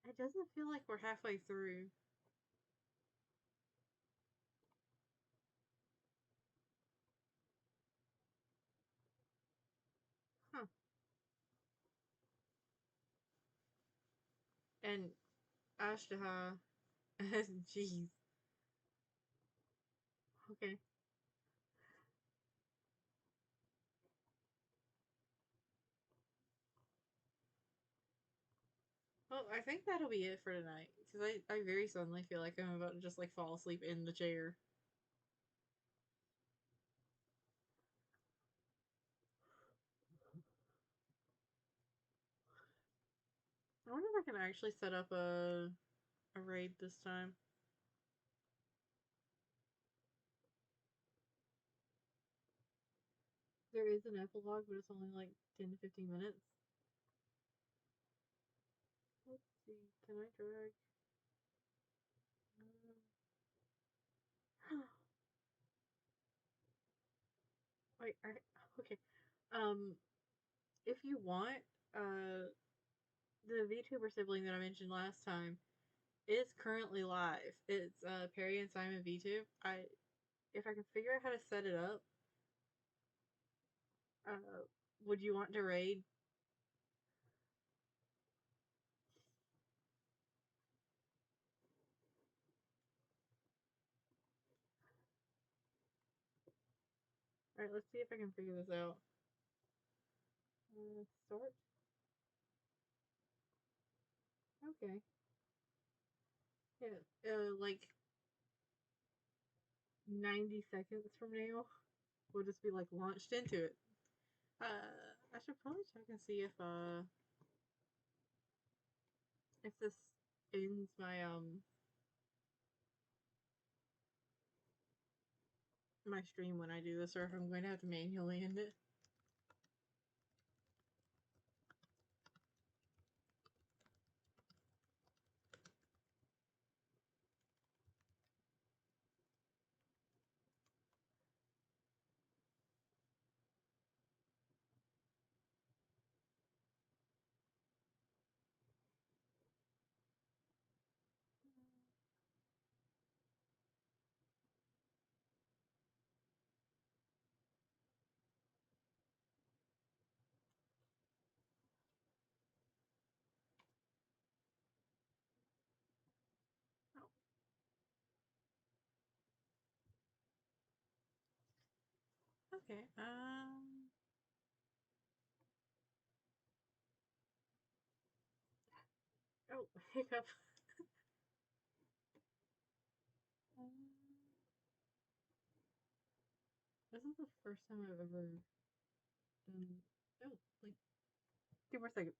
It doesn't feel like we're halfway through. Huh. And Ashtaha. Jeez. Okay. Well, I think that'll be it for tonight. Because I very suddenly feel like I'm about to just like fall asleep in the chair. I wonder if I can actually set up a raid this time. There is an epilogue, but it's only like 10 to 15 minutes. Let's see. Can I drag? Wait, okay. Um, if you want, the VTuber sibling that I mentioned last time is currently live. It's Perry and Simon VTube. If I can figure out how to set it up, uh, would you want to raid? All right, let's see if I can figure this out. Start. Okay. Yeah. Like 90 seconds from now, we'll just be like launched into it. I should probably check and see if this ends my stream when I do this, or if I'm going to have to manually end it. Oh, okay. Oh, hiccup. Um, this is the first time I've ever done. Oh, like 2 more seconds.